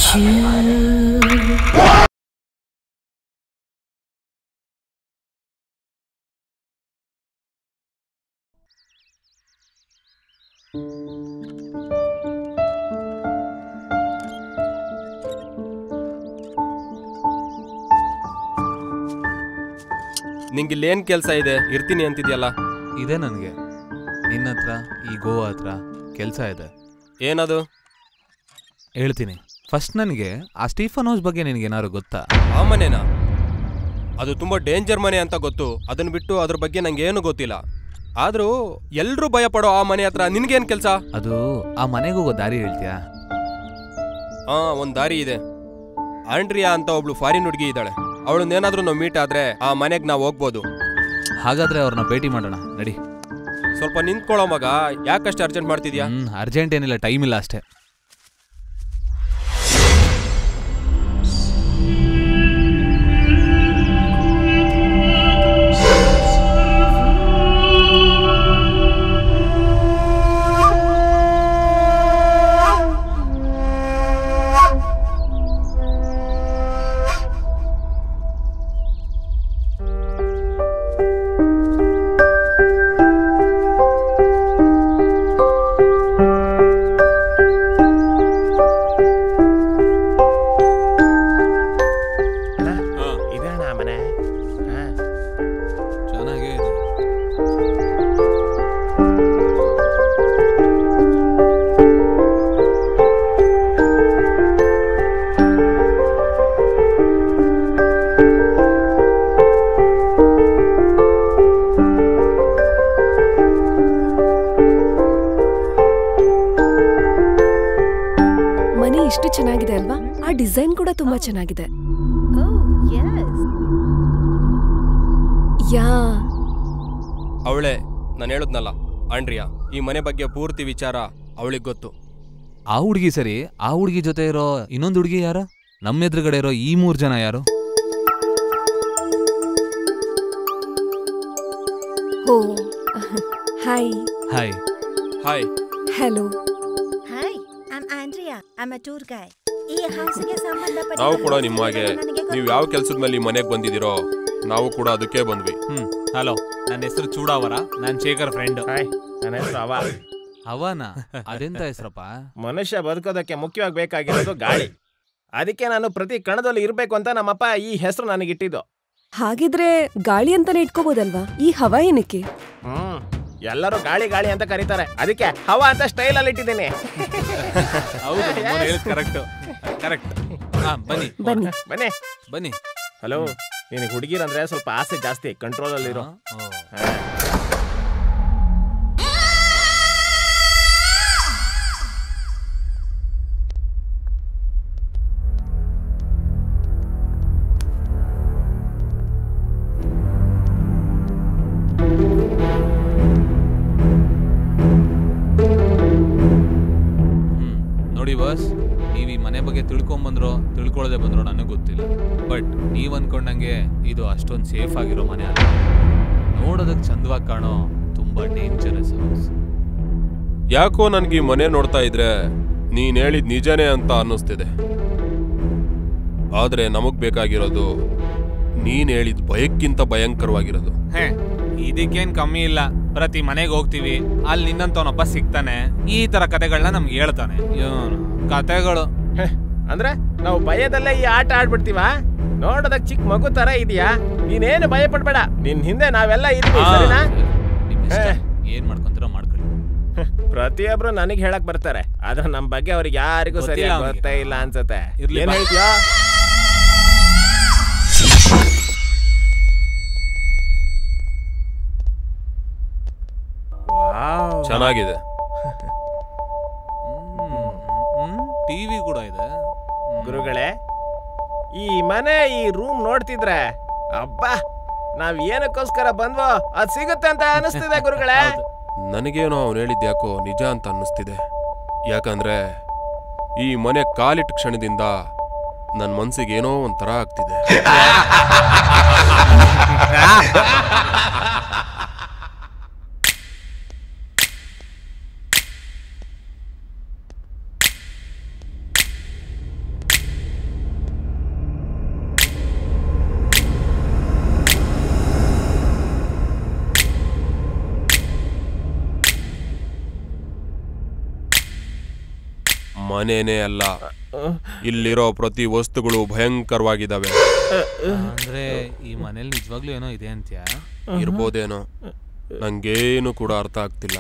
ನಿಂಗೆ ಇಲ್ಲೇನ್ ಕೆಲಸ ಇದೆ, ಇರ್ತೀನಿ ಅಂತಿದ್ಯಲ್ಲ? ಇದೆ ನನಗೆ ನಿನ್ನ ಹತ್ರ ಈ ಗೋವಾ ಹತ್ರ ಕೆಲಸ ಇದೆ. ಏನದು? ಹೇಳ್ತೀನಿ. ಫಸ್ಟ್ ನನಗೆ ಆ ಸ್ಟೀಫನ್ ಹೌಸ್ ಬಗ್ಗೆ ನಿನಗೇನಾದ್ರು ಗೊತ್ತಾ? ಆ ಮನೆನಾ? ಅದು ತುಂಬ ಡೇಂಜರ್ ಮನೆ ಅಂತ ಗೊತ್ತು. ಅದನ್ನ ಬಿಟ್ಟು ಅದ್ರ ಬಗ್ಗೆ ನಂಗೆ ಏನು ಗೊತ್ತಿಲ್ಲ. ಆದ್ರೂ ಎಲ್ರೂ ಭಯ ಪಡೋ ಆ ಮನೆ ಹತ್ರ ನಿನ್ಗೇನ್ ಕೆಲಸ? ಅದು ಆ ಮನೆಗೆ ಹೋಗೋ ದಾರಿ ಹೇಳ್ತೀಯಾ? ಒಂದ್ ದಾರಿ ಇದೆ. ಆಂಡ್ರಿಯಾ ಅಂತ ಒಬ್ಳು ಫಾರಿನ್ ಹುಡುಗಿ ಇದ್ದಾಳೆ. ಅವಳನ್ನೇನಾದ್ರೂ ನಾವು ಮೀಟ್ ಆದ್ರೆ ಆ ಮನೆಗೆ ನಾವು ಹೋಗ್ಬೋದು. ಹಾಗಾದ್ರೆ ಅವ್ರನ್ನ ಭೇಟಿ ಮಾಡೋಣ ನಡಿ. ಸ್ವಲ್ಪ ನಿಂತ್ಕೊಳ್ಳೋ ಮಗ, ಯಾಕಷ್ಟು ಅರ್ಜೆಂಟ್ ಮಾಡ್ತಿದ್ಯಾ? ಅರ್ಜೆಂಟ್ ಏನಿಲ್ಲ, ಟೈಮ್ ಇಲ್ಲ ಅಷ್ಟೇ. ಎಷ್ಟು ಚೆನ್ನಾಗಿದೆ ಅಲ್ವಾ? ಆ ಡಿಸೈನ್ ಕೂಡ ತುಂಬಾ ಚೆನ್ನಾಗಿದೆ. ಅವಳೆ ನಾನು ಹೇಳುದ್ನಲ್ಲ, ಆಂಡ್ರಿಯಾ. ಈ ಮನೆ ಬಗ್ಗೆ ಪೂರ್ತಿ ವಿಚಾರ ಅವಳಿಗೆ ಗೊತ್ತು. ಆ ಹುಡುಗಿ ಸರಿ, ಆ ಹುಡುಗಿ ಜೊತೆ ಇರೋ ಇನ್ನೊಂದು ಹುಡುಗಿ ಯಾರು? ನಮ್ಮ ಎದುರುಗಡೆ ಇರೋ ಈ 3 ಜನ ಯಾರು? ಓ, hi. Hi. Hi. Hello. Hi, I am Andrea. I am a tour guide. ಈ ಹೌಸ್ಗೆ ಸಂಬಂಧಪಟ್ಟ ನಾವು ಕೂಡ ನಿಮ್ಮ ಹಾಗೆ ನೀವು ಯಾವ ಕೆಲಸದ ಮೇಲೆ ಈ ಮನೆಗೆ ಬಂದಿದ್ದೀರೋ ನಾವು ಕೂಡ ಅದಕ್ಕೆ ಬಂದ್ವಿ. ಹಲೋ, ನನ್ನ ಹೆಸರು ಚೂಡಾವರ. ನಾನು ಶೇಖರ್ ಫ್ರೆಂಡ್. ಹಾಯ್, ನನ್ನ ಹೆಸರು ಅವ. ಅವನ? ಅದೆಂತ ಹೆಸರಪ್ಪ? ಮನುಷ್ಯ ಬದುಕೋದಕ್ಕೆ ಮುಖ್ಯವಾಗಿ ಬೇಕಾಗಿರೋದು ಗಾಳಿ. ಅದಕ್ಕೆ ನಾನು ಪ್ರತಿ ಕಣದಲ್ಲಿ ಇರ್ಬೇಕು ಅಂತ ನಮ್ಮಪ್ಪ ಈ ಹೆಸರು ನನಗಿಟ್ಟಿದ್ದು. ಹಾಗಿದ್ರೆ ಗಾಳಿ ಅಂತಾನೆ ಇಟ್ಕೋಬಹುದಲ್ವಾ? ಈ ಹವಾ ಏನಕ್ಕೆ? ಎಲ್ಲರೂ ಗಾಳಿ ಗಾಳಿ ಅಂತ ಕರೀತಾರೆ, ಅದಕ್ಕೆ ಹವಾ ಅಂತ ಸ್ಟೈಲ್ ಅಲ್ಲಿ ಇಟ್ಟಿದ್ದೇನೆ. Correct correct. ಬನ್ನಿ ಬನ್ನಿ ಬನ್ನಿ ಬನ್ನಿ. ಹಲೋ, ನಿನಗೆ ಹುಡುಗಿರಂದ್ರೆ ಸ್ವಲ್ಪ ಆಸೆ ಜಾಸ್ತಿ, ಕಂಟ್ರೋಲ್ ಅಲ್ಲಿ ಇರೋ. ನೋಡಿ ಬಾಸ್, ನೀವು ಈ ಮನೆ ಬಗ್ಗೆ ತಿಳ್ಕೊಂಬಂದ್ರೋ ತಿಳ್ಕೊಳ್ಳದೆ ಬಂದ್ರೋ ನನಗೆ ಗೊತ್ತಿಲ್ಲ. ಬಟ್ ನೀವು ಅನ್ಕೊಂಡಂಗೆ ಇದು ಅಷ್ಟೊಂದು ಸೇಫ್ ಆಗಿರೋ ಮನೆ ಅಲ್ಲ. ನೋಡೋದಕ್ಕೆ ಚಂದವಾಗಿ ಕಾಣೋ ತುಂಬಾ ಡೇಂಜರಸ್ ಹೌಸ್. ಯಾಕೋ ನನಗೆ ಈ ಮನೆ ನೋಡ್ತಾ ಇದ್ರೆ ನೀನ್ ಹೇಳಿದ್ ನಿಜನೇ ಅಂತ ಅನ್ನಿಸ್ತಿದೆ. ಆದ್ರೆ ನಮಗ್ ಬೇಕಾಗಿರೋದು ನೀನ್ ಹೇಳಿದ್ ಭಯಕ್ಕಿಂತ ಭಯಂಕರವಾಗಿರೋದು. ಇದಕ್ಕೇನ್ ಕಮ್ಮಿ ಇಲ್ಲ. ಪ್ರತಿ ಮನೆಗೆ ಹೋಗ್ತೀವಿ, ಅಲ್ಲಿ ನಿನ್ನಂತವನೊಬ್ಬ ಸಿಗ್ತಾನೆ, ಈ ತರ ಕತೆಗಳನ್ನ ನಮ್ಗೆ ಹೇಳ್ತಾನೆ. ಕತೆಗಳು ಅಂದ್ರೆ ನಾವು ಭಯದಲ್ಲೇ ಈ ಆಟ ಆಡ್ಬಿಡ್ತೀವ? ನೋಡೋದಕ್ ಚಿಕ್ಕ ಮಗು ತರ ಇದೆಯಾ? ನೀನೇನು ಭಯ ಪಡ್ಬೇಡ, ನಿನ್ ಹಿಂದೆ ನಾವೆಲ್ಲ ಇದೀವಿ. ಏನ್ ಮಾಡ್ಕೊಂತೀರೋ ಮಾಡ್ಕೊಳ್ಳಿ. ಪ್ರತಿಯೊಬ್ರು ನನಗೆ ಹೇಳಕ್ ಬರ್ತಾರೆ, ಆದ್ರೆ ನಮ್ ಬಗ್ಗೆ ಅವ್ರಿಗೆ ಯಾರಿಗೂ ಸರಿಯಾಗಿ ಗೊತ್ತೇ ಇಲ್ಲ ಅನ್ಸತ್ತೆ. ಏನ್ ಹೇಳ್ತೀಯಾ? ಚೆನ್ನಾಗಿದೆ. ಟಿವಿ ಕೂಡ ಇದೆ. ಗುರುಗಳೇ, ಈ ಮನೆ ಈ ರೂಮ್ ನೋಡ್ತಿದ್ರೆ ಅಬ್ಬಾ, ನಾವ್ ಏನಕ್ಕೋಸ್ಕರ ಬಂದ್ವೋ ಅದ್ ಸಿಗುತ್ತೆ ಅಂತ ಅನಿಸ್ತಿದೆ ಗುರುಗಳೇ. ನನಗೇನೋ ಅವ್ನು ಹೇಳಿದ್ಯಾಕೋ ನಿಜ ಅಂತ ಅನ್ನಿಸ್ತಿದೆ. ಯಾಕಂದ್ರೆ ಈ ಮನೆ ಕಾಲಿಟ್ಟ ಕ್ಷಣದಿಂದ ನನ್ನ ಮನ್ಸಿಗೆ ಏನೋ ಒಂಥರ ಆಗ್ತಿದೆ. ಮನೇನೇ ಅಲ್ಲ, ಇಲ್ಲಿರೋ ಪ್ರತಿ ವಸ್ತುಗಳು ಭಯಂಕರವಾಗಿದ್ದಾವೆ. ಅಂದ್ರೆ ಈ ಮನೇಲಿ ನಿಜವಾಗ್ಲೂ ಏನೋ ಇದೆ ಅಂತ್ಯಾ? ಇರ್ಬೋದೇನೋ, ನಂಗೇನು ಕೂಡ ಅರ್ಥ ಆಗ್ತಿಲ್ಲ.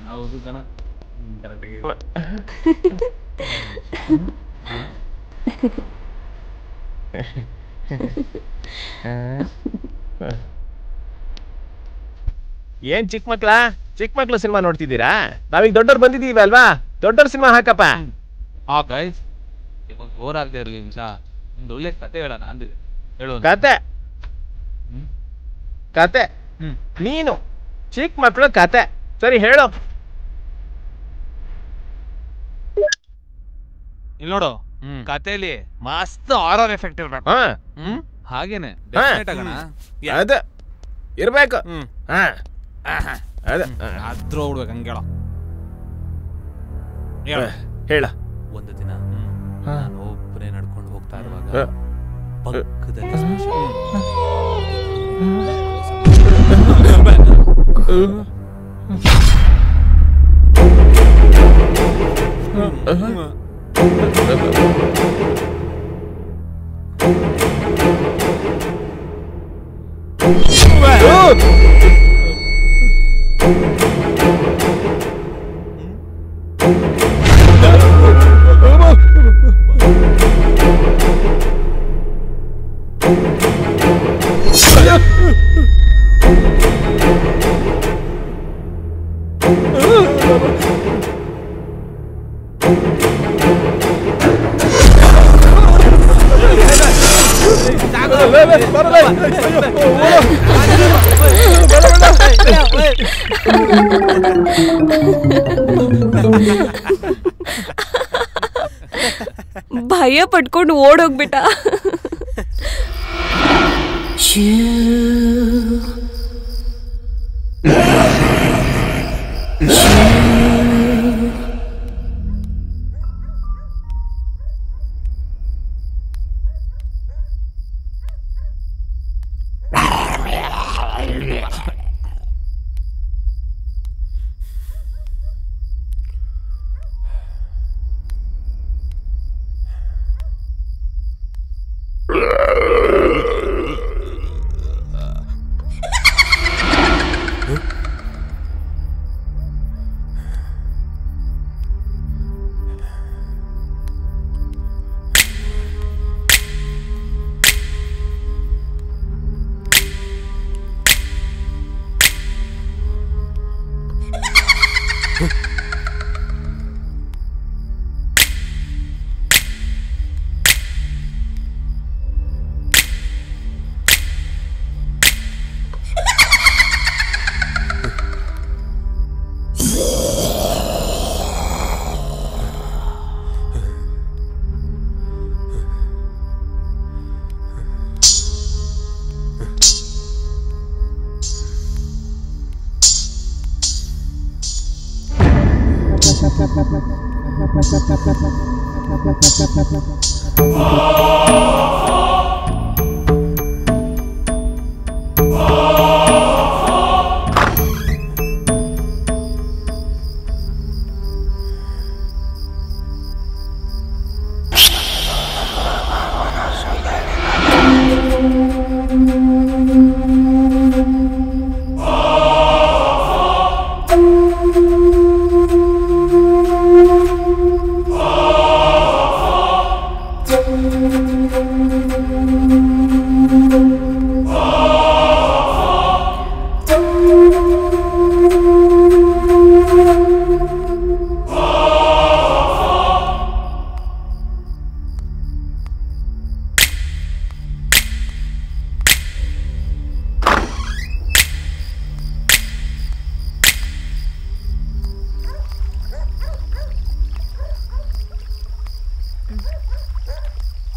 ಹೌದು ಕಣ. ಏನ್ ಚಿಕ್ಕ ಮಕ್ಳು ಸಿನಿಮಾ ನೋಡ್ತಿದ್ದೀರಾ? ನಾವೀಗ ದೊಡ್ಡವ್ರು ಬಂದಿದೀವಿ ಅಲ್ವಾ? ದೊಡ್ಡವ್ರ ಸಿನಿಮಾ ಹಾಕಪ್ಪ. ಗೈಸ್, ಇವಾಗ ಬೋರ್ ಆಗದೆ ಇರಲಿ ನಿಮಿಷ, ಒಂದು ಒಳ್ಳೆ ಕತೆ ಹೇಳೋಣ ಅಂದಿದೆ. ಹೇಳು. ಕತೆ ನೀನು ಚಿಕ್ಕ ಮಕ್ಳು ಕತೆ ಸರಿ ಹೇಳು. ಇಲ್ಲಿ ನೋಡು, ಕತೆಲಿ ಮಸ್ತ್ ಹಾರರ್ ಎಫೆಕ್ಟ್ ಇರ್ಬೇಕು. ಹಾಗೇನೆ ಅದು ಇರ್ಬೇಕು. ಅದ್ರ ಹೋಗ್ಬೇಕು ಹಂಗೇಳ. ಹೇಳ. ಒಂದು ದಿನ ನಾನು ಒಬ್ಬನೇ ನಡ್ಕೊಂಡು ಹೋಗ್ತಾ ಇರುವಾಗ ಪಕ್ಕದಲ್ಲಿ ಭಯ ಪಟ್ಕೊಂಡು ಓಡೋಗ್ಬಿಟ್ಟ.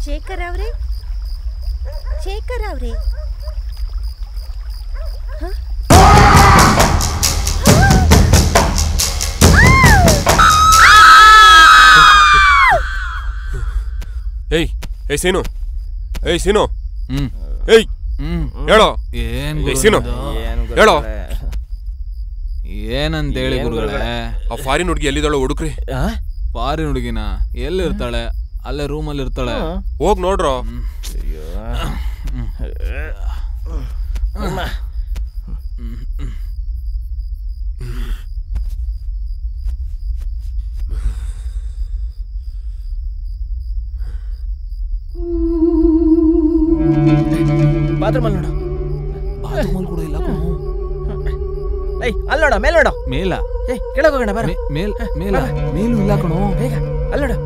ಶೇಖರ್ ಅವ್ರೆ ಏಯ್ ಸೀನು, ಏಯ್ ಸೀನು, ಹ್ಮ್ ಏಯ್ ಹೇಳೋ. ಏನ್ ಏಯ್ ಸೀನು ಹೇಳೋ. ಏನಂತ ಹೇಳಿ ಗುರುಗಳೇ? ಆ ಫಾರಿನ್ ಹುಡುಗಿ ಎಲ್ಲಿದ್ದಾಳೋ ಹುಡುಕ್ರಿ. ಫಾರಿನ್ ಹುಡುಗಿನ ಎಲ್ಲಿರ್ತಾಳೆ? ಅಲ್ಲೇ ರೂಮಲ್ಲಿ ಇರ್ತಾಳೆ. ಹೋಗ್ ನೋಡ್ರೋ. ಬಾತ್ರೂಮ್ ಅಲ್ಲಿ ನೋಡು. ಬಾತ್ರೂಮಲ್ಲಿ ಕೂಡ ಇಲ್ಲ ಕಣೋ. ಏಯ್ ಅಲ್ಲಿ ನೋಡ, ಮೇಲೆ ನೋಡು. ಮೇಲ? ಏಯ್ ಕೆಳಗೆ ಹೋಗೋಣ ಬರ. ಮೇಲೂ ಇಲ್ಲ ಕಣೋ. ಬೇಗ ಅಲ್ಲಿ ನೋಡು.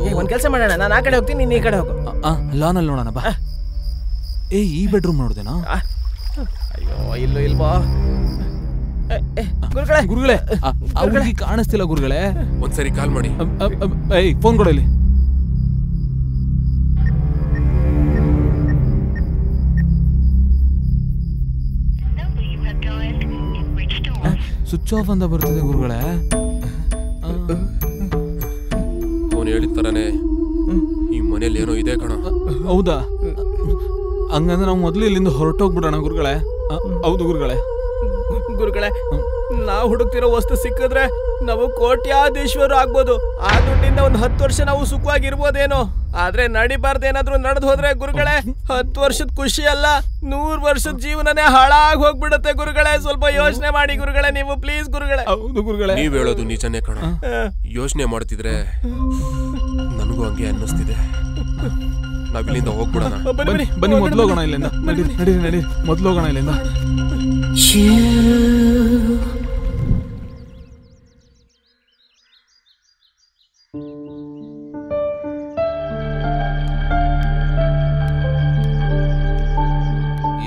ಏಯ್ ಒಂದ್ ಕೆಲಸ ಮಾಡೋಣ, ನಾನು ಆ ಕಡೆ ಹೋಗ್ತೀನಿ, ನೀನ್ ಈ ಕಡೆ ಹೋಗು. ಲಾನಲ್ಲಿ ನೋಡೋಣ ಬಾ. ಏಯ್ ಈ ಬೆಡ್ರೂಮ್ ನೋಡ್ದೇನಾ? ಅಯ್ಯೋ ಇಲ್ಲೂ ಇಲ್ವಾ? ಗುರುಗಳೇ ಅವ್ರಿಗೆ ಕಾಣಿಸ್ತಿಲ್ಲ ಗುರುಗಳೇ. ಒಂದ್ಸರಿ ಕಾಲ್ ಮಾಡಿ. ಏಯ್ ಫೋನ್ ಕೊಡಲಿ. ಸ್ವಿಚ್ ಆಫ್ ಅಂತ ಬರ್ತಿದೆ ಗುರುಗಳೇ. ಅವನು ಹೇಳಿದ ತರನೇ ಈ ಮನೇಲಿ ಏನೋ ಇದೆ ಕಣ. ಹೌದಾ? ಹಂಗಂದ್ರೆ ನಾವು ಮೊದಲು ಇಲ್ಲಿಂದ ಹೊರಟೋಗ್ಬಿಡೋಣ ಗುರುಗಳೇ. ಹೌದು ಗುರುಗಳೇ. ಗುರುಗಳೇ, ನಾವು ಹುಡುಕ್ತಿರೋ ವಸ್ತು ಸಿಕ್ಕಿದ್ರೆ ನಾವು ಕೋಟ್ಯಾಧೀಶ್ವರು ಆಗ್ಬೋದು. ಆ ದುಡ್ಡಿಂದ ಒಂದು 10 ವರ್ಷ ನಾವು ಸುಖವಾಗಿರ್ಬೋದೇನೋ. ಆದ್ರೆ ನಡಿಬಾರ್ದೇನಾದ್ರೂ ನಡೆದು ಹೋದ್ರೆ ಗುರುಗಳೇ, 10 ವರ್ಷದ ಖುಷಿ ಅಲ್ಲ, 100 ವರ್ಷದ ಜೀವನನೇ ಹಾಳಾಗಿ ಹೋಗ್ಬಿಡುತ್ತೆ ಗುರುಗಳೇ. ಸ್ವಲ್ಪ ಯೋಚನೆ ಮಾಡಿ ಗುರುಗಳೇ, ನೀವು ಪ್ಲೀಸ್ ಗುರುಗಳೇ. ಹೌದು ಗುರುಗಳೇ, ನೀವ್ ಹೇಳೋದು ನಿಜನೇ ಕಣ. ಯೋಚನೆ ಮಾಡ್ತಿದ್ರೆ ನನಗೂ ಹಂಗೆ ಅನ್ನಿಸ್ತಿದೆ. ನಾವಿಲ್ಲಿಂದ ಹೋಗ್ಬಿಡೋಣ. ಬನ್ನಿ ಮೊದ್ಲು ಹೋಗೋಣ ಇಲ್ಲಿಂದ. ನಡೀರಿ ಮೊದ್ಲು ಹೋಗೋಣ ಇಲ್ಲಿಂದ.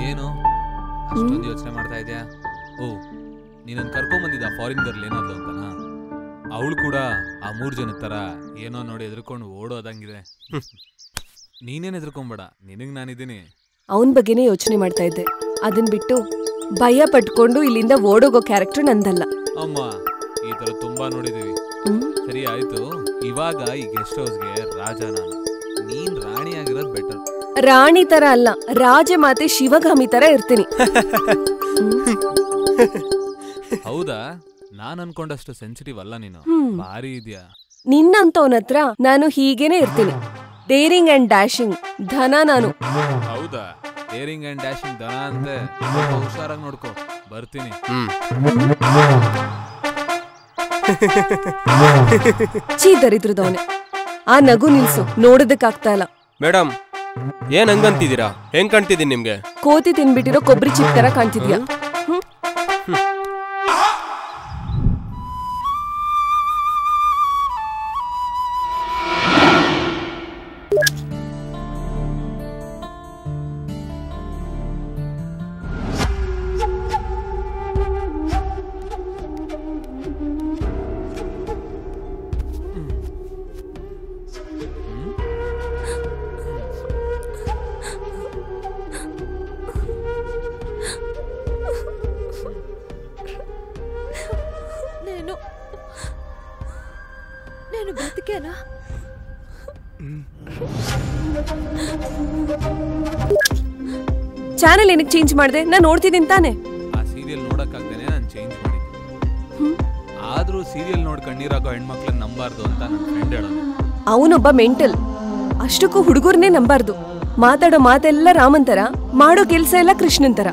ಏನು ಅಷ್ಟೊಂದು ಯೋಚನೆ ಮಾಡ್ತಾ ಇದೆಯಾ? ಓ, ನೀನನ್ನು ಕರ್ಕೊಂಬಂದಿದ್ದ ಫಾರಿನ್ ಗರ್ಲ್ ಏನಾದ್ಲು ಅಂತನಾ? ಅವಳು ಕೂಡ ಆ 3 ಜನದ ತರ ಏನೋ ನೋಡಿ ಎದ್ರುಕೊಂಡು ಓಡೋದಂಗಿದೆ. ನೀನೇನು ಎದ್ರುಕೊಂಬೇಡ, ನಿನಗ್ ನಾನಿದ್ದೀನಿ. ಅವನ್ ಬಗ್ಗೆನೇ ಯೋಚನೆ ಮಾಡ್ತಾ ಇದ್ದೆ. ಅದನ್ ಬಿಟ್ಟು ಭಯ ಪಟ್ಕೊಂಡು ಇಲ್ಲಿಂದ ಓಡೋಗೋ ಕ್ಯಾರೆಕ್ಟರ್ ನಂದಲ್ಲ. ಅಮ್ಮ, ಈ ತರ ತುಂಬಾ ನೋಡಿದೀವಿ. ಸರಿ ಆಯ್ತು, ಇವಾಗ ಈ ಗೆಸ್ಟ್ ಹೌಸ್ಗೆ ರಾಜ ನಾನು. ನೀನ್ ರಾಣಿ ಆಗಿರೋದು ಬೆಟರ್. ರಾಣಿ ತರ ಅಲ್ಲ, ರಾಜಮಾತೆ ಶಿವಗಾಮಿ ತರ ಇರ್ತೀನಿ. ಹೌದಾ? ನಾನ್ ಅನ್ಕೊಂಡಷ್ಟು ಸೆನ್ಸಿಟಿವ್ ಅಲ್ಲ ನೀನು. ಭಾರಿ ಇದ್ಯಾ. ನಿನ್ನಂತವನತ್ರ ನಾನು ಹೀಗೇನೆ ಇರ್ತೀನಿ. ಡೇರಿಂಗ್ ಅಂಡ್ ಡ್ಯಾಶಿಂಗ್ ಧನ ನಾನು. ಹೌದಾ? ಡೇರಿಂಗ್ ಅಂಡ್ ಡ್ಯಾಶಿಂಗ್ ದನ ಅಂತೆ. ಹುಷಾರಾಗಿ ನೋಡ್ಕೋ, ಬರ್ತೀನಿ. ಚೀ ದರಿದ್ರದವನೆ, ಆ ನಗು ನಿಲ್ಸು, ನೋಡೋದಕ್ಕಾಗ್ತಾ ಇಲ್ಲ. ಮೇಡಮ್, ಏನ್ ಹಂಗಂತಿದ್ದೀರಾ? ಹೆಂಗ್ ಕಾಣ್ತಿದ್ದೀನಿ ನಿಮ್ಗೆ? ಕೋತಿ ತಿನ್ಬಿಟ್ಟಿರೋ ಕೊಬ್ಬರಿ ಚಿಪ್ ತರ ಕಾಣ್ತಿದ್ಯಾ? నేను బ్రతికేనా? ಚಾನೆಲ್ ಏನಕ್ಕೆ ಚೇಂಜ್ ಮಾಡಿದೆ? ನಾನು ನೋಡ್ತಿದ್ದೀನಿ ತಾನೆ. ಆ ಸೀರಿಯಲ್ ನೋಡಕ್ಕಾಗ್ದೇನೆ ನಾನು ಚೇಂಜ್ ಮಾಡಿದ್ದೆ. ಆದ್ರೂ ಸೀರಿಯಲ್ ನೋಡಿ ಕಣ್ಣೀರಾಗೋ ಹೆಣ್ಮಕ್ಳನ್ನ ನಂಬಾರ್ದು ಅಂತ ನನ್ನ ಫ್ರೆಂಡ್ ಹೇಳೋದು. ಅವನೊಬ್ಬ ಮೆಂಟಲ್. ಅಷ್ಟಕ್ಕೂ ಹುಡುಗರ್ನೇ ನಂಬಾರ್ದು. ಮಾತಾಡೋ ಮಾತೆಲ್ಲ ರಾಮನ್ ತರ, ಮಾಡೋ ಕೆಲ್ಸ ಎಲ್ಲ ಕೃಷ್ಣನ್ ತರ.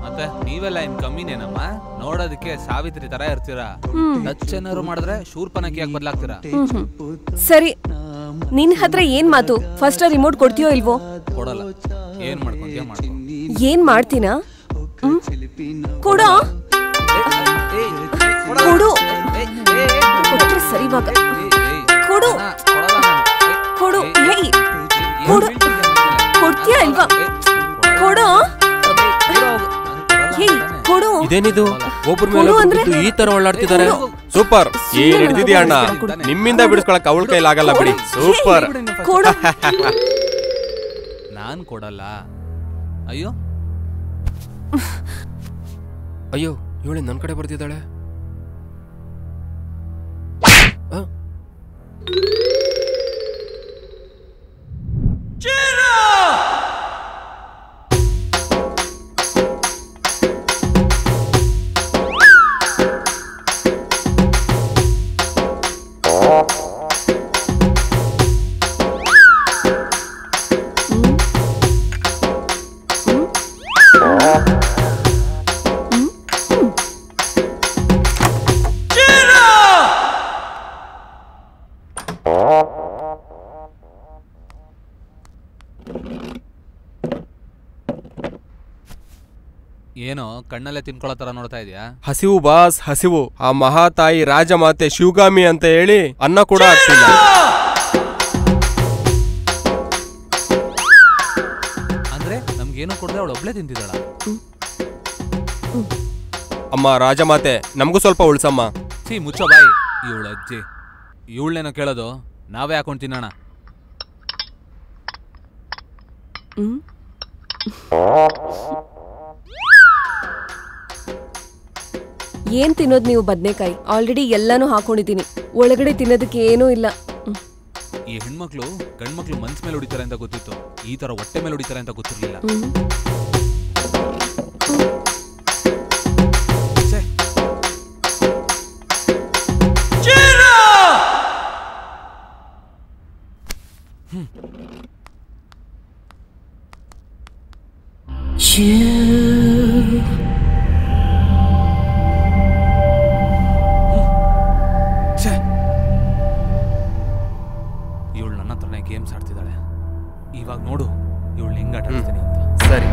ಮತ್ತೆ ನೀವೆಲ್ಲ ಏನ್ ಕಮ್ಮಿನೇನಮ್ಮ? ನೋಡೋದಕ್ಕೆ ಸಾವಿತ್ರಿ ತರ ಇರ್ತೀರಾ. ಏನಾದ್ರು ಮಾಡಿದ್ರೆ ಶೂರ್ಪನಖಿಯಾಗಿ ಬದಲಾಗ್ತೀರಾ. ಸರಿ, ನಿನ್ ಹತ್ರ ಏನ್ ಮಾತು? ಫಸ್ಟ್ ರಿಮೋಟ್ ಕೊಡ್ತೀಯೋ ಇಲ್ವೋ? ಕೊಡಲ್ಲ. ಏನ್ ಮಾಡ್ಕೊಂತೀಯ ಮಾಡ್ಕೊ. ಏನ್ ಮಾಡ್ತೀನಾ? ಕೊಡೋ ಕೊಡು. ಕೊಟ್ರೆ ಸರಿವಾಗ ಕೊಡು ಕೊಡು. ಹೇಯ್ ಕೊಡು. ಕೊಡ್ತೀಯಾ ಇಲ್ವಾ? ಕೊಡೋ. ಹೇಯ್ ಕೊಡು. ಇದೇನಿದು? ಒಬ್ಬರ ಮೇಲೆ ಈ ತರ ಒಳ್ಳಾಡ್ತಿದ್ದಾರೆ. ಸೂಪರ್. ಏನ್ ಹಿಡಿದಿದ್ಯಾ ಅಣ್ಣ? ನಿಮ್ಮಿಂದ ಬಿಡಿಸ್ಕೊಳಕ್ ಅವಳ ಕೈಲಾಗಲ್ಲ ಬಿಡಿ. ಸೂಪರ್. ಕೊಡು. ನಾನ್ ಕೊಡಲ್ಲ. ಅಯ್ಯೋ ಅಯ್ಯೋ, ಇವಳೆ ನನ್ ಕಡೆ ಬರ್ತಿದ್ದಾಳೆ. ಏನೋ ಕಣ್ಣಲ್ಲೇ ತಿನ್ಕೊಳ್ಳೋ ತರ ನೋಡ್ತಾ ಇದೀಯಾ? ಹಸಿವು ಬಾಸ್, ಹಸಿವು. ಆ ಮಹಾತಾಯಿ ರಾಜಮಾತೆ ಶಿವಗಾಮಿ ಅಂತ ಹೇಳಿ ಅನ್ನ ಕೂಡ ಆಗ್ತಿಲ್ಲ. ಅಂದ್ರೆ ನಮ್ಗೇನೋ ಕೊಡದೆ ಅವಳು ಒಬ್ಳೆ ತಿಂತಿದ್ದಾಳ. ಅಮ್ಮ ರಾಜಮಾತೆ, ನಮಗೂ ಸ್ವಲ್ಪ ಉಳ್ಸಮ್ಮ. ಮುಚ್ಚೋ ಬಾಯಿ. ಇವಳು ಅಜ್ಜಿ, ಇವಳೇನೋ ಕೇಳೋದು, ನಾವೇ ಹಾಕೊಂಡು ತಿನ್ನೋಣ. ಏನ್ ತಿನ್ನೋದು ನೀವು? ಬದ್ನೆಕಾಯಿ ಆಲ್ರೆಡಿ ಎಲ್ಲಾನು ಹಾಕೊಂಡಿದ್ದೀನಿ, ಒಳಗಡೆ ತಿನ್ನೋದಕ್ಕೆ ಏನೂ ಇಲ್ಲ. ಈ ಹೆಣ್ಮಕ್ಳು ಗಂಡ್ಮಕ್ಳು ಮನ್ಸ್ ಮೇಲೆ ಹೊಡಿತಾರೆ ಅಂತ ಗೊತ್ತಿತ್ತು, ಈ ತರ ಹೊಟ್ಟೆ ಮೇಲೆ ಹೊಡಿತಾರೆ ಅಂತ ಗೊತ್ತಿರ್ಲಿಲ್ಲ. ಇವಳು ನನ್ನ ಹತ್ರನೇ ಗೇಮ್ಸ್ ಆಡ್ತಿದ್ದಾಳೆ. ಇವಾಗ ನೋಡು ಇವಳು ಹೆಂಗ್ ಆಟ ಆಡ್ತೀನಿ ಅಂತ. ಸರಿ.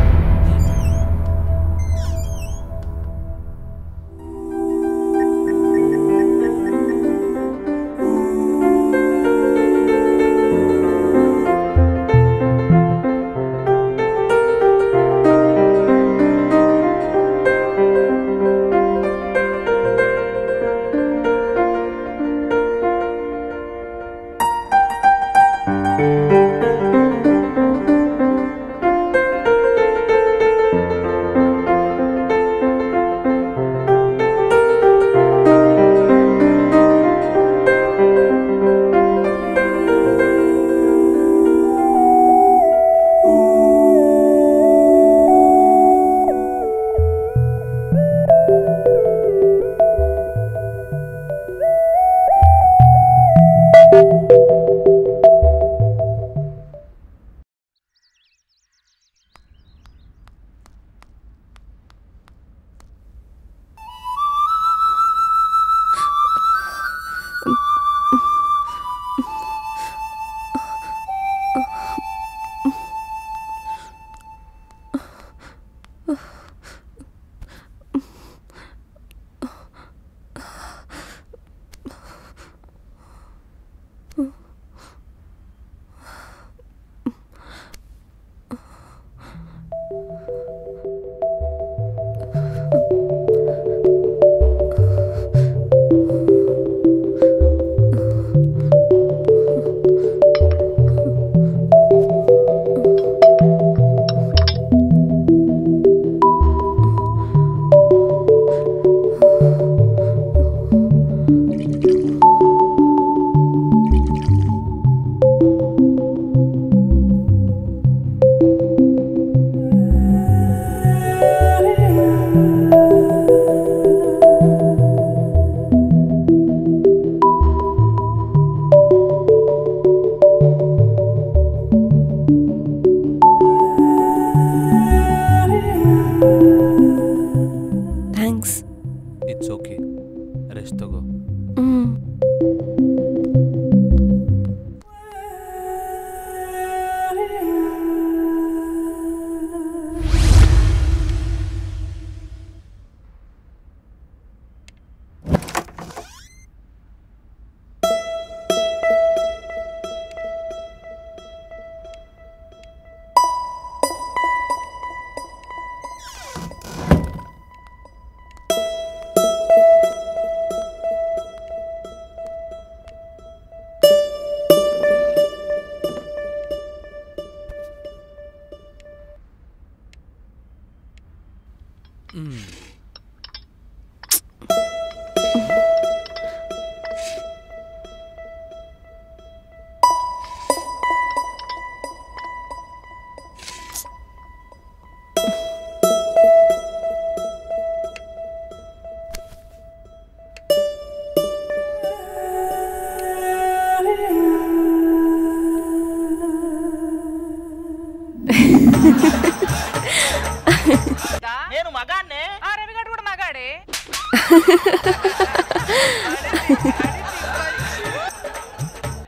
నేను మగాన్నే ఆ రవిగడ్ కూడా మగాడే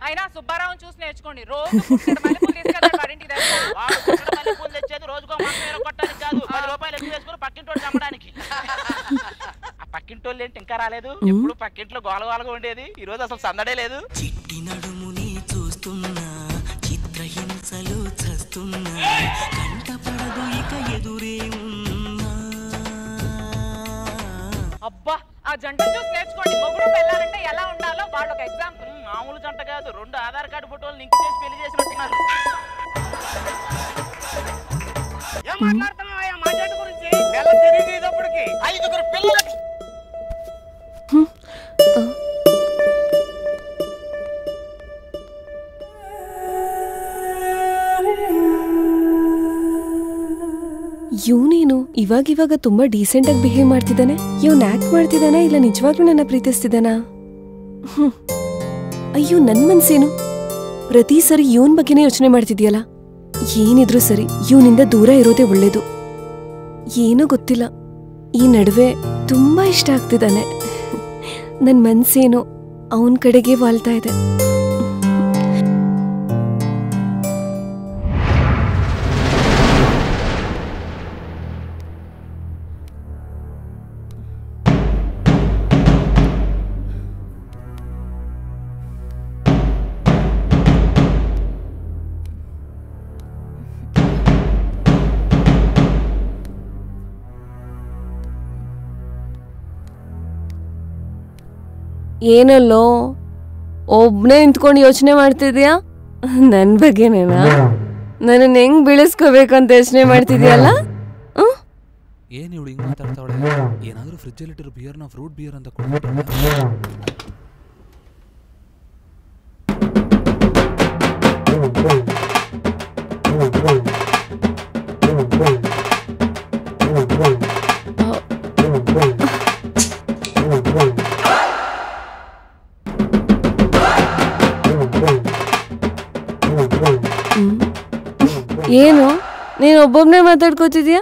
అయినా సుబ్బారావుని చూసి నేర్చుకోండి రోజు పుట్టెడు మల్లెపూలు తీసుకెళ్తాడు వాడింటి దగ్గర వాడు పుట్టెడు మల్లెపూలు తెచ్చేది రోజుకో మాత్రం కొట్టడానికి కాదు 10 రూపాయలు ఎక్కువ వేసుకుని పక్కింటోడు పక్కింట్లో గోలగోలగా ఉండేది, ఈ రోజు అసలు సందడే లేదు. చిట్టి నడుముని చూస్తున్నా, చిత్రహింసలు చస్తున్నా, కంటపడదు ఇక ఎదురే ఉన్నా. అబ్బా ఆ జంట చూసి నేర్చుకోండి. మొగుడు పెళ్ళాలంటే ఎలా ఉండాలో వాళ్ళు ఒక ఎగ్జాంపుల్. మామూలు జంట కాదు, 2 ఆధార్ కార్డు ఫోటోలు లింక్ చేసి పెళ్లి చేసినట్టున్నారు. ఏం మాట్లాడుతున్నావయ్యా మా జంట గురించి? నెల తిరిగేటప్పటికి 5 పిల్లలకి. ಇವನೇನು ಇವಾಗ ತುಂಬಾ ಡೀಸೆಂಟ್ ಆಗಿ ಬಿಹೇವ್ ಮಾಡ್ತಿದ್ದಾನೆ. ಇವ್ನ್ ಆಕ್ಟ್ ಮಾಡ್ತಿದ್ದಾನ ಇಲ್ಲ ನಿಜವಾಗ್ಲೂ ನನ್ನ ಪ್ರೀತಿಸ್ತಿದ್ದಾನ? ಅಯ್ಯೋ ನನ್ ಮನ್ಸೇನು ಪ್ರತಿ ಸರಿ ಇವನ್ ಬಗ್ಗೆನೇ ಯೋಚನೆ ಮಾಡ್ತಿದ್ಯಲ್ಲ. ಏನಿದ್ರು ಸರಿ ಇವನಿಂದ ದೂರ ಇರೋದೇ ಒಳ್ಳೇದು. ಏನೋ ಗೊತ್ತಿಲ್ಲ, ಈ ನಡುವೆ ತುಂಬಾ ಇಷ್ಟ ಆಗ್ತಿದ್ದಾನೆ. ನನ್ ಮನ್ಸೇನು ಅವನ್ ಕಡೆಗೆ ವಾಲ್ತಾ ಇದೆ. ಏನಲ್ಲೋ ಒಬ್ನೇ ನಿಂತ್ಕೊಂಡು ಯೋಚನೆ ಮಾಡ್ತಿದ್ಯಾ? ನನ್ ಬಗ್ಗೆನೇನಾ? ನನ್ನ ಹೆಂಗ್ ಬೀಳಿಸ್ಕೋಬೇಕಂತ ಯೋಚನೆ ಮಾಡ್ತಿದ್ಯಲ್ಲ? ಏನ್ ಇವಳು ಹಿಂಗ್ ಮಾತಾಡ್ತಾವಳೆ? ಏನಾದ್ರೂ ಫ್ರಿಜ್ಜಲ್ಲಿ ಇಟ್ಟಿರೋ ಬಿಯರ್ನ ಫ್ರೂಟ್ ಬಿಯರ್ ಅಂತ ಕೊಡ್ಬಿಟ್ಟ? ಏನು ನೀನು ಒಬ್ಬೊಬ್ನೇ ಮಾತಾಡ್ಕೋತಿದ್ಯಾ?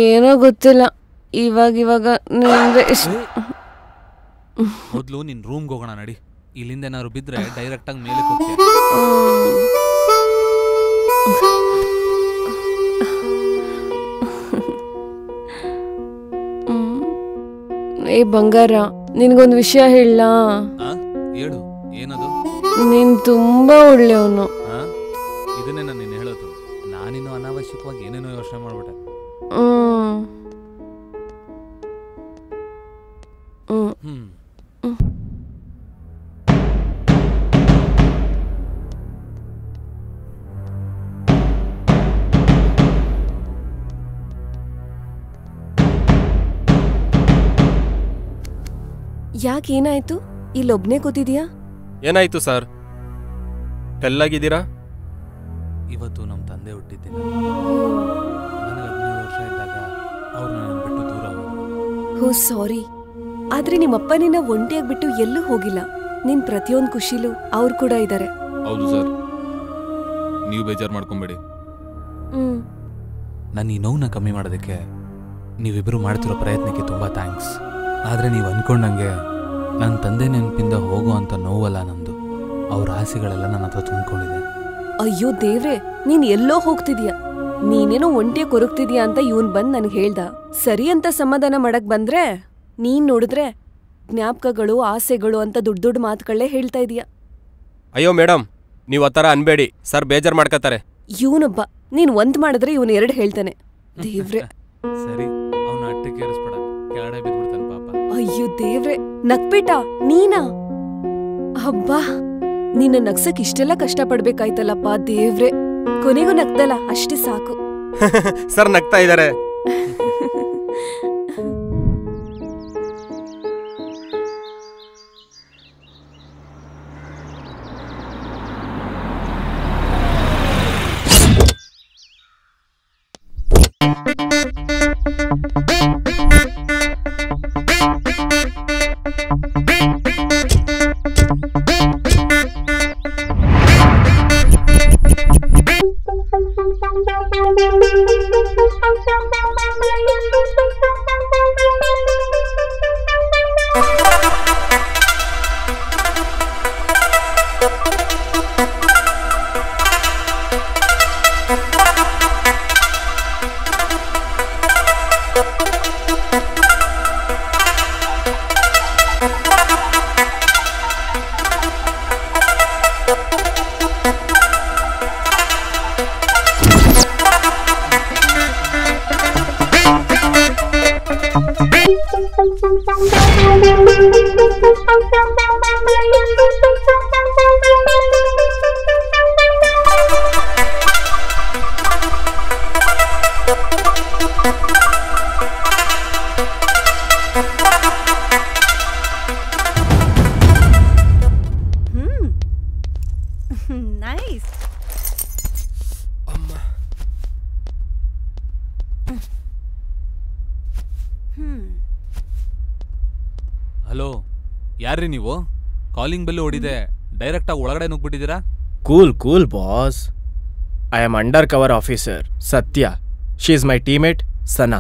ಏನೋ ಗೊತ್ತಿಲ್ಲ. ಇವಾಗ ಮೊದ್ಲು ನಿನ್ ರೂಮ್ಗೆ ಹೋಗೋಣ ನಡಿ. ಇಲ್ಲಿಂದ ಏನಾದ್ರು ಬಿದ್ರೆ ಡೈರೆಕ್ಟ್ ಆಗಿ ಮೇಲೆ ಹೋಗ್ತೀಯ. ಏ ಬಂಗಾರ, ನಿನ್ಗೊಂದು ವಿಷಯ ಹೇಳಲಾ? ಹೇಳು. ಏನದು? ನೀನ್ ತುಂಬಾ ಒಳ್ಳೆಯವನು. ಇದನ್ನೇ ನಾನು ನಿನ್ನ ಹೇಳೋದು. ನಾನಿನ್ನು ಅನಾವಶ್ಯಕವಾಗಿ ಏನೇನೋ ಯೋಚನೆ ಮಾಡ್ಬಿಟ್ಟೆ. ಯಾಕೇನಾಯ್ತು? ಇಲ್ಲೊಬ್ನೇ ಕೂತಿದ್ಯಾ? ಏನಾಯ್ತು ಸರ್, ತೆಲ್ಲಾಗಿದ್ದೀರಾ? ಇವತ್ತು ನಮ್ಮ ತಂದೆ ಹುಟ್ಟಿದ್ದಿಲ್ಲ. ನನಗೆ 17 ವರ್ಷ ಇದ್ದಾಗ ಅವ್ರು ನನ್ನ ಬಿಟ್ಟು ದೂರ ಹೋದ್ರು. ಹೋ ಸಾರಿ. ಆದ್ರೆ ನಿಮ್ಮಪ್ಪ ನಿನ್ನ ಒಂಟಿಯಾಗಿ ಬಿಟ್ಟು ಎಲ್ಲೂ ಹೋಗಿಲ್ಲ. ನಿನ್ ಪ್ರತಿಯೊಂದು ಖುಷಿಲೂ ಅವ್ರು ಕೂಡ ಇದ್ದಾರೆ. ಹೌದು ಸರ್, ನೀವು ಬೇಜಾರು ಮಾಡ್ಕೊಂಬೇಡಿ. ನಾನು ಈ ನೋವನ್ನ ಕಮ್ಮಿ ಮಾಡೋದಕ್ಕೆ ನೀವಿಬ್ಬರು ಮಾಡ್ತಿರೋ ಪ್ರಯತ್ನಕ್ಕೆ ತುಂಬ ಥ್ಯಾಂಕ್ಸ್. ಆದರೆ ನೀವು ಅಂದ್ಕೊಂಡಂಗೆ ನನ್ನ ತಂದೆ ನೆನಪಿಂದ ಹೋಗೋ ಅಂತ ನೋವಲ್ಲ ನಂದು. ಅವ್ರ ಆಸೆಗಳೆಲ್ಲ ನನ್ನ ಹತ್ರ ತುಂಬಿಕೊಂಡಿದೆ. ಅಯ್ಯೋ ದೇವ್ರೆ, ನೀನ್ ಎಲ್ಲೋ ಹೋಗ್ತಿದ್ಯಾ? ನೀನೇನೋ ಒಂಟಿಯ ಕೊರಗ್ತಿದ್ಯಾ ಅಂತ ಇವನ್ ಬಂದ್ ನನ್ಗೆ ಹೇಳ್ದ. ಸರಿ ಅಂತ ಸಮಾಧಾನ ಮಾಡಕ್ ಬಂದ್ರೆ ನೀನ್ ನೋಡಿದ್ರೆ ಜ್ಞಾಪಕಗಳು, ಆಸೆಗಳು ಅಂತ ದೊಡ್ಡ ಮಾತುಗಳೇ ಹೇಳ್ತಾ ಇದೀಯ. ಅಯ್ಯೋ ಮೇಡಮ್, ನೀವು ಆ ಥರ ಅನ್ಬೇಡಿ ಸರ್, ಬೇಜಾರು ಮಾಡ್ಕೋತಾರೆ. ಇವನೊಬ್ಬ, ನೀನ್ ಒಂದ್ ಮಾಡಿದ್ರೆ ಇವನ್ 2 ಹೇಳ್ತಾನೆ. ದೇವ್ರೆ. ಸರಿ, ಅವನ ಅಟ್ಟಕ್ಕೆ ಏರಿಸ್ಬೇಡ, ಕೆಳಗಡೆ ಬಿದ್ಬಿಡ್ತಾನೆ ಪಾಪ. ಅಯ್ಯೋ ದೇವ್ರೆ, ನಕ್ಬಿಟ್ಟ ನೀನಾ? ಹಬ್ಬಾ, ನಿನ್ನ ನಗ್ಸಕ್ ಇಷ್ಟೆಲ್ಲ ಕಷ್ಟ ಪಡ್ಬೇಕಾಯ್ತಲ್ಲಪ್ಪ ದೇವ್ರೆ. ಕೊನೆಗೂ ನಗ್ದಲ್ಲ, ಅಷ್ಟೇ ಸಾಕು. ಸರ್ ನಗ್ತಾ ಇದ್ದಾರೆ. ಹಲೋ, ಯಾರ್ರಿ ನೀವು? ಕಾಲಿಂಗ್ ಬೆಲ್ ಹೊಡಿದೆ, ಡೈರೆಕ್ಟಾಗಿ ಒಳಗಡೆ ನುಗ್ಬಿಟ್ಟಿದ್ದೀರಾ? Cool boss. I am undercover officer Satya. She is my teammate Sana.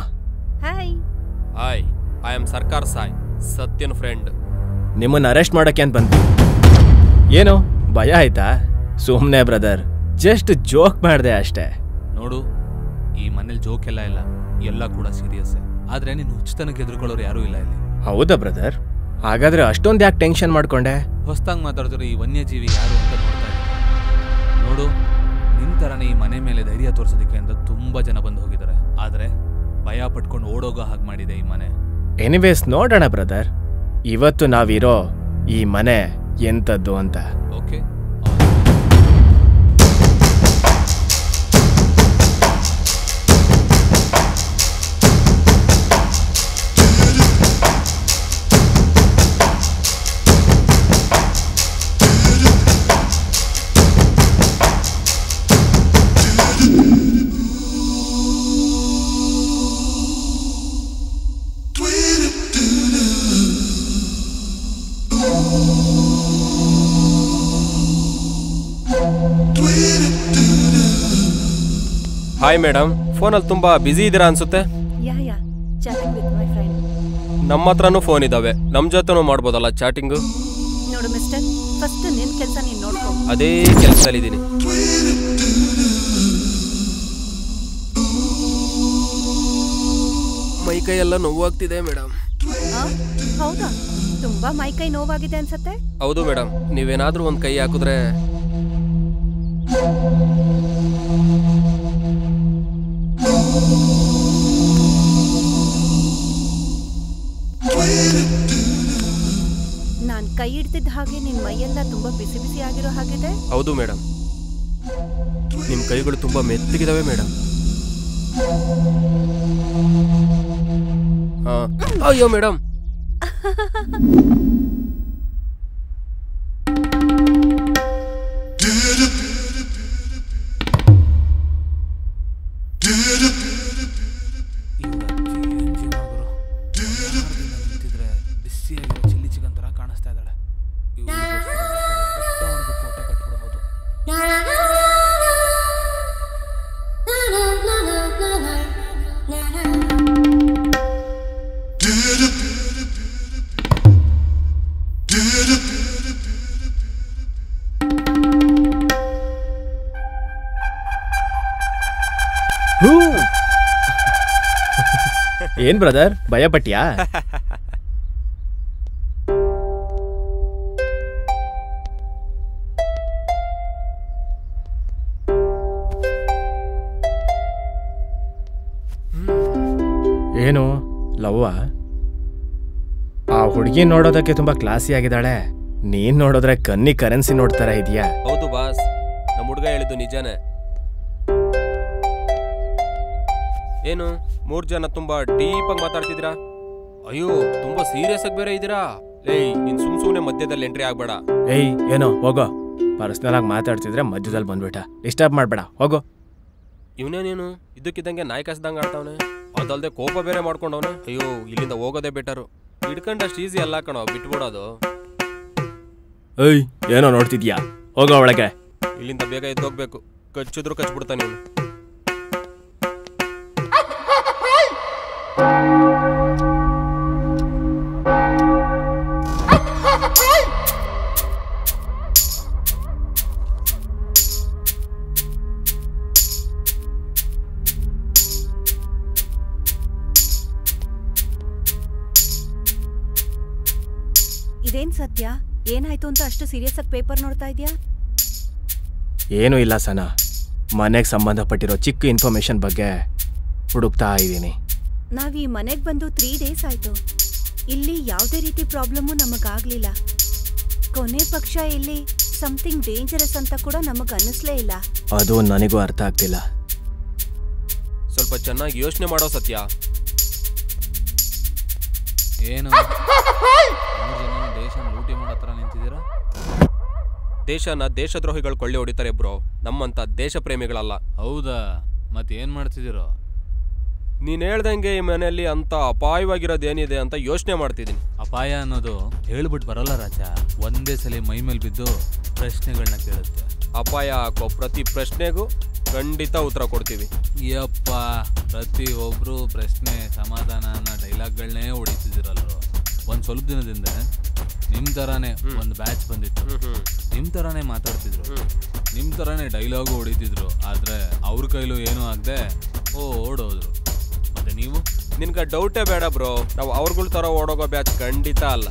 Hi. Hi, I am Sarkar Sai, ಸತ್ಯನ್ ಫ್ರೆಂಡ್. ನಿಮ್ಮನ್ನ ಅರೆಸ್ಟ್ ಮಾಡಕ್ಕೆ ಅಂತ ಬಂದ್ವಿ. ಏನು ಭಯ ಆಯ್ತಾ? ಸುಮ್ನೆ ಬ್ರದರ್, ಜಸ್ಟ್ ಜೋಕ್ ಮಾಡಿದೆ ಅಷ್ಟೇ. ನೋಡು, ಈ ಮನೇಲಿ ಜೋಕ್ ಎಲ್ಲ ಇಲ್ಲ, ಎಲ್ಲ ಕೂಡ ಸೀರಿಯಸ್. ಆದ್ರೆ ನೀನು ಹುಚ್ಚತನಕ್ಕೆ ಎದುರುಕೊಳ್ಳೋರು ಯಾರೂ ಇಲ್ಲ ಇಲ್ಲಿ. ಹೌದಾ ಬ್ರದರ್? ಹಾಗಾದ್ರೆ ಅಷ್ಟೊಂದು ಯಾಕೆ ಟೆನ್ಷನ್ ಮಾಡ್ಕೊಂಡೆ? ಹೊಸ್ದಾಗಿ ಮಾತಾಡಿದ್ರೆ ಈ ವನ್ಯಜೀವಿ ಯಾರು ಅಂತ ನೋಡ್ತಾ ಇದ್ದೀನಿ. ನೋಡು, ನಿನ್ ಥರನೇ ಈ ಮನೆ ಮೇಲೆ ಧೈರ್ಯ ತೋರಿಸೋದಕ್ಕೆ ಅಂತ ತುಂಬಾ ಜನ ಬಂದು ಹೋಗಿದ್ದಾರೆ. ಆದ್ರೆ ಭಯ ಪಟ್ಕೊಂಡು ಓಡೋಗೋ ಹಾಗೆ ಮಾಡಿದೆ ಈ ಮನೆ. ಎನಿವೇಸ್ ನೋಡೋಣ ಬ್ರದರ್, ಇವತ್ತು ನಾವಿರೋ ಈ ಮನೆ ಎಂಥದ್ದು ಅಂತ. ಓಕೆ. ಹಾಯ್ ಮೇಡಮ್, ಫೋನಲ್ಲಿ ತುಂಬಾ ಬ್ಯುಸಿ ಇದ್ದೀರಾ ಅನ್ಸುತ್ತೆ. ಯಾ ಚಾಟಿಂಗ್ ವಿತ್ ಮೈ ಫ್ರೆಂಡ್. ನಮ್ಮ ಹತ್ರನೂ ಫೋನ್ ಇದಾವೆ, ನಮ್ಮ ಜೊತೆನೂ ಮಾಡ್ಬೋದಲ್ಲ ಚಾಟಿಂಗು? ನೋಡು ಮಿಸ್ಟರ್, ಫಸ್ಟ್ ನಿನ್ ಕೆಲಸ ನೀನ್ ನೋಡ್ಕೊ. ಅದೇ ಕೆಲಸದಲ್ಲಿದ್ದೀನಿ. ಮೈ ಕೈ ಎಲ್ಲ ನೋವಾಗ್ತಿದೆ ಮೇಡಮ್. ಹೌದಾ? ತುಂಬಾ ಮೈಕೈ ನೋವಾಗಿದೆ ಅನ್ಸತ್ತೆ. ಹೌದು ಮೇಡಮ್, ನೀವೇನಾದ್ರೂ ಒಂದು ಕೈ ಹಾಕಿದ್ರೆ. ನಾನ್ ಕೈ ಹಿಡ್ತಿದ್ದ ಹಾಗೆ ನಿನ್ ಮೈಯೆಲ್ಲ ತುಂಬಾ ಬಿಸಿ ಬಿಸಿ ಆಗಿರೋ ಹಾಗಿದೆ. ಹೌದು ಮೇಡಮ್, ನಿಮ್ ಕೈಗಳು ತುಂಬಾ ಮೆತ್ತಗಿದಾವೆ ಮೇಡಮ್. ಅಯ್ಯೋ ಮೇಡಮ್. ಬಿಸಿಯಾಗಿರೋ ಚಿಲ್ಲಿ ಚಿಕನ್ ತರ ಕಾಣಿಸ್ತಾ ಇದ್ದಾಳೆ. ಕೋಟೆ ಕಟ್ಬಿಡ್ಬೋದು. ಏನ್ ಬ್ರದರ್, ಭಯ ಪಟ್ಯಾ? ಏನು ಲವ್ವ? ಆ ಹುಡುಗಿ ನೋಡೋದಕ್ಕೆ ತುಂಬಾ ಕ್ಲಾಸಿ ಆಗಿದ್ದಾಳೆ, ನೀನ್ ನೋಡೋದ್ರೆ ಕನ್ನಿ ಕರೆನ್ಸಿ ನೋಡ್ತಾರ ಇದೆಯಾ? ಹೌದು ಬಾಸ್, ನಮ್ಮ ಹುಡುಗ ಹೇಳಿದ್ದು ನಿಜಾನೇ. ಏನು 3 ಜನ ತುಂಬಾ ಡೀಪ್ ಆಗಿ ಮಾತಾಡ್ತಿದ್ದೀರಾ? ಅಯ್ಯೋ, ತುಂಬಾ ಸೀರಿಯಸ್ ಆಗಿ ಬೇರೆ ಇದ್ದೀರಾ. ಏಯ್, ನೀನ್ ಸುಮ್ನೆ ಮಧ್ಯದಲ್ಲಿ ಎಂಟ್ರಿ ಆಗ್ಬೇಡ. ಏಯ್ ಏನೋ ಹೋಗೋ, ಪರ್ಸನಲ್ ಆಗಿ ಮಾತಾಡ್ತಿದ್ರೆ ಮಧ್ಯದಲ್ಲಿ ಬಂದ್ಬಿಟ್ಟ, ಡಿಸ್ಟರ್ಬ್ ಮಾಡ್ಬೇಡ, ಹೋಗೋ. ಇವನೇನೇನು ಇದಕ್ಕಿದ್ದಂಗೆ ನಾಯಿ ಕಸ್ದಂಗೆ ಆಡ್ತಾವನೆ, ಅದಲ್ದೆ ಕೋಪ ಬೇರೆ ಮಾಡ್ಕೊಂಡವನೆ. ಅಯ್ಯೋ, ಇಲ್ಲಿಂದ ಹೋಗೋದೇ ಬೆಟರು. ಹಿಡ್ಕೊಂಡಷ್ಟು ಈಸಿ ಅಲ್ಲ ಕಣೋ, ಬಿಟ್ಬಿಡೋದು. ಏಯ್ ಏನೋ ನೋಡ್ತಿದ್ಯಾ, ಹೋಗೋ ಒಳಗೆ. ಇಲ್ಲಿಂದ ಬೇಗ ಎದ್ದೋಗ್ಬೇಕು, ಕಚ್ಚಿದ್ರು ಕಚ್ಬಿಡ್ತಾನೆ ಇವನು. ಇದೇನ್ ಸತ್ಯ, ಏನಾಯ್ತು ಅಂತ ಅಷ್ಟು ಸೀರಿಯಸ್ ಆಗಿ ಪೇಪರ್ ನೋಡ್ತಾ ಇದ್ಯಾ? ಏನೂ ಇಲ್ಲ ಸನಾ, ಮನೆಗೆ ಸಂಬಂಧಪಟ್ಟಿರೋ ಚಿಕ್ಕ ಇನ್ಫಾರ್ಮೇಶನ್ ಬಗ್ಗೆ ಹುಡುಕ್ತಾ ಇದ್ದೀನಿ. ನಾವ್ ಈ ಮನೆಗೆ ಬಂದು 3 ಡೇಸ್ ಆಯ್ತು. ಇಲ್ಲಿ ಯಾವುದೇ ರೀತಿ ಪ್ರಾಬ್ಲಮ್ಮು ನಮಗಾಗ್ಲಿಲ್ಲ. ಕೊನೆ ಪಕ್ಷ ಇಲ್ಲಿ ಸಮಥಿಂಗ್ ಡೇಂಜರಸ್ ಅಂತ ಕೂಡ ನಮಗ್ ಅನ್ನಿಸ್ಲೇ ಇಲ್ಲ. ಅದು ನನಗೂ ಅರ್ಥ ಆಗ್ತಿಲ್ಲ. ಸ್ವಲ್ಪ ಚೆನ್ನಾಗಿ ಯೋಚನೆ ಮಾಡೋ ಸತ್ಯ. ಏನು ದೇಶನ ಲೂಟಿ ಮಾಡೋ ಹತ್ರ ನಿಂತಿದ್ದೀರಾ? ದೇಶನ ದೇಶದ್ರೋಹಿಗಳು ಕೊಳ್ಳೆ ಹೊಡಿತಾರೆ ಬ್ರೋ, ನಮ್ಮಂತ ದೇಶ ಪ್ರೇಮಿಗಳಲ್ಲ. ಹೌದಾ? ಮತ್ತೇನ್ ಮಾಡ್ತಿದ್ದೀರೋ? ನೀನು ಹೇಳ್ದಂಗೆ ಈ ಮನೆಯಲ್ಲಿ ಅಂತ ಅಪಾಯವಾಗಿರೋದೇನಿದೆ ಅಂತ ಯೋಚನೆ ಮಾಡ್ತಿದ್ದೀನಿ. ಅಪಾಯ ಅನ್ನೋದು ಹೇಳ್ಬಿಟ್ಟು ಬರಲ್ಲ ರಾಜ, ಒಂದೇ ಸಲ ಮೈ ಮೇಲೆ ಬಿದ್ದು ಪ್ರಶ್ನೆಗಳನ್ನ ಕೇಳುತ್ತೆ. ಅಪಾಯ ಹಾಕೋ ಪ್ರತಿ ಪ್ರಶ್ನೆಗೂ ಖಂಡಿತ ಉತ್ತರ ಕೊಡ್ತೀವಿ. ಯಪ್ಪ, ಪ್ರತಿ ಒಬ್ರು ಪ್ರಶ್ನೆ ಸಮಾಧಾನ ಅನ್ನೋ ಡೈಲಾಗ್ಗಳನ್ನೇ ಹೊಡಿತಿದ್ದೀರಲ್ರು. ಒಂದು ಸ್ವಲ್ಪ ದಿನದಿಂದ ನಿಮ್ಮ ಥರಾನೇ ಒಂದು ಬ್ಯಾಚ್ ಬಂದಿತ್ತು, ನಿಮ್ಮ ಥರಾನೇ ಮಾತಾಡ್ತಿದ್ರು, ನಿಮ್ಮ ಥರಾನೇ ಡೈಲಾಗು ಹೊಡಿತಿದ್ರು. ಆದರೆ ಅವ್ರ ಕೈಲೂ ಏನೂ ಆಗದೆ ಓಡೋದ್ರು. ಮತ್ತೆ ನೀವು? ನಿನ್ಗೆ ಡೌಟೇ ಬೇಡ ಬ್ರೋ, ನಾವು ಅವ್ರಗಳ ಥರ ಓಡೋಗೋ ಬ್ಯಾಚ್ ಖಂಡಿತ ಅಲ್ಲ.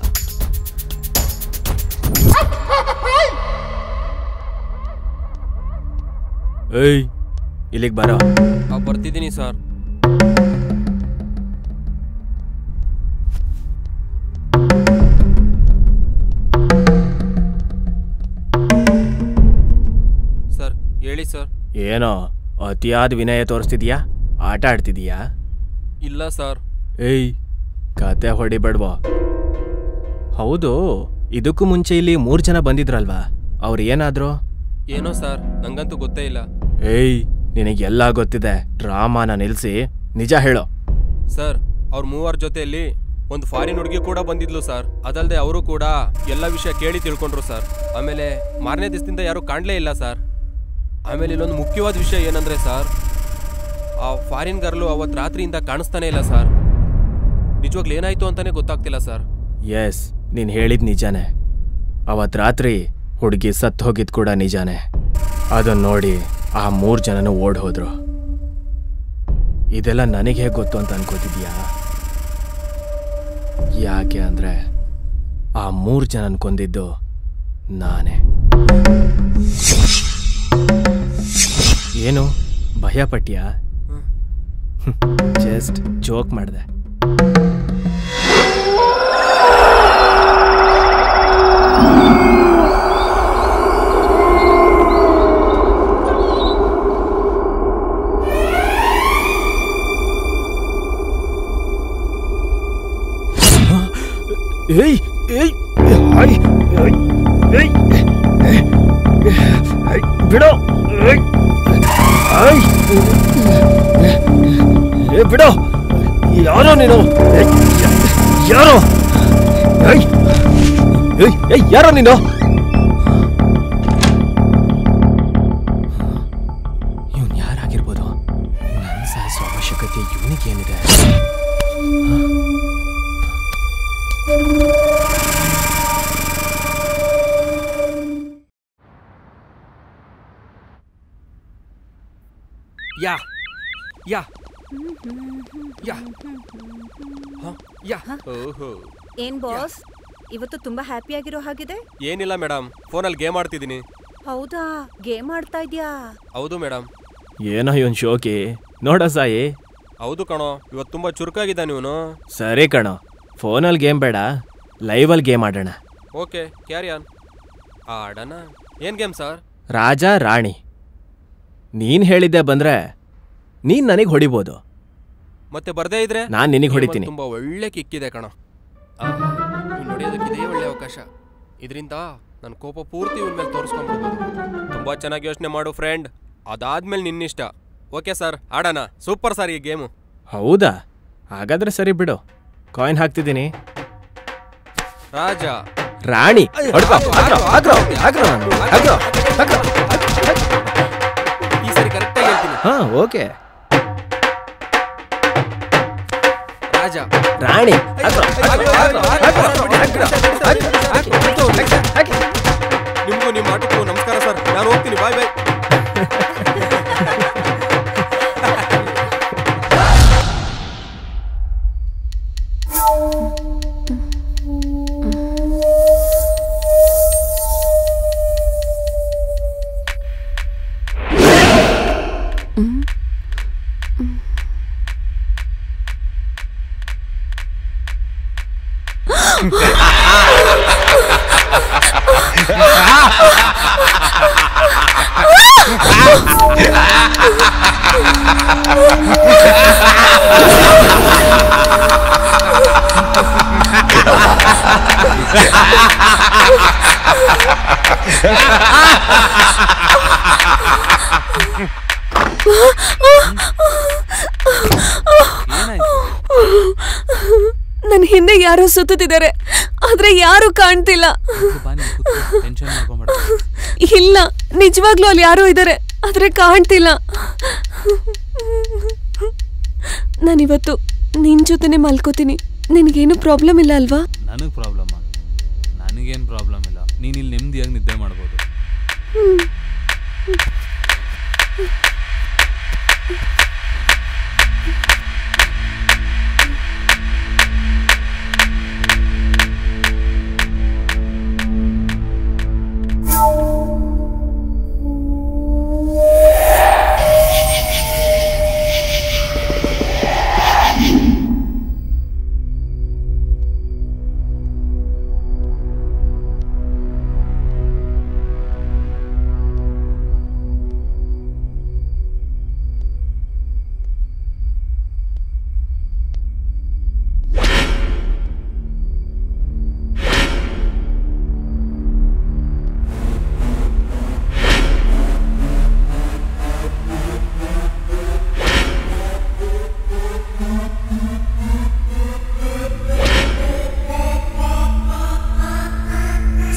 ಏಯ್, ಇಲ್ಲಿಗೆ ಬರೋ. ಬರ್ತಿದ್ದೀನಿ ಸರ್. ಸರ್ ಹೇಳಿ ಸರ್. ಏನೋ ಅತಿಯಾದ ವಿನಯ ತೋರಿಸ್ತಿದ್ಯಾ? ಆಟ ಆಡ್ತಿದೀಯಾ? ಇಲ್ಲ ಸರ್. ಏಯ್, ಕತೆ ಹೊಡಿಬೇಡ್ವಾ? ಹೌದು, ಇದಕ್ಕೂ ಮುಂಚೆ ಇಲ್ಲಿ 3 ಜನ ಬಂದಿದ್ರಲ್ವಾ? ಅವ್ರು ಏನಾದ್ರು? ಏನೋ ಸರ್, ನಂಗಂತೂ ಗೊತ್ತೇ ಇಲ್ಲ. ಏಯ್, ನಿನಗೆಲ್ಲ ಗೊತ್ತಿದೆ. ಡ್ರಾಮಾನ ನಿಲ್ಸಿ ನಿಜ ಹೇಳೋ. ಸರ್, ಅವ್ರ 3 ಜೊತೆಯಲ್ಲಿ ಒಂದು ಫಾರಿನ್ ಹುಡುಗಿ ಕೂಡ ಬಂದಿದ್ಲು ಸರ್. ಅದಲ್ಲದೆ ಅವರು ಕೂಡ ಎಲ್ಲ ವಿಷಯ ಕೇಳಿ ತಿಳ್ಕೊಂಡ್ರು ಸರ್. ಆಮೇಲೆ ಮಾರನೇ ದಿವಸದಿಂದ ಯಾರು ಕಾಣಲೇ ಇಲ್ಲ ಸರ್. ಆಮೇಲೆ ಇಲ್ಲೊಂದು ಮುಖ್ಯವಾದ ವಿಷಯ ಏನಂದ್ರೆ ಸರ್, ಆ ಫಾರಿನ್ ಗರ್ಲು ಅವತ್ತು ರಾತ್ರಿಯಿಂದ ಕಾಣಿಸ್ತಾನೆ ಇಲ್ಲ ಸರ್. ನಿಜವಾಗ್ಲೂ ಏನಾಯ್ತು ಅಂತಾನೆ ಗೊತ್ತಾಗ್ತಿಲ್ಲ ಸರ್. ಎಸ್, ನೀನು ಹೇಳಿದ್ ನಿಜಾನೇ. ಅವತ್ತು ರಾತ್ರಿ ಹುಡುಗಿ ಸತ್ತು ಹೋಗಿದ್ ಕೂಡ ನಿಜಾನೇ. ಅದನ್ನ ನೋಡಿ ಆ 3 ಜನನೂ ಓಡ್ ಹೋದ್ರು. ಇದೆಲ್ಲ ನನಗೆ ಹೇಗೆ ಗೊತ್ತು ಅಂತ ಅನ್ಕೋತಿದ್ಯಾ? ಯಾಕೆ ಅಂದ್ರೆ ಆ 3 ಜನನ ಕೊಂದಿದ್ದು ನಾನೇ. ಏನು ಭಯ ಪಟ್ಯಾ? ಜಸ್ಟ್ ಜೋಕ್ ಮಾಡಿದೆ. ಏಯ್ ಏಯ್ ಏಯ್ ಏಯ್ ಬಿಡೋ. ಬಿಡೋ. ಯಾರೋ ನೀನು? ಯಾರೋ? ಯಾರೋ ನೀನು? ಇವನ್ ಯಾರಾಗಿರ್ಬೋದು? ನನ್ನ ಸಾಯಿಸೋ ಅವಶ್ಯಕತೆ ಇವನಿಗೇನಿದೆ? ಯಾ ಯಾ ಯಾ ಯಾ. ಓಹೋ, ಏನ್ ಬಾಸ್, ಇವತ್ತು ತುಂಬಾ ಹ್ಯಾಪಿ ಆಗಿರೋ ಹಾಗಿದೆ. ಏನಿಲ್ಲ ಮೇಡಮ್, ಫೋನಲ್ಲಿ ಗೇಮ್ ಆಡ್ತಿದ್ದೀನಿ. ಹೌದಾ, ಗೇಮ್ ಆಡ್ತಾ ಇದ್ಯಾ? ಹೌದು ಮೇಡಮ್. ಏನೋ ಇವನ್ ಶೋಕಿ ನೋಡ ಸಾಯಿ. ಹೌದು ಕಣೋ, ಇವತ್ತು ತುಂಬಾ ಚುರುಕಾಗಿದ್ದಾನೆ ಇವನು. ಸರಿ ಕಣೋ, ಫೋನಲ್ಲಿ ಗೇಮ್ ಬೇಡ, ಲೈವಲ್ಲಿ ಗೇಮ್ ಆಡೋಣ. Okay, carry on. ಆಡೋಣ. ಏನ್ ಗೇಮ್ ಸರ್? ರಾಜ ರಾಣಿ. ನೀನ್ ಹೇಳಿದ್ದೆ ಬಂದ್ರೆ ನೀನ್ ನನಗೆ ಹೊಡಿಬೋದು, ಮತ್ತೆ ಬರ್ದೇ ಇದ್ರೆ ನಾನ್ ನಿನಗೆ ಹೊಡಿತೀನಿ. ತುಂಬಾ ಒಳ್ಳೆ ಕಿಕ್ಕಿದೆ ಕಣ. ನೋಡಿಯೋದಕ್ಕಿದೆ ಒಳ್ಳೆ ಅವಕಾಶ. ಇದರಿಂದ ನನ್ನ ಕೋಪ ಪೂರ್ತಿ ಇವನ್ ಮೇಲೆ ತೋರಿಸ್ಕೊಂಡ್ಬಿಡ್ಬೋದು. ತುಂಬಾ ಚೆನ್ನಾಗಿ ಯೋಚನೆ ಮಾಡು ಫ್ರೆಂಡ್, ಅದಾದ್ಮೇಲೆ ನಿನ್ನಿಷ್ಟ. ಓಕೆ ಸರ್, ಆಡೋಣ. ಸೂಪರ್ ಸರ್ ಈ ಗೇಮು. ಹೌದಾ? ಹಾಗಾದ್ರೆ ಸರಿ ಬಿಡು, ಕಾಯಿನ್ ಹಾಕ್ತಿದ್ದೀನಿ. ರಾಜ ರಾಣಿ. ಈ ಸರಿ ಕರೆಕ್ಟಾಗಿ ಹೇಳ್ತೀನಿ. ಹಾ, ಓಕೆ. ರಾಜ ರಾಣಿ. ನಿಮ್ಗೂ ನಿಮ್ಮ ಆಟಕ್ಕೂ ನಮಸ್ಕಾರ ಸರ್, ನಾನು ಹೋಗ್ತೀನಿ. ಬಾಯ್ ಬಾಯ್. ಹಿಂದೆ ಯಾರೋ ಸುತ್ತಿದ್ದಾರೆ, ಆದ್ರೆ ಯಾರು ಕಾಣ್ತಿಲ್ಲ. ಟೆನ್ಷನ್ ಮಾಡ್ಕೊಂಬೇಡ. ಇಲ್ಲ, ನಿಜವಾಗ್ಲೂ ಅಲ್ಲಿ ಯಾರೋ ಇದ್ದಾರೆ, ಆದ್ರೆ ಕಾಣ್ತಿಲ್ಲ. ನಾನಿವತ್ತು ನಿನ್ ಜೊತೆನೆ ಮಲ್ಕೋತೀನಿ. ನಿನಗೇನು ಪ್ರಾಬ್ಲಮ್ ಇಲ್ಲ ಅಲ್ವಾ? ನನಗೆ ಪ್ರಾಬ್ಲಮ್ಮ? ನನಗೇನು ಪ್ರಾಬ್ಲಮ್ ಇಲ್ಲ. ನೀನು ಇಲ್ಲಿ ನೆಮ್ಮದಿಯಾಗಿ ನಿದ್ದೆ ಮಾಡ್ಬೋದು.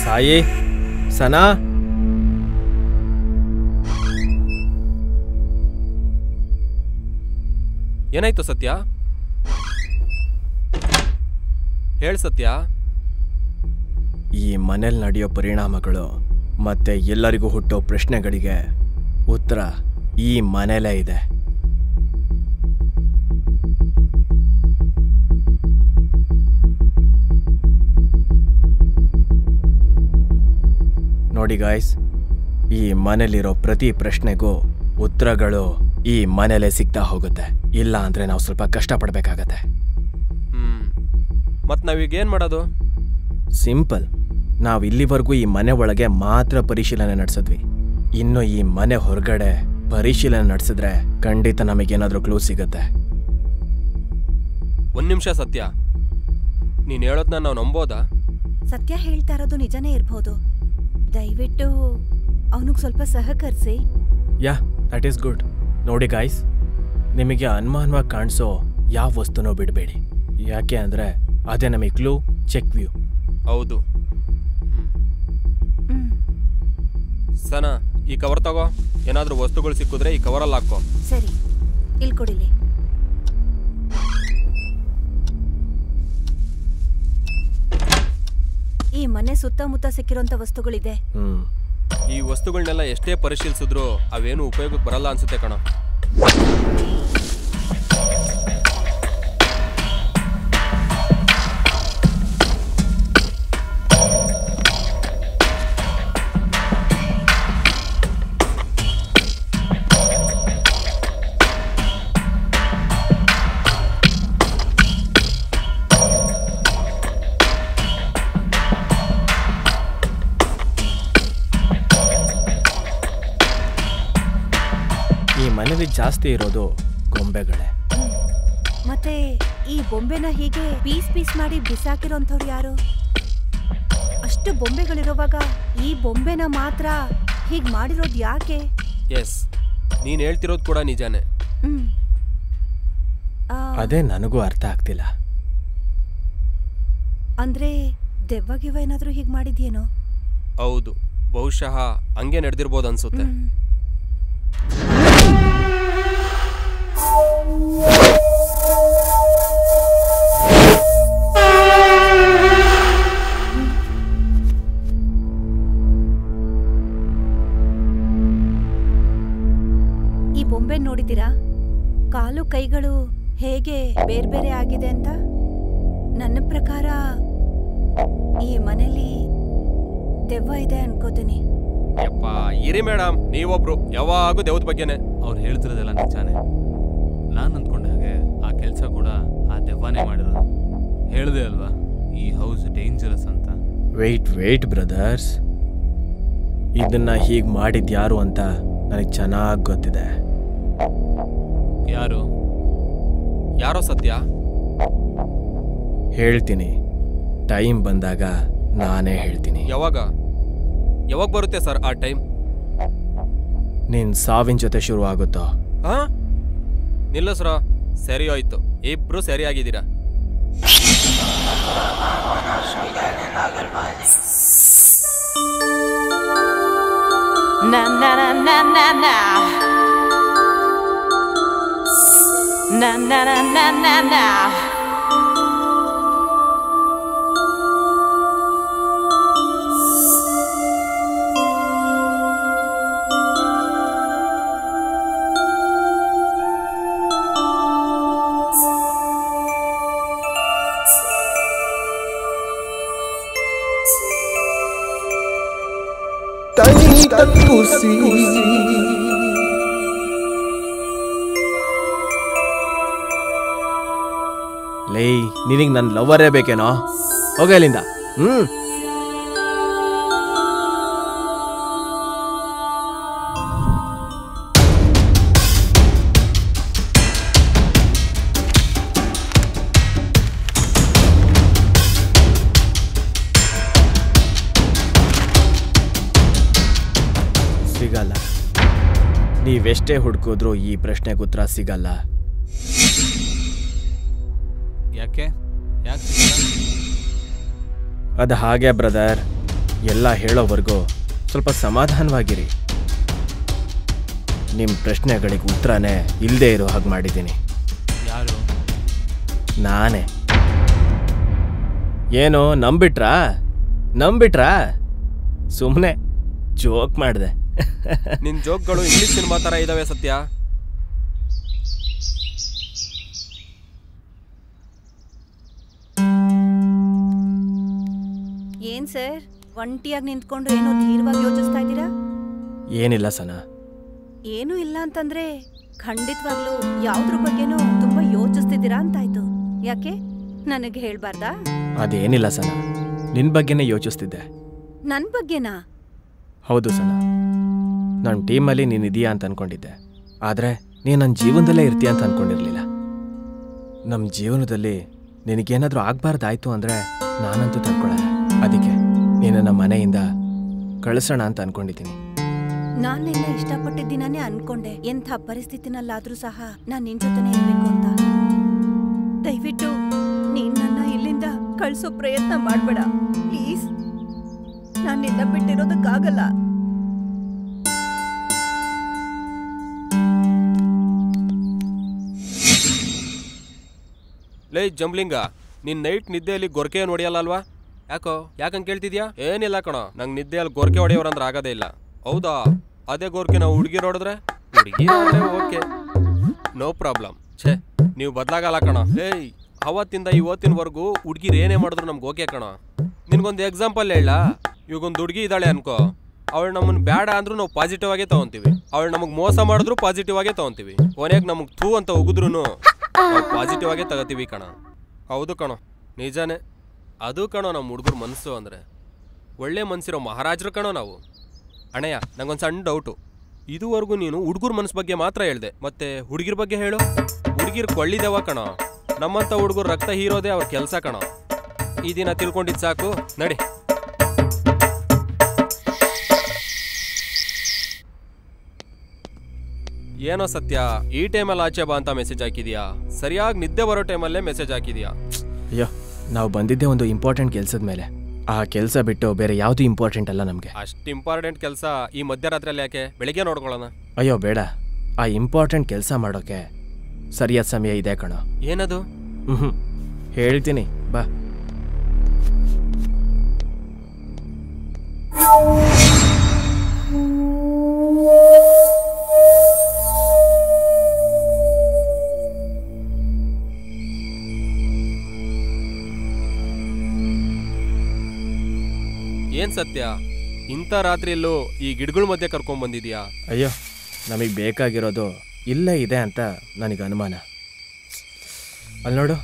ಸಾಯಿ, ಸನಾ, ಏನಾಯ್ತು ಸತ್ಯ? ಹೇಳ್ ಸತ್ಯ. ಈ ಮನೇಲಿ ನಡೆಯೋ ಪರಿಣಾಮಗಳು ಮತ್ತೆ ಎಲ್ಲರಿಗೂ ಹುಟ್ಟೋ ಪ್ರಶ್ನೆಗಳಿಗೆ ಉತ್ತರ ಈ ಮನೇಲೇ ಇದೆ. ನೋಡಿ ಗಾಯ್ಸ್, ಈ ಮನೇಲಿರೋ ಪ್ರತಿ ಪ್ರಶ್ನೆಗೂ ಉತ್ತರಗಳು ಈ ಮನೇಲೆ ಸಿಗ್ತಾ ಹೋಗುತ್ತೆ. ಇಲ್ಲ ಅಂದ್ರೆ ನಾವು ಸ್ವಲ್ಪ ಕಷ್ಟಪಡ್ಬೇಕಾಗತ್ತೆ. ಮತ್ ನಾವೀಗೇನ್ ಮಾಡೋದು? ಸಿಂಪಲ್. ನಾವು ಇಲ್ಲಿವರೆಗೂ ಈ ಮನೆ ಒಳಗೆ ಮಾತ್ರ ಪರಿಶೀಲನೆ ನಡೆಸಿದ್ವಿ. ಇನ್ನು ಈ ಮನೆ ಹೊರಗಡೆ ಪರಿಶೀಲನೆ ನಡೆಸಿದ್ರೆ ಖಂಡಿತ ನಮಗೇನಾದ್ರೂ ಕ್ಲೂ ಸಿಗತ್ತೆ. ಒಂದ್ ನಿಮಿಷ ಸತ್ಯ, ನೀನ್ ಹೇಳೋದ್ನ ನಾವು ನಂಬೋದಾ? ಸತ್ಯ ಹೇಳ್ತಾ ಇರೋದು ನಿಜನೇ ಇರ್ಬೋದು. ದಯವಿಟ್ಟು ಅವನಿಗೆ ಸ್ವಲ್ಪ ಸಹಕರಿಸಿ. ಯಾ, ದಟ್ ಈಸ್ ಗುಡ್. ನೋಡಿ ಗಾಯ್ಸ್, ನಿಮಗೆ ಅನುಮಾನವಾಗಿ ಕಾಣಿಸೋ ಯಾವ ವಸ್ತುನೂ ಬಿಡಬೇಡಿ. ಯಾಕೆ ಅಂದರೆ ಅದೇ ನಮಗೆ ಕ್ಲೂ, ಚೆಕ್ ವ್ಯೂ. ಹೌದು. ಸನಾ, ಈ ಕವರ್ ತಗೋ. ಏನಾದರೂ ವಸ್ತುಗಳು ಸಿಕ್ಕಿದ್ರೆ ಈ ಕವರಲ್ಲಿ ಹಾಕೋ. ಸರಿ, ಇಲ್ಲಿ ಕೊಡಿಲಿ. ಈ ಮನೆ ಸುತ್ತಮುತ್ತ ಸಿಕ್ಕಿರೋಂಥ ವಸ್ತುಗಳಿದೆ. ಈ ವಸ್ತುಗಳನ್ನೆಲ್ಲ ಎಷ್ಟೇ ಪರಿಶೀಲಿಸಿದ್ರು ಅವೇನು ಉಪಯೋಗಕ್ಕೆ ಬರಲ್ಲ ಅನ್ಸುತ್ತೆ ಕಣ. ಮನೇಲಿ ಜಾಸ್ತಿ ಇರೋದು ಗೊಂಬೆಗಳೇ. ಮತ್ತೆ ಈ ಬೊಂಬೆನ ಹೀಗೆ ಪೀಸ್ ಪೀಸ್ ಮಾಡಿ ಬಿಸಾಕಿರೋಂಥವ್ರು ಯಾರು? ಅಷ್ಟು ಬೊಂಬೆಗಳಿರುವಾಗ ಈ ಬೊಂಬೆನ ಮಾತ್ರ ಹೀಗೆ ಮಾಡಿರೋದು ಯಾಕೆ? ಎಸ್, ನೀನ್ ಹೇಳ್ತಿರೋದು ಕೂಡ ನಿಜಾನೇ. ಅದೇ ನನಗೂ ಅರ್ಥ ಆಗ್ತಿಲ್ಲ. ಅಂದ್ರೆ ದೆವ್ವಗಿವ ಏನಾದ್ರೂ ಹೀಗೆ ಮಾಡಿದ್ಯೇನೋ? ಹೌದು, ಬಹುಶಃ ಹಂಗೆ ನಡೆದಿರ್ಬೋದು ಅನ್ಸುತ್ತೆ. ಈ ಬೊಂಬೆ ನೋಡಿದ್ದೀರಾ? ಕಾಲು ಕೈಗಳು ಹೇಗೆ ಬೇರೆ ಬೇರೆ ಆಗಿದೆ ಅಂತ. ನನ್ನ ಪ್ರಕಾರ ಈ ಮನೇಲಿ ದೆವ್ವ ಇದೆ ಅನ್ಕೋತೀನಿ. ಯಪ್ಪ ಇರಿ ಮೇಡಮ್, ನೀವೊಬ್ರು ಯಾವಾಗೂ ದೇವದ ಬಗ್ಗೆನೆ. ಅವ್ರು ಹೇಳ್ತಿರೋದೆಲ್ಲ ನಿಜಾನೇ. ನಾನು ಅಂದ್ಕೊಂಡೆ ಹಾಗೆ ಆ ಕೆಲಸ ಕೂಡ ಆ ದೆವ್ವನೇ ಮಾಡಿರೋದು. ಹೇಳಿದೆ ಅಲ್ವಾ, ಈ ಹೌಸ್ ಡೇಂಜರಸ್ ಅಂತ. ವೇಟ್ ಬ್ರದರ್ಸ್, ಇದನ್ನ ಹೀಗೆ ಮಾಡಿದ್ಯಾರು ಅಂತ ನನಗೆ ಚೆನ್ನಾಗಿ ಗೊತ್ತಿದೆ. ಯಾರೋ ಸತ್ಯ? ಹೇಳ್ತೀನಿ, ಟೈಮ್ ಬಂದಾಗ ನಾನೇ ಹೇಳ್ತೀನಿ. ಯಾವಾಗ ಬರುತ್ತೆ ಸರ್ ಆ ಟೈಮ್? ನಿನ್ ಸಾವಿನ ಜೊತೆ ಶುರು ಆಗುತ್ತೋ? ನಿಲ್ಲಿಸ್ರ, ಸರಿ ಹೋಯ್ತು, ಇಬ್ರು ಸರಿಯಾಗಿದ್ದೀರಾ. Na na na na na na. Na na na na na na. ಲೇ ನಿನಗೆ ನನ್ನ ಲವರೇ ಬೇಕೇನೋ? ಹೋಗ ಇಲ್ಲಿಂದ. ಸಿಗಲ್ಲ. ನೀವೆಷ್ಟೇ ಹುಡುಕಿದ್ರೂ ಈ ಪ್ರಶ್ನೆಗೆ ಉತ್ತರ ಸಿಗಲ್ಲ. ಯಾಕೆ? ಅದು ಹಾಗೆ ಬ್ರದರ್, ಎಲ್ಲ ಹೇಳೋವರೆಗೂ ಸ್ವಲ್ಪ ಸಮಾಧಾನವಾಗಿರಿ. ನಿಮ್ಮ ಪ್ರಶ್ನೆಗಳಿಗೆ ಉತ್ತರನೇ ಇಲ್ಲದೆ ಇರೋ ಹಾಗೆ ಮಾಡಿದ್ದೀನಿ. ಯಾರು? ನಾನೇ. ಏನು ನಂಬಿಟ್ರಾ? ಸುಮ್ಮನೆ ಜೋಕ್ ಮಾಡಿದೆ. ನಿನ್ ಜೋಕ್ಗಳು ಇಂಗ್ಲಿಷ್ ಸಿನಿಮಾ ಥರ ಇದಾವೆ ಸತ್ಯ. ಏನ್ ಸರ್, ಒಂಟಿಯಾಗಿ ನಿಂತ್ಕೊಂಡು ಏನೋ ಧೀರವಾಗಿ ಯೋಚಿಸ್ತಾ ಇದ್ದೀರಾ? ಏನಿಲ್ಲ ಸನಾ. ಏನೂ ಇಲ್ಲ ಅಂತಂದ್ರೆ ಖಂಡಿತವಾಗ್ಲೂ ಯಾವ್ದ್ರ ಬಗ್ಗೆನೂ ತುಂಬಾ ಯೋಚಿಸ್ತಿದ್ದೀರಾ ಅಂತಾಯ್ತು. ಯಾಕೆ, ನನಗೆ ಹೇಳ್ಬಾರ್ದಾ? ಅದೇನಿಲ್ಲ ಸನಾ, ನಿನ್ ಬಗ್ಗೆನೇ ಯೋಚಿಸ್ತಿದ್ದೆ. ನನ್ ಬಗ್ಗೆನಾ? ಹೌದು ಸನಾ, ನನ್ನ ಟೀಮಲ್ಲಿ ನೀನಿದೆಯಾ ಅಂತ ಅನ್ಕೊಂಡಿದ್ದೆ. ಆದರೆ ನೀನು ನನ್ನ ಜೀವನದಲ್ಲೇ ಇರ್ತೀಯ ಅಂತ ಅನ್ಕೊಂಡಿರ್ಲಿಲ್ಲ. ನಮ್ಮ ಜೀವನದಲ್ಲಿ ನಿನಗೇನಾದರೂ ಆಗಬಾರ್ದಾಯ್ತು ಅಂದರೆ ನಾನಂತೂ ತಡ್ಕೊಳಲ್ಲ. ಅದಕ್ಕೆ ನೀನು ನಮ್ಮ ಮನೆಯಿಂದ ಕಳಿಸೋಣ ಅಂತ ಅನ್ಕೊಂಡಿದ್ದೀನಿ. ನಾನ್ ನಿನ್ನ ಇಷ್ಟಪಟ್ಟಿದ್ದೀನೇ ಅನ್ಕೊಂಡೆ. ಎಂಥ ಪರಿಸ್ಥಿತಿನಲ್ಲಾದ್ರೂ ಸಹ ನಾನ್ ನಿನ್ ಜೊತೆನೇ ಇರ್ಬೇಕು ಅಂತ. ದಯವಿಟ್ಟು ನೀನ್ ನನ್ನ ಇಲ್ಲಿಂದ ಕಳ್ಸೋ ಪ್ರಯತ್ನ ಮಾಡ್ಬೇಡ ಪ್ಲೀಸ್. ನಾನ್ ನಿನ್ನ ಬಿಟ್ಟಿರೋದಕ್ಕಾಗಲ್ಲ. ಲೇ ಜಂಬ್ಲಿಂಗ, ನಿನ್ ನೈಟ್ ನಿದ್ದೆಯಲ್ಲಿ ಗೊರಕೆ ಹೊಡೆಯಲ್ಲ ಅಲ್ವಾ? ಯಾಕಂಗ್ ಕೇಳ್ತಿದ್ಯಾ? ಏನಿಲ್ಲ ಕಣೋ, ನಂಗೆ ನಿದ್ದೆಯಲ್ಲಿ ಗೊರಕೆ ಹೊಡೆಯೋರಂದ್ರೆ ಆಗೋದೇ ಇಲ್ಲ. ಹೌದಾ? ಅದೇ ಗೊರಕೆ ನಾವು ಹುಡುಗಿರು ಹೊಡೆದ್ರೆ ಓಕೆ, ನೋ ಪ್ರಾಬ್ಲಮ್. ಛೇ, ನೀವು ಬದಲಾಗಲ್ಲ ಕಣ. ಏಯ್, ಅವತ್ತಿಂದ ಇವತ್ತಿನವರೆಗೂ ಹುಡುಗಿರು ಏನೇ ಮಾಡಿದ್ರು ನಮ್ಗೆ ಓಕೆ ಕಣ. ನಿನ್ಗೊಂದು ಎಕ್ಸಾಂಪಲ್ ಹೇಳ. ಇವಾಗೊಂದು ಹುಡುಗಿ ಇದ್ದಾಳೆ ಅನ್ಕೋ, ಅವಳು ನಮ್ಮನ್ನು ಬೇಡ ಅಂದ್ರೂ ನಾವು ಪಾಸಿಟಿವ್ ಆಗೇ ತಗೊಂತೀವಿ. ಅವಳು ನಮಗೆ ಮೋಸ ಮಾಡಿದ್ರು ಪಾಸಿಟಿವ್ ಆಗೇ ತಗೊಂತೀವಿ. ಕೊನೆಗೆ ನಮಗೆ ಥೂ ಅಂತ ಉಗಿದ್ರು ನಾವು ಪಾಸಿಟಿವ್ ಆಗೇ ತಗೋತೀವಿ ಕಣ. ಹೌದು ಕಣೋ, ನಿಜಾನೇ. ಅದು ಕಣೋ ನಮ್ಮ ಹುಡುಗರು ಮನಸ್ಸು ಅಂದರೆ. ಒಳ್ಳೆ ಮನಸ್ಸಿರೋ ಮಹಾರಾಜರು ಕಣೋ ನಾವು. ಅಣ್ಣಯ್ಯ, ನಂಗೊಂದು ಸಣ್ಣ ಡೌಟು. ಇದುವರೆಗೂ ನೀನು ಹುಡುಗರ ಮನಸ್ಸು ಬಗ್ಗೆ ಮಾತ್ರ ಹೇಳ್ದೆ, ಮತ್ತೆ ಹುಡುಗಿರ ಬಗ್ಗೆ ಹೇಳು. ಹುಡುಗಿರು ಕೊಳ್ಳಿದೇವ ಕಣೋ. ನಮ್ಮಂಥ ಹುಡುಗರು ರಕ್ತ ಹೀರೋದೇ ಅವ್ರ ಕೆಲಸ ಕಣೋ. ಈ ದಿನ ತಿಳ್ಕೊಂಡಿದ್ದು ಸಾಕು, ನಡಿ. ಏನೋ ಸತ್ಯ, ಈ ಟೈಮಲ್ಲಿ ಆಚೆ ಬಾ ಅಂತ ಮೆಸೇಜ್ ಹಾಕಿದ್ಯಾ? ಸರಿಯಾಗಿ ನಿದ್ದೆ ಬರೋ ಟೈಮಲ್ಲೇ ಮೆಸೇಜ್ ಹಾಕಿದ್ಯಾ? ಅಯ್ಯೋ, ನಾವು ಬಂದಿದ್ದೆ ಒಂದು ಇಂಪಾರ್ಟೆಂಟ್ ಕೆಲಸದ ಮೇಲೆ. ಆ ಕೆಲಸ ಬಿಟ್ಟು ಬೇರೆ ಯಾವುದು ಇಂಪಾರ್ಟೆಂಟ್ ಅಲ್ಲ ನಮಗೆ. ಅಷ್ಟು ಇಂಪಾರ್ಟೆಂಟ್ ಕೆಲಸ ಈ ಮಧ್ಯರಾತ್ರಿಯಲ್ಲಿ ಯಾಕೆ? ಬೆಳಿಗ್ಗೆ ನೋಡ್ಕೊಳ್ಳೋಣ. ಅಯ್ಯೋ ಬೇಡ, ಆ ಇಂಪಾರ್ಟೆಂಟ್ ಕೆಲಸ ಮಾಡೋಕೆ ಸರಿಯಾದ ಸಮಯ ಇದೆ ಕಣೋ. ಏನದು? ಹೇಳ್ತೀನಿ ಬಾ. ಏನ್ ಸತ್ಯ, ಇಂಥ ರಾತ್ರಿಯಲ್ಲೂ ಈ ಗಿಡಗಳ ಮಧ್ಯೆ ಕರ್ಕೊಂಡ್ ಬಂದಿದ್ಯಾ? ಅಯ್ಯೋ, ನಮಗೆ ಬೇಕಾಗಿರೋದು ಇಲ್ಲೇ ಇದೆ ಅಂತ ನನಗೆ ಅನುಮಾನ. ಅಲ್ಲಿ ನೋಡು.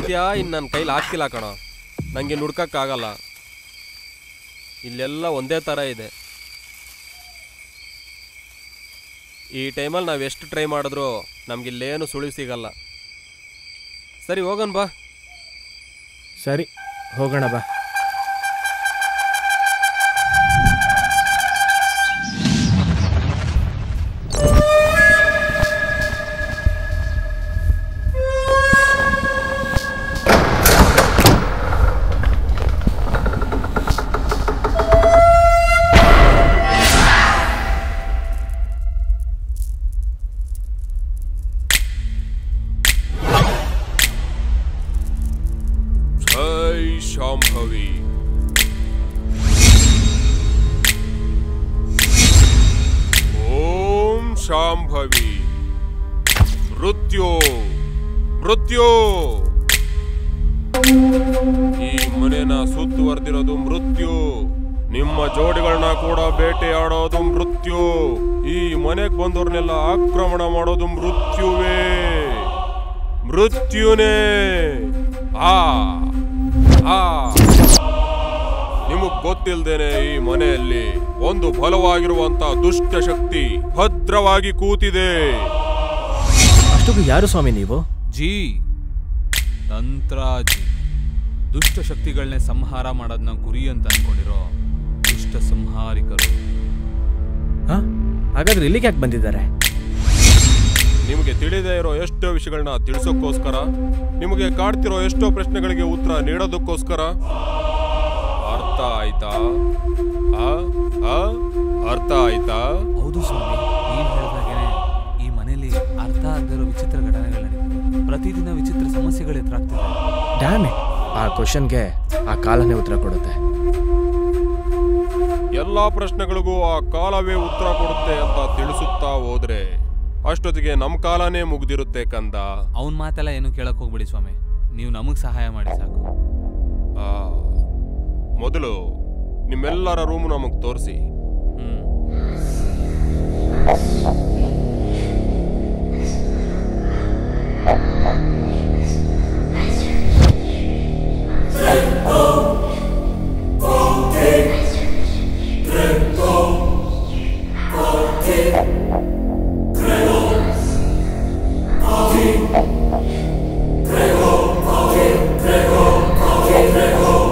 ಸತ್ಯ ಇನ್ನು ನನ್ನ ಕೈಲಿ ಆಗ್ತಿಲ್ಲ ಕಣ. ನನಗೆ ನುಡ್ಕಕ್ಕಾಗಲ್ಲ. ಇಲ್ಲೆಲ್ಲ ಒಂದೇ ಥರ ಇದೆ. ಈ ಟೈಮಲ್ಲಿ ನಾವು ಎಷ್ಟು ಟ್ರೈ ಮಾಡಿದ್ರೂ ನಮಗಿಲ್ಲೇನು ಸುಳಿವು ಸಿಗಲ್ಲ. ಸರಿ ಹೋಗೋಣ ಬಾ. ಸರಿ ಹೋಗೋಣ ಬಾ. ಶಾಂಭವಿ, ಓಂ ಶಾಂಭವಿ. ಮೃತ್ಯು ಮೃತ್ಯು. ಈ ಮನೆನ ಸುತ್ತುವರೆದಿರೋದು ಮೃತ್ಯು. ನಿಮ್ಮ ಜೋಡಿಗಳನ್ನ ಕೂಡ ಬೇಟೆಯಾಡೋದು ಮೃತ್ಯು. ಈ ಮನೆಗೆ ಬಂದವ್ರನ್ನೆಲ್ಲ ಆಕ್ರಮಣ ಮಾಡೋದು ಮೃತ್ಯುವೇ. ಮೃತ್ಯುನೇ. ನಿಮಗ್ ಗೊತ್ತಿಲ್ದೇನೆ ಈ ಮನೆಯಲ್ಲಿ ಒಂದು ಬಲವಾಗಿರುವಂತ ದುಷ್ಟ ಶಕ್ತಿ ಭದ್ರವಾಗಿ ಕೂತಿದೆ. ಅಷ್ಟಕ್ಕೂ ಯಾರು ಸ್ವಾಮಿ ನೀವು? ಜಿ ತಂತ್ರಾಜಿ. ದುಷ್ಟ ಶಕ್ತಿಗಳನ್ನೇ ಸಂಹಾರ ಮಾಡೋದನ್ನ ಗುರಿ ಅಂತ ಅನ್ಕೊಂಡಿರೋ ದುಷ್ಟ ಸಂಹಾರಿಕರು. ಹಾಗಾದ್ರೆ ಇಲ್ಲಿಗೆ ಯಾಕೆ ಬಂದಿದ್ದಾರೆ? ನಿಮಗೆ ತಿಳಿದೇ ಇರೋ ಎಷ್ಟೋ ವಿಷಯಗಳನ್ನ ತಿಳಿಸೋಕ್ಕೋಸ್ಕರ, ನಿಮಗೆ ಕಾಡ್ತಿರೋ ಎಷ್ಟೋ ಪ್ರಶ್ನೆಗಳಿಗೆ ಉತ್ತರ ನೀಡೋದಕ್ಕೋಸ್ಕರ. ಅರ್ಥ ಆಯ್ತಾ? ಅರ್ಥ ಆಯ್ತಾ? ಹೌದು ಸ್ವಾಮಿ, ನೀವು ಹೇಳಿದಾಗೇನೆ ಈ ಮನೆಯಲ್ಲಿ ಅರ್ಥ ಆಗದಿರೋ ವಿಚಿತ್ರ ಘಟನೆಗಳು ನಡೀತವೆ. ಪ್ರತಿದಿನ ವಿಚಿತ್ರ ಸಮಸ್ಯೆಗಳು ಎದುರಾಗ್ತವೆ. ಡ್ಯಾಮ್ ಇಟ್, ಆ ಕ್ವಶನ್ಗೆ ಆ ಕಾಲನೇ ಉತ್ತರ ಕೊಡುತ್ತೆ. ಎಲ್ಲಾ ಪ್ರಶ್ನೆಗಳಿಗೂ ಆ ಕಾಲವೇ ಉತ್ತರ ಕೊಡುತ್ತೆ ಅಂತ ತಿಳಿಸುತ್ತಾ ಹೋದ್ರೆ ಅಷ್ಟೊತ್ತಿಗೆ ನಮ್ಮ ಕಾಲನೇ ಮುಗ್ದಿರುತ್ತೆ ಕಂದ. ಅವನ್ ಮಾತೆಲ್ಲ ಏನು ಕೇಳಕ್ ಹೋಗ್ಬಿಡಿ ಸ್ವಾಮಿ, ನೀವು ನಮಗ್ ಸಹಾಯ ಮಾಡಿ ಸಾಕು. ಮೊದಲು ನಿಮ್ಮೆಲ್ಲರ ರೂಮ್ ನಮಗ್ ತೋರಿಸಿ.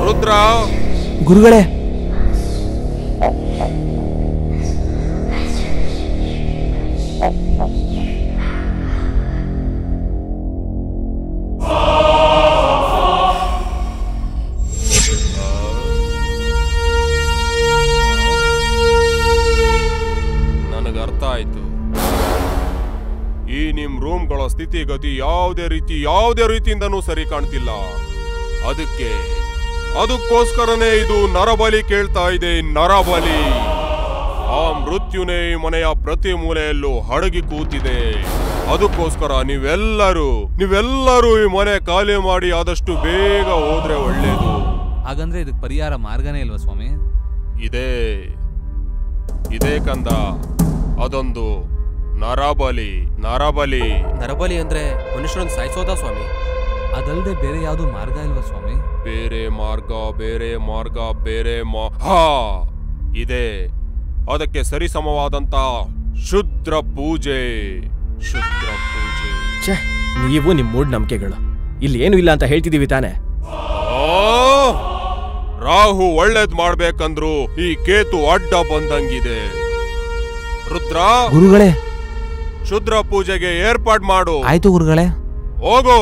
ರುದ್ರ. ಗುರುಗಳೇ, ನನಗರ್ಥ ಆಯ್ತು. ಈ ನಿಮ್ ರೂಮ್ಗಳ ಸ್ಥಿತಿಗತಿ ಯಾವುದೇ ರೀತಿಯಿಂದನೂ ಸರಿ ಕಾಣ್ತಿಲ್ಲ. ಅದಕ್ಕೋಸ್ಕರನೇ ಇದು ನರಬಲಿ ಕೇಳ್ತಾ ಇದೆ. ನರಬಲಿ. ಆ ಮೃತ್ಯುನೇ ಈ ಮನೆಯ ಪ್ರತಿ ಮೂಲೆಯಲ್ಲೂ ಅಡಗಿ ಕೂತಿದೆ. ಅದಕ್ಕೋಸ್ಕರ ನೀವೆಲ್ಲರೂ ಈ ಮನೆ ಖಾಲಿ ಮಾಡಿ ಆದಷ್ಟು ಬೇಗ ಹೋದ್ರೆ ಒಳ್ಳೇದು. ಹಾಗಂದ್ರೆ ಇದಕ್ಕೆ ಪರಿಹಾರ ಮಾರ್ಗನೇ ಇಲ್ವಾ ಸ್ವಾಮಿ? ಇದೇ ಕಂದ, ಅದೊಂದು ನರಬಲಿ. ನರಬಲಿ ಅಂದ್ರೆ ಮನುಷ್ಯರನ್ನು ಸಾಯಿಸೋದಾ ಸ್ವಾಮಿ? ಅದಲ್ಲದೆ ಬೇರೆ ಯಾವ್ದು ಮಾರ್ಗ ಇಲ್ವಾ ಸ್ವಾಮಿ? ಬೇರೆ ಮಾರ್ಗ ಇದೆ. ಅದಕ್ಕೆ ಸರಿಸಮವಾದಂತ ಶುದ್ರ ಪೂಜೆ. ನೀವು ನಿಮ್ ಮೂಢನಂಬಿಕೆಗಳು. ಇಲ್ಲಿ ಏನು ಇಲ್ಲ ಅಂತ ಹೇಳ್ತಿದೀವಿ ತಾನೆ? ರಾಹು ಒಳ್ಳೇದ್ ಮಾಡ್ಬೇಕಂದ್ರು ಈ ಕೇತು ಅಡ್ಡ ಬಂದಂಗಿದೆ. ರುದ್ರ, ಗುರುಗಳೇ, ಶುದ್ರ ಪೂಜೆಗೆ ಏರ್ಪಾಡ್ ಮಾಡು. ಆಯ್ತು ಗುರುಗಳೇ. ಹೋಗೋ.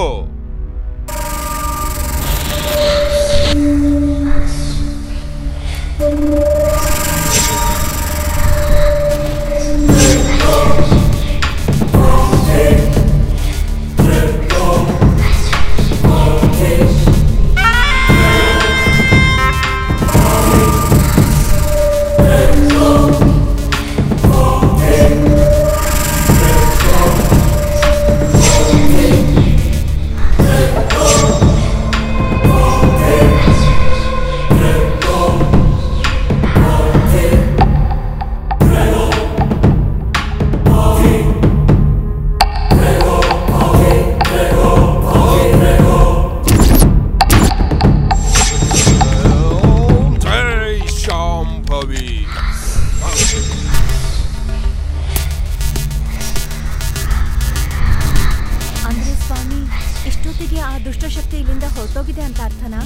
ಹೊರಟೋಗಿದೆ ಅಂತ ಅರ್ಥನಾ?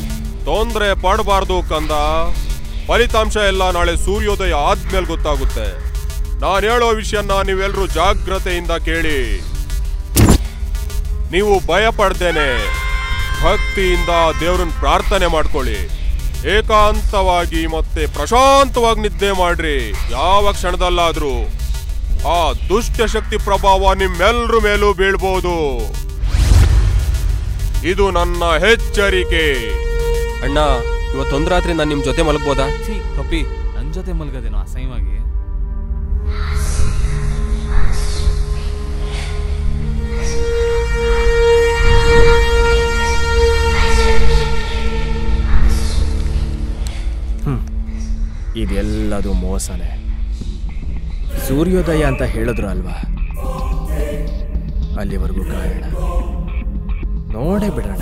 ತೊಂದ್ರೆ ಪಡಬಾರ್ದು ಕಂದ. ಫಲಿತಾಂಶ ಎಲ್ಲ ನಾಳೆ ಸೂರ್ಯೋದಯ ಆದ್ಮೇಲೆ ಗೊತ್ತಾಗುತ್ತೆ. ನಾನು ಹೇಳೋ ವಿಷಯನ ನೀವೆಲ್ಲರೂ ಜಾಗ್ರತೆಯಿಂದ ಕೇಳಿ. ನೀವು ಭಯ ಪಡ್ದೇನೆ ಭಕ್ತಿಯಿಂದ ದೇವ್ರನ್ನ ಪ್ರಾರ್ಥನೆ ಮಾಡ್ಕೊಳ್ಳಿ. ಏಕಾಂತವಾಗಿ ಮತ್ತೆ ಪ್ರಶಾಂತವಾಗಿ ನಿದ್ದೆ ಮಾಡ್ರಿ. ಯಾವ ಕ್ಷಣದಲ್ಲಾದ್ರೂ ಆ ದುಷ್ಟ ಶಕ್ತಿ ಪ್ರಭಾವ ನಿಮ್ಮೆಲ್ಲರ ಮೇಲೂ ಬೀಳ್ಬೋದು. ಇದು ನನ್ನ ಎಚ್ಚರಿಕೆ. ಅಣ್ಣ, ಇವತ್ತೊಂದು ರಾತ್ರಿ ನಾನು ನಿಮ್ ಜೊತೆ ಮಲಗ್ಬೋದಾ? ಕಪಿ, ನನ್ ಜೊತೆ ಮಲಗದೇನೋ ಅಸಹ್ಯವಾಗಿ. ಇದೆಲ್ಲದು ಮೋಸನೆ. ಸೂರ್ಯೋದಯ ಅಂತ ಹೇಳಿದ್ರು ಅಲ್ವಾ, ಅಲ್ಲಿವರೆಗೂ ಕಾಯೋಣ, ನೋಡೇ ಬಿಡೋಣ.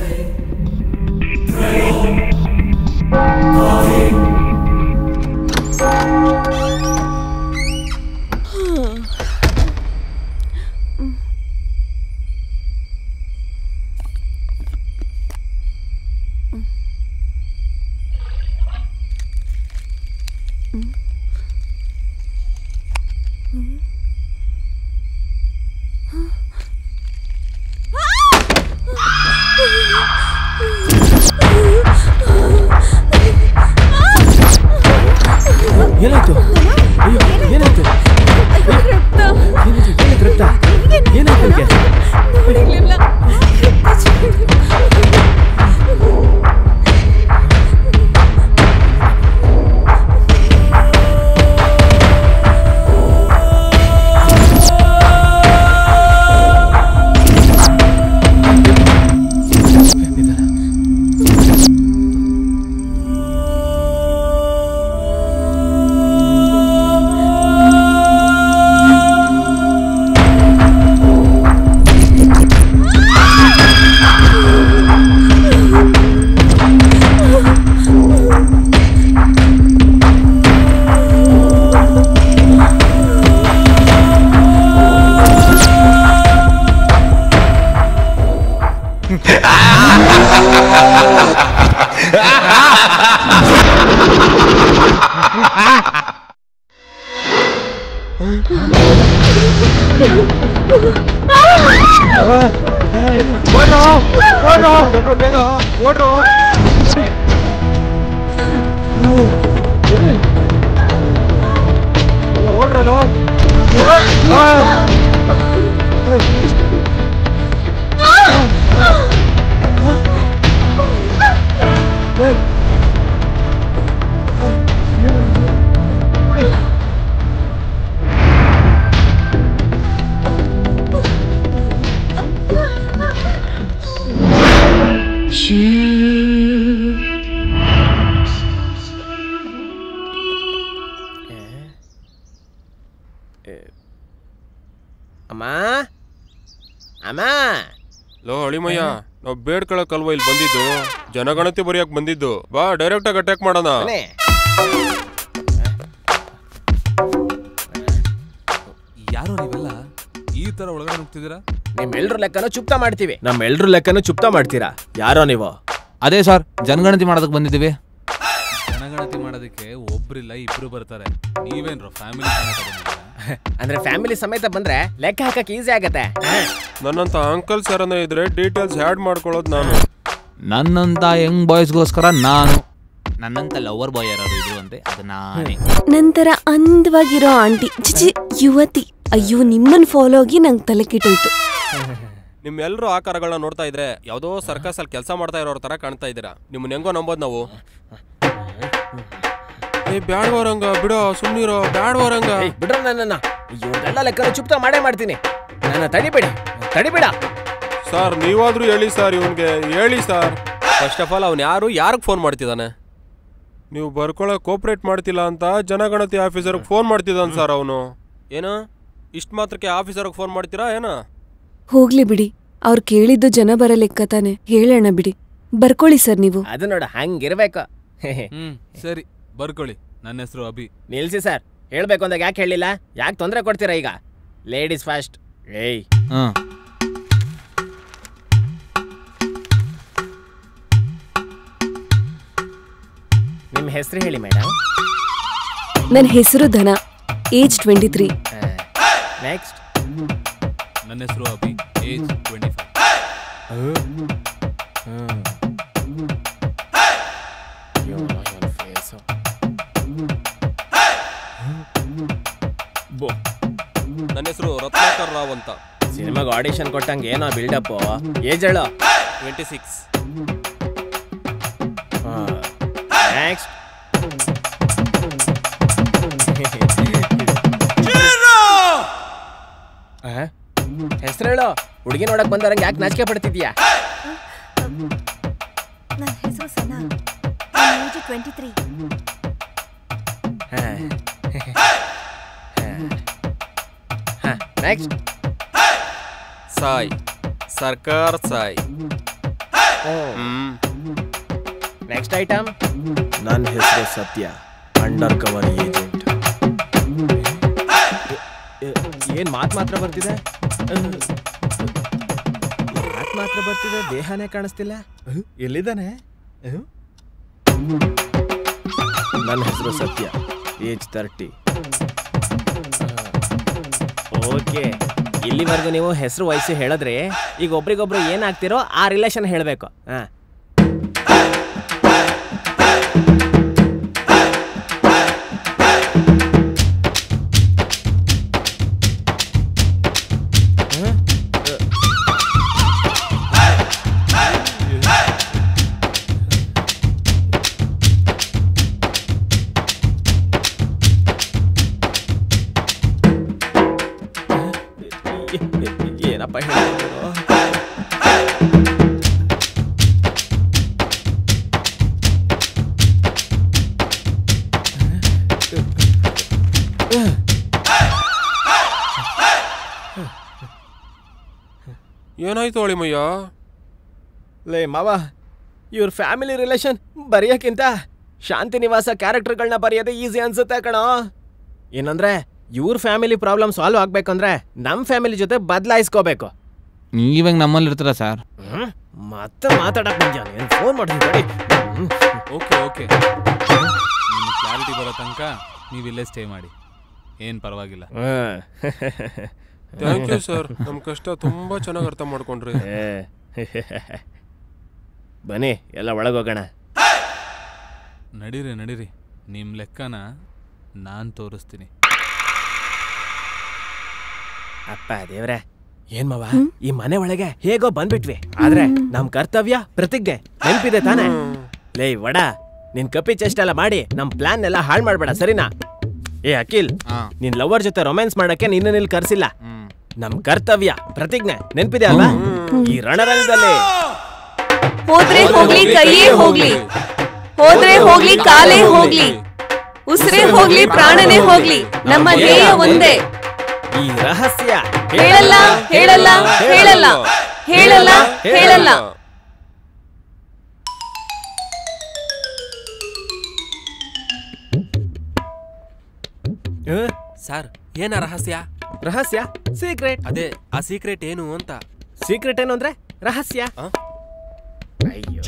ಏನಾಯ್ತು? ಅಯ್ಯೋ, ಏನಾಯ್ತು? ರಕ್ತ ಏನಾಯ್ತು? ಲೋ ಅಳಿಮಯ್ಯ, ನಾವು ಬೇಡ್ಕೊಳಕಲ್ವ ಇಲ್ಲಿ ಬಂದಿದ್ದು, ಜನಗಣತಿ ಬರೆಯಕ್ ಬಂದಿದ್ದು. ಬಾ, ಡೈರೆಕ್ಟ್ ಆಗಿ ಅಟ್ಯಾಕ್ ಮಾಡೋಣ. ಯಾರೋ ನೀವೆಲ್ಲ ಈ ತರ ಒಳಗಡೆ ನುಗ್ತಿದ್ದೀರಾ? ನಿಮ್ಮೆಲ್ರ ಲೆಕ್ಕನೂ ಚುಪ್ತಾ ಮಾಡ್ತೀವಿ. ನಮ್ಮೆಲ್ರ ಲೆಕ್ಕನೂ ಚುಪ್ತಾ ಮಾಡ್ತೀರಾ? ಯಾರೋ ನೀವು? ಅದೇ ಸರ್, ಜನಗಣತಿ ಮಾಡೋದಕ್ಕೆ ಬಂದಿದ್ದೀವಿ. ಜನಗಣತಿ ಮಾಡೋದಕ್ಕೆ ಒಬ್ರಿಲ್ಲ, ಇಬ್ರು ಬರ್ತಾರೆ. ನೀವೇನ್ರೋ ಫ್ಯಾಮಿಲಿ ಸಮೇತ ಬಂದಿದ್ದೀರಾ? ಅಂದ್ರೆ ಫ್ಯಾಮಿಲಿ ಸಮೇತ ಬಂದ್ರೆ ಲೆಕ್ಕ ಹಾಕಕ್ ಈಸಿ ಆಗತ್ತೆ. ನನ್ನಂತ ಅಂಕಲ್ ಸರ್ ಅನ್ನ ಇದ್ರೆ ಡೀಟೇಲ್ಸ್ ಆಡ್ ಮಾಡ್ಕೊಳ್ಳೋದು ನಾನು. ನನ್ನಂತ ಯಂಗ್ ಬಾಯ್ಸ್ಗೋಸ್ಕರ ನಾನು, ನನ್ನಂತ ಲವರ್ ಬಾಯ್ ಯಾರು ಇದ್ರು ಅಂದ್ರೆ ಅದು ನಾನೇ. ನಂತರ ಅಂದವಾಗಿರೋ ಆಂಟಿ, ಚಿಚಿ ಯುವತಿ. ಅಯ್ಯೋ, ನಿಮ್ಮನ್ ಫಾಲೋ ಆಗಿ ನಂಗೆ ತಲೆ ಕೆಟ್ಟೋಯ್ತು. ನಿಮ್ಮೆಲ್ಲರೂ ಆಕಾರಗಳನ್ನ ನೋಡ್ತಾ ಇದ್ರೆ ಯಾವುದೋ ಸರ್ಕಸ್ ಅಲ್ಲಿ ಕೆಲಸ ಮಾಡ್ತಾ ಇರೋರ ತರ ಕಾಣ್ತಾ ಇದ್ದೀರಾ. ನಿಮ್ಮನ್ನ ಹೆಂಗೋ ನಂಬೋದು ನಾವು. ಬ್ಯಾಡ್ವರಂಗ ಬಿಡೋ, ಸುಮ್ನಿರೋ, ಬ್ಯಾಡ್ವರಂಗ ಬಿಡ್ರ ನನ್ನ. ಇವ್ರೆಲ್ಲ ಲೆಕ್ಕನೂ ಚುಪ್ತಾ ಮಾಡೇ ಮಾಡ್ತೀನಿ. ನನ್ನ ತಡಿಬೇಡ ಸರ್. ನೀವಾದ್ರೂ ಹೇಳಿ ಸರ್, ಇವನ್ಗೆ ಹೇಳಿ ಸರ್. ಫಸ್ಟ್ ಆಫ್ ಆಲ್ ಅವ್ನು ಯಾರಿಗೆ ಫೋನ್ ಮಾಡ್ತಿದ್ದಾನೆ? ನೀವು ಬರ್ಕೊಳಕ್ ಕೋಪರೇಟ್ ಮಾಡ್ತಿಲ್ಲ ಅಂತ ಜನಗಣತಿ ಆಫೀಸರ್ಗೆ ಫೋನ್ ಮಾಡ್ತಿದ್ದಾನೆ ಸರ್ ಅವನು. ಏನು ಇಷ್ಟು ಮಾತ್ರಕ್ಕೆ ಆಫೀಸರ್ಗೆ ಫೋನ್ ಮಾಡ್ತೀರಾ ಏನೋ? ಹೋಗ್ಲಿ ಬಿಡಿ, ಅವ್ರು ಕೇಳಿದ್ದು ಜನ ಬರ ಲೆಕ್ಕ ತಾನೆ. ಹೇಳೋಣ ಬಿಡಿ, ಬರ್ಕೊಳ್ಳಿ ಸರ್ ನೀವು. ಅದು ನೋಡ, ಹಂಗಿರ್ಬೇಕು. ಸರಿ, ಬರ್ಕೊಳ್ಳಿ. ನನ್ನ ಹೆಸರು ಅಭಿ. ನಿಲ್ಸಿ ಸರ್, ಹೇಳ್ಬೇಕು ಅಂದಾಗ ಯಾಕೆ ಹೇಳಿಲ್ಲ? ಯಾಕೆ ತೊಂದರೆ ಕೊಡ್ತೀರಾ? ಈಗ ಲೇಡೀಸ್ ಫಸ್ಟ್. ನಿಮ್ಮ ಹೆಸರು ಹೇಳಿ ಮೇಡಮ್. ನನ್ನ ಹೆಸರು ಧನ, ಏಜ್ 23. ನೆಕ್ಸ್ಟ್. ನನ್ನ ಹೆಸರು ಅಭಿ, ಏಜ್ 25. ನನ್ನ ಹೆಸರು ರತ್ನಾಕರ್ ರಾವ್ ಅಂತ. ಸಿನಿಮಾಗೆ ಆಡಿಷನ್ ಕೊಟ್ಟಂಗೆ ಏನೋ ಬಿಲ್ಡಪ್. ಏಜ್ ಹೇಳೋ. 26. ನೆಕ್ಸ್ಟ್. ಹೆಸರು ಹೇಳೋ. ಹುಡುಗಿ ನೋಡಕ್ ಬಂದರಂಗೆ ಯಾಕೆ ನಾಚಿಕೆ ಪಡ್ತಿದ್ಯಾ? ನನ್ನ ಹೆಸರು ಸನಾ, ಏಜ್ 23. ನೆಕ್ಸ್ಟ್. ಸಾಯ್, ಸರ್ಕಾರ್ ಸಾಯ್. Next item. ನನ್ನ ಹೆಸರು ಸತ್ಯ, ಅಂಡರ್ ಕವರ್ ಏಜೆಂಟ್. ಏನ್ ಮಾತ್ರ ಬರ್ತಿದೆ? ಮಾತ್ರ ಬರ್ತಿದೆ, ದೇಹನೇ ಕಾಣಿಸ್ತಿಲ್ಲ. ಎಲ್ಲಿದ್ದಾನೆ? ನನ್ನ ಹೆಸರು ಸತ್ಯ, ಏಜ್ 30. ಓಕೆ, ಇಲ್ಲಿವರೆಗೂ ನೀವು ಹೆಸರು ವಯಸ್ಸು ಹೇಳಿದ್ರೆ ಈಗ ಒಬ್ರಿಗೊಬ್ರು ಏನಾಗ್ತಿರೋ ಆ ರಿಲೇಷನ್ ಹೇಳಬೇಕು. ಏನಪ್ಪ ಹೇಳ್ತಿರೋ? ಏನಾಯ್ತು ಅಳಿಮಯ್ಯ? ಲೇ ಮಾವ, ಇವ್ರ ಫ್ಯಾಮಿಲಿ ರಿಲೇಷನ್ ಬರೆಯೋಕ್ಕಿಂತ ಶಾಂತಿ ನಿವಾಸ ಕ್ಯಾರೆಕ್ಟರ್ಗಳನ್ನ ಬರೆಯೋದೇ ಈಸಿ ಅನ್ಸುತ್ತೆ ಕಣೋ. ಏನಂದ್ರೆ ಇವ್ರ ಫ್ಯಾಮಿಲಿ ಪ್ರಾಬ್ಲಮ್ ಸಾಲ್ವ್ ಆಗ್ಬೇಕಂದ್ರೆ ನಮ್ಮ ಫ್ಯಾಮಿಲಿ ಜೊತೆ ಬದಲಾಯಿಸ್ಕೋಬೇಕು. ನೀವಾಗ ನಮ್ಮಲ್ಲಿ ಇರ್ತೀರಾ ಸರ್? ಮತ್ತೆ ಮಾತಾಡಕ್ ಮುಂಜಾನೆ ಫೋನ್ ಮಾಡ್ತೀನಿ. ಓಕೆ ಓಕೆ, ನಿಮ್ಗೆ ಕ್ಲಾರಿಟಿ ಬರೋ ತನಕ ನೀವು ಇಲ್ಲೇ ಸ್ಟೇ ಮಾಡಿ, ಏನು ಪರವಾಗಿಲ್ಲ. ಥ್ಯಾಂಕ್ ಯು ಸರ್, ನಮ್ಮ ಕಷ್ಟ ತುಂಬಾ ಚೆನ್ನಾಗಿ ಅರ್ಥ ಮಾಡ್ಕೊಂಡ್ರಿ. ಬನ್ನಿ ಎಲ್ಲ ಒಳಗೋಗೋಣ. ನಡೀರಿ ನಡೀರಿ, ನಿಮ್ಮ ಲೆಕ್ಕನ ನಾನು ತೋರಿಸ್ತೀನಿ. ಅಪ್ಪ ದೇವ್ರೆ, ಏನ್ ಮಾವ ಈ ಮನೆ ಒಳಗೆ ಹೇಗೋ ಬಂದ್ಬಿಟ್ವಿ, ಆದ್ರೆ ನಮ್ ಕರ್ತವ್ಯ ಪ್ರತಿಜ್ಞೆ ನೆನ್ಪಿದೆ ತಾನೆ? ಲೇ ವಡ, ನಿನ್ ಕಪ್ಪಿ ಚೆಸ್ಟ್ ಎಲ್ಲ ಮಾಡಿ ನಮ್ ಪ್ಲಾನ್ ಎಲ್ಲ ಹಾಳು ಮಾಡ್ಬೇಡ, ಸರಿನಾ? ಏ ಅಖಿಲ್, ನಿನ್ ಲವರ್ ಜೊತೆ ರೊಮ್ಯಾನ್ಸ್ ಮಾಡಕ್ಕೆ ನಿನ್ನ ಇಲ್ಲಿ ಕರ್ಸಿಲ್ಲ. ನಮ್ ಕರ್ತವ್ಯ ಪ್ರತಿಜ್ಞೆ ನೆನ್ಪಿದೆ ಅಲ್ವಾ? ಈ ರಣರಂಗದಲ್ಲಿ ಹೋದ್ರೆ ಹೋಗ್ಲಿ ಕೈಯೇ ಹೋಗ್ಲಿ, ಹೋದ್ರೆ ಹೋಗ್ಲಿ ಕಾಲೇ ಹೋಗ್ಲಿ, ಉಸಿರೇ ಹೋಗ್ಲಿ ಪ್ರಾಣನೇ ಹೋಗ್ಲಿ, ನಮ್ಮ ಧ್ಯೇಯ ಒಂದೇ. ಈ ರಹಸ್ಯ ಹೇಳಲ್ಲ ಹೇಳಲ್ಲ ಹೇಳಲ್ಲ ಹೇಳಲ್ಲ ಹೇಳಲ್ಲ. ಸರ್, ಏನ ರಹಸ್ಯ? ರಹಸ್ಯ ಸೀಕ್ರೆಟ್. ಅದೇ ಆ ಸೀಕ್ರೆಟ್ ಏನು ಅಂತ. ಸೀಕ್ರೆಟ್ ಏನು ಅಂದ್ರೆ ರಹಸ್ಯ. ಅಯ್ಯೋ,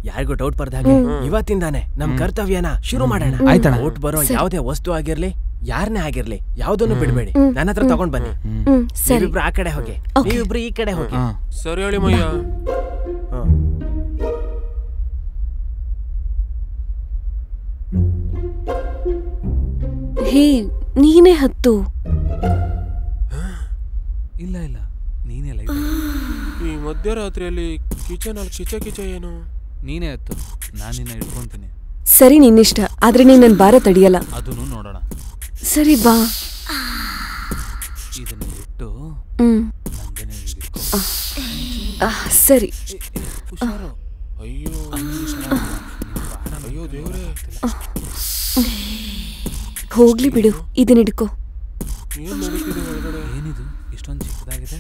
ಯಾರಿಗೂ ಡೌಟ್ ಬರ್ದಾಗೆ ಇವತ್ತಿಂದಾನೆ ನಮ್ ಕರ್ತವ್ಯನ ಶುರು ಮಾಡೋಣ. ಆಯ್ತಣ್ಣ. ಡೌಟ್ ಬರೋ ಯಾವುದೇ ವಸ್ತು ಆಗಿರ್ಲಿ, ಯಾರನ್ನೇ ಆಗಿರ್ಲಿ, ಯಾವ್ದನ್ನು ಬಿಡ್ಬೇಡಿ. ನನ್ನ ಹತ್ರ ತಗೊಂಡ್ ಬನ್ನಿ. ನೀವಿಬ್ರು ಆ ಕಡೆ ಹೋಗಿ, ನೀವಿಬ್ರು ಈ ಕಡೆ ಹೋಗಿ. ಸರಿ ಅಳಿಮಯ್ಯ. ಹೇ, ನೀನೇ ಹತ್ತು. ಇಲ್ಲ ಇಲ್ಲ, ನೀನೇ ಲೈಟ್. ಈ ಮಧ್ಯರಾತ್ರಿಯಲ್ಲಿ ಕಿಚನ್ ಅಲ್ಲಿ ಕಿಚ ಏನು? ನೀನೇ ಹತ್ತು, ನಾನು ನಿನ್ನ ಇಟ್ಕೊಂತೀನಿ. ಸರಿ, ನಿನ್ನಿಷ್ಟ, ಆದ್ರೆ ನೀನ್ ನನ್ ಭಾರ ತಡಿಯಲ್ಲ. ಅದನ್ನು ನೋಡೋಣ. ಸರಿ ಬಾ. ಇದನ್ನ ಇಟ್ಟು ಸರಿ. ಅಯ್ಯೋ ಅಯ್ಯೋ ದೇವ್ರೆ, ಹೋಗ್ಲಿ ಬಿಡು, ಇದನ್ನ ಹಿಡ್ಕೋ. ಏನ್ ನಡೀತಿದೆ ಒಳಗಡೆ? ಏನಿದು ಇಷ್ಟೊಂದು ಚಿಕ್ಕದಾಗಿದೆ?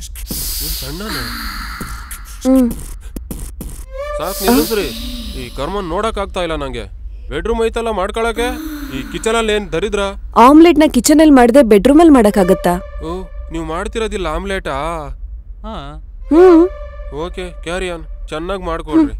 ಸಣ್ಣನು ಸಾಕ್ ನಿಲ್ಲಿಸ್ರಿ. ಈ ಕರ್ಮನ್ ನೋಡಕ್ ಆಗ್ತಾ ಇಲ್ಲ ನಂಗೆ. ಬೆಡ್ರೂಮ್ ಐತಲ್ಲ ಮಾಡ್ಕೊಳಕ್ಕೆ, ಈ ಕಿಚನ್ ಅಲ್ಲಿ ಏನ್ ದರಿದ್ರ? ಆಮ್ಲೆಟ್ ನ ಕಿಚನ್ ಅಲ್ಲಿ ಮಾಡದೆ ಬೆಡ್ರೂಮ್ ಅಲ್ಲಿ ಮಾಡಕ್ ಆಗತ್ತಾ? ಓ, ನೀವು ಮಾಡ್ತಿರೋದಿಲ್ಲ ಆಮ್ಲೆಟಾ? ಓಕೆ ಕ್ಯಾರಿ ಆನ್, ಚೆನ್ನಾಗಿ ಮಾಡ್ಕೊಳ್ರಿ.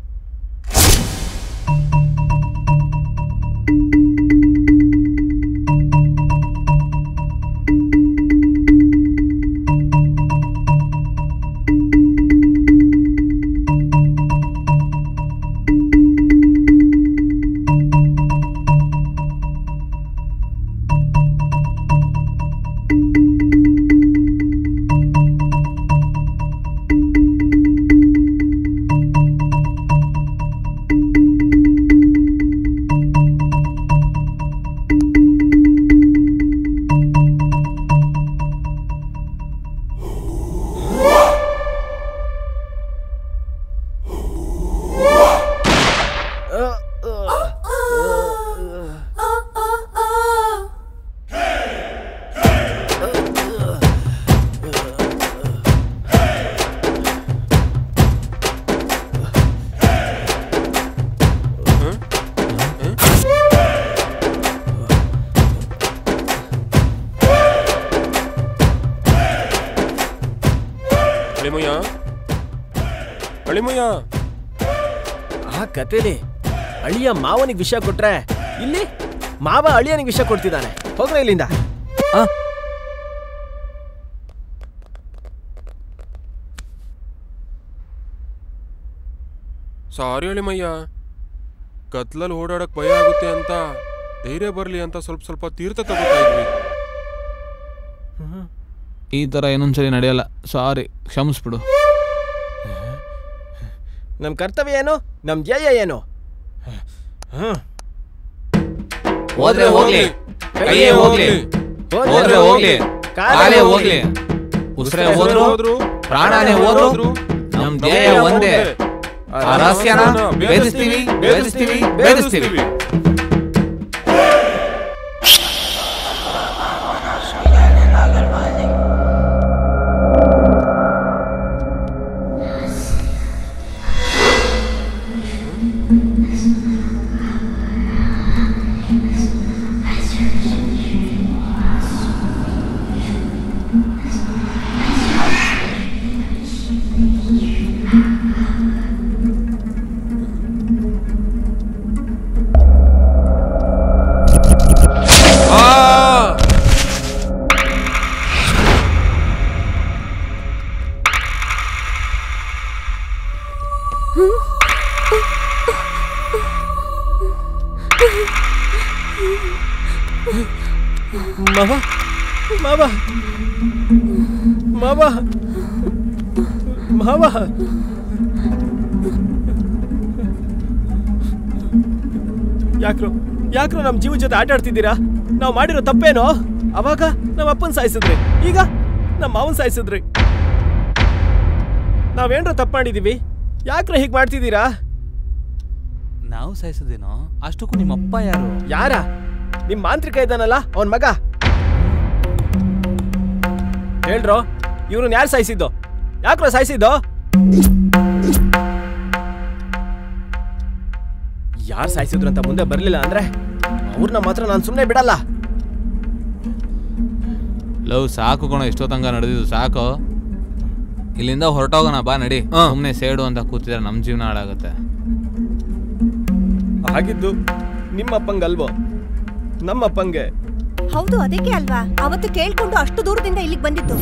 ಆ ಕತೆಲಿ ಅಳಿಯ ಮಾವನಿಗೆ ವಿಷಯ ಕೊಟ್ರೆ ಇಲ್ಲಿ ಮಾವ ಅಳಿಯನಿಗೆ ವಿಷಯ ಕೊಡ್ತಿದ್ದಾನೆ. ಹೋಗ್ರ ಇಲ್ಲಿಂದ. ಸಾರಿ ಅಳಿಮಯ್ಯ, ಕತ್ಲಲ್ಲಿ ಓಡಾಡಕ್ ಭಯ ಆಗುತ್ತೆ ಅಂತ ಧೈರ್ಯ ಬರ್ಲಿ ಅಂತ ಸ್ವಲ್ಪ ತೀರ್ಥ ತಗೋತಾ ಇದ್ವಿ. ಈ ತರ ಇನ್ನೊಂದ್ಸರಿ ನಡೆಯಲ್ಲ, ಸಾರಿ, ಕ್ಷಮಿಸ್ಬಿಡು. ನಮ್ ಕರ್ತವ್ಯ ಏನು, ನಮ್ ಧ್ಯೇಯ ಏನು? ಹೋದ್ರೆ ಹೋಗ್ಲಿ, ಕೈಯೇ ಹೋಗ್ಲಿ, ಹೋದ್ರೆ ಹೋಗ್ಲಿ, ಕಾಲೇ ಹೋಗ್ಲಿ, ಉಸಿರೇ ಹೋದ್ರು, ಪ್ರಾಣನೇ ಹೋದ್ರು, ನಮ್ ಧ್ಯೇಯ ಒಂದೇ. ಆ ರಹಸ್ಯನ ಭೇದಿಸ್ತೀವಿ, ಭೇದಿಸ್ತೀವಿ, ಭೇದಿಸ್ತೀವಿ. ಯಾಕ್ರೋ ನಮ್ ಜೀವ ಜೊತೆ ಆಟ ಆಡ್ತಿದ್ದೀರಾ? ನಾವು ಮಾಡಿರೋ ತಪ್ಪೇನೋ? ಅವಾಗ ನಮ್ಮ ಅಪ್ಪನ್ ಸಾಯಿಸಿದ್ರಿ, ಈಗ ನಮ್ಮ ಮಾವನ್ ಸಾಯಿಸಿದ್ರಿ. ನಾವೇನ್ರ ತಪ್ಪು ಮಾಡಿದೀವಿ? ಯಾಕ್ರೋ ಹೀಗ್ ಮಾಡ್ತಿದ್ದೀರಾ? ನಾವು ಸಾಯಿಸೋದೇನೋ? ಅಷ್ಟಕ್ಕೂ ನಿಮ್ಮಪ್ಪ ಯಾರು? ಯಾರ? ನಿಮ್ ಮಾಂತ್ರಿಕ ಇದ್ದಾನಲ್ಲ, ಅವನ್ ಮಗ. ಹೇಳ್ರೋ, ಇವ್ರನ್ನ ಯಾರು ಸಾಯಿಸಿದ್ದು? ಯಾಕ್ರೋ ಸಾಯಿಸಿದ್ದು? ಯಾರು ಸಾಯಿಸಿದ್ರು ಅಂತ ಮುಂದೆ ಬರ್ಲಿಲ್ಲ ಅಂದ್ರೆ ಅವ್ರನ್ನ ಮಾತ್ರ ನಾನು ಸುಮ್ಮನೆ ಬಿಡಲ್ಲ. ಲವ್ ಸಾಕು ಕಣೋ, ಎಷ್ಟೊತ್ತಂಗ ನಡೆದಿದ್ದು ಸಾಕು. ಇಲ್ಲಿಂದ ಹೊರಟೋಗೋಣ ಬಾ, ನಡಿ. ಸುಮ್ಮನೆ ಸೇಡು ಅಂತ ಕೂತಿದ್ರೆ ನಮ್ಮ ಜೀವನ ಹಾಳಾಗುತ್ತೆ. ಆಗಿದ್ದು ನಿಮ್ಮಪ್ಪಂಗಲ್ವೋ? ನಮ್ಮಪ್ಪಂಗೆ. ಹೌದು, ಅದಕ್ಕೆ ಅಲ್ವಾ ಅವತ್ತು ಕೇಳ್ಕೊಂಡು ಅಷ್ಟು ದೂರದಿಂದ ಇಲ್ಲಿಗೆ ಬಂದಿತ್ತು.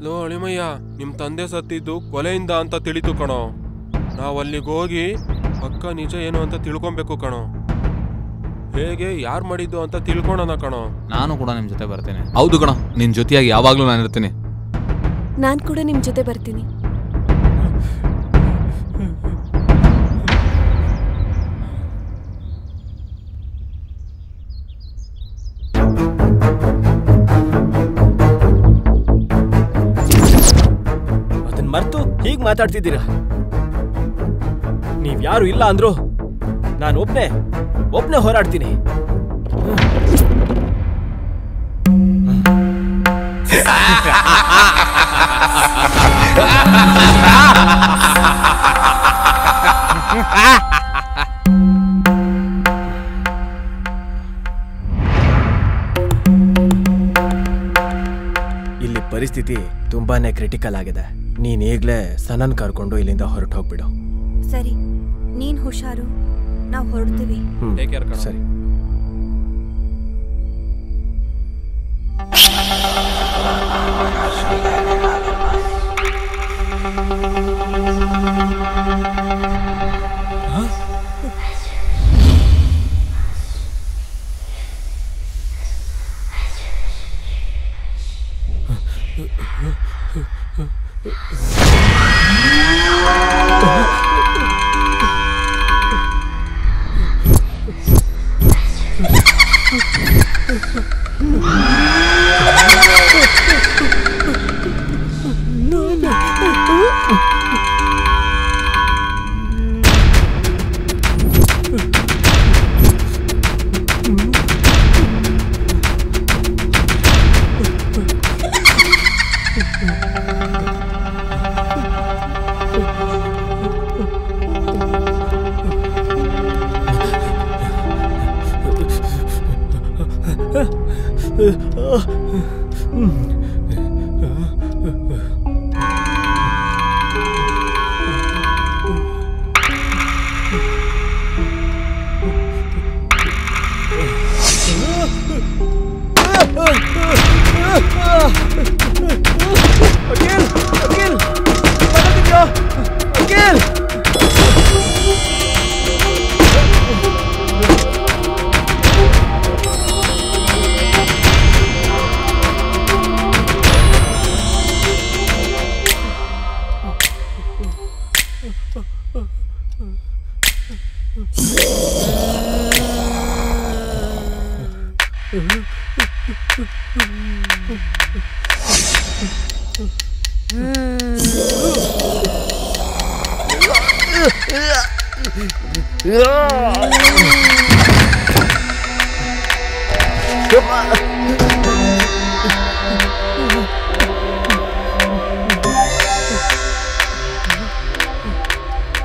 ಲೋ ಅಳಿಮಯ್ಯ, ನಿಮ್ ತಂದೆ ಸತ್ತಿದ್ದು ಕೊಲೆಯಿಂದ ಅಂತ ತಿಳಿತು ಕಣೋ. ನಾವ್ ಅಲ್ಲಿಗೆ ಹೋಗಿ ಪಕ್ಕ ನಿಜ ಏನು ಅಂತ ತಿಳ್ಕೊಬೇಕು ಕಣೋ. ಹೇಗೆ ಯಾರು ಮಾಡಿದ್ದು ಅಂತ ತಿಳ್ಕೊಳೋಣ ಕಣೋ. ನಾನು ಕೂಡ ನಿಮ್ ಜೊತೆ ಬರ್ತೇನೆ. ಹೌದು ಕಣೋ, ನಿನ್ ಜೊತೆಯಾಗಿ ಯಾವಾಗ್ಲೂ ನಾನು ಇರ್ತೀನಿ. ನಾನ್ ಕೂಡ ನಿಮ್ ಜೊತೆ ಬರ್ತೀನಿ. ಅದನ್ನ ಮರ್ತು ಹೀಗ್ ಮಾತಾಡ್ತಿದ್ದೀರಾ? ನೀವ್ ಯಾರು ಇಲ್ಲ ಅಂದ್ರು ನಾನು ಒಬ್ನೇ ಹೋರಾಡ್ತೀನಿ. ಇಲ್ಲಿ ಪರಿಸ್ಥಿತಿ ತುಂಬಾನೇ ಕ್ರಿಟಿಕಲ್ ಆಗಿದೆ. ನೀನ್ ಈಗ್ಲೇ ಸನನ್ ಕರ್ಕೊಂಡು ಇಲ್ಲಿಂದ ಹೊರಟು ಹೋಗ್ಬಿಡು. ಸರಿ, ನೀನ್ ಹುಷಾರು, ನಾವು ಹೊರಡ್ತೀವಿ. ಸರಿ.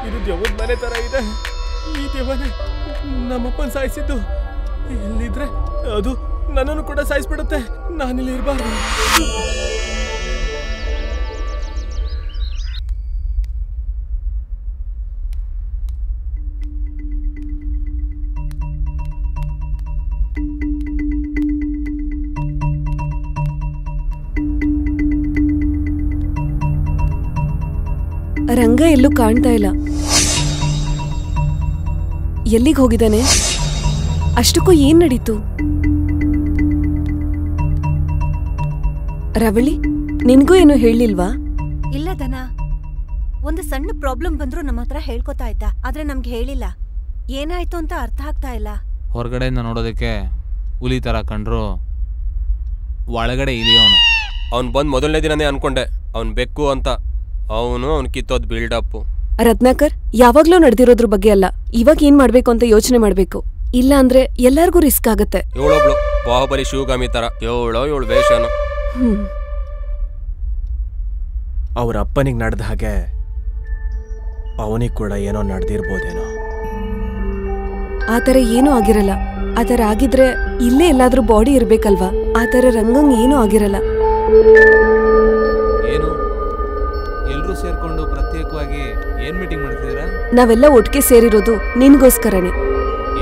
ಇದು ದೆವ್ವದ ಮನೆ ತರ ಇದೆ. ಈ ದೆವ್ವನೇ ನಮ್ಮಪ್ಪನ್ ಸಾಯಿಸಿದ್ದು. ಇಲ್ಲಿದ್ರೆ ಅದು ನನ್ನನ್ನು ಕೂಡ ಸಾಯಿಸ್ಬಿಡುತ್ತೆ. ನಾನಿಲ್ಲಿ ಇರಬಾರ್ದು. ರಂಗ ಎಲ್ಲೂ ಕಾಣ್ತಾ ಇಲ್ಲ. ಎಲ್ಲಿಗೆ ಹೋಗಿದ್ದಾನೆ? ಅಷ್ಟಕ್ಕೂ ಏನ್ ನಡೀತು? ರವಳಿ, ನಿನ್ಗೂ ಏನು ಹೇಳಿಲ್ವಾ? ಇಲ್ಲ ದನ, ಒಂದು ಸಣ್ಣ ಪ್ರಾಬ್ಲಮ್ ಬಂದ್ರು ನಮ್ಮ ಹತ್ರ ಹೇಳ್ಕೊತಾ ಇದ್ದ, ಆದ್ರೆ ನಮ್ಗೆ ಹೇಳಿಲ್ಲ. ಏನಾಯ್ತು ಅಂತ ಅರ್ಥ ಆಗ್ತಾ ಇಲ್ಲ. ಹೊರಗಡೆಯಿಂದ ನೋಡೋದಕ್ಕೆ ಹುಲಿ ತರ ಕಂಡ್ರು, ಒಳಗಡೆ ಇಲಿಯೋನು. ಅವ್ನು ಬಂದ್ ಮೊದಲನೇ ದಿನನೇ ಅನ್ಕೊಂಡೆ ಅವ್ನ್ ಬೆಕ್ಕು ಅಂತ. ಅವನು ಕಿತ್ತೋದ್ ಬಿಲ್ಡಪ್. ರತ್ನಾಕರ್, ಯಾವಾಗ್ಲೂ ನಡೆದಿರೋದ್ರ ಬಗ್ಗೆ ಅಲ್ಲ, ಇವಾಗ ಏನ್ ಮಾಡ್ಬೇಕು ಅಂತ ಯೋಚನೆ ಮಾಡ್ಬೇಕು. ಇಲ್ಲ ಅಂದ್ರೆ ಎಲ್ಲಾರ್ಗೂ ರಿಸ್ಕ್ ಆಗತ್ತೆ. ಇವಳೊಬ್ಳು ಬಾಹುಬಲಿ ಶಿವಗಾಮಿ ತರ, ಇವಳು ವೇಷನು. ಅವ್ರ ಅಪ್ಪನಿಗೆ ನಡೆದ ಹಾಗೆ ಅವನಿಗೆ ಕೂಡ ಏನೋ ನಡೆದಿರ್ಬೋದೇನೋ. ಆತರ ಏನೂ ಆಗಿರಲ್ಲ. ಆತರ ಆಗಿದ್ರೆ ಇಲ್ಲೇ ಎಲ್ಲಾದ್ರೂ ಬಾಡಿ ಇರ್ಬೇಕಲ್ವಾ? ಆತರ ರಂಗಂಗ್ ಏನೂ ಆಗಿರಲ್ಲ. ಏನು ಎಲ್ರೂ ಸೇರ್ಕೊಂಡು ಪ್ರತ್ಯೇಕವಾಗಿ ಏನ್ ಮೀಟಿಂಗ್ ಮಾಡ್ತಿದ್ದೀರಾ? ನಾವೆಲ್ಲ ಒಟ್ಟಿಗೆ ಸೇರಿರೋದು ನಿನ್ಗೋಸ್ಕರನೇ.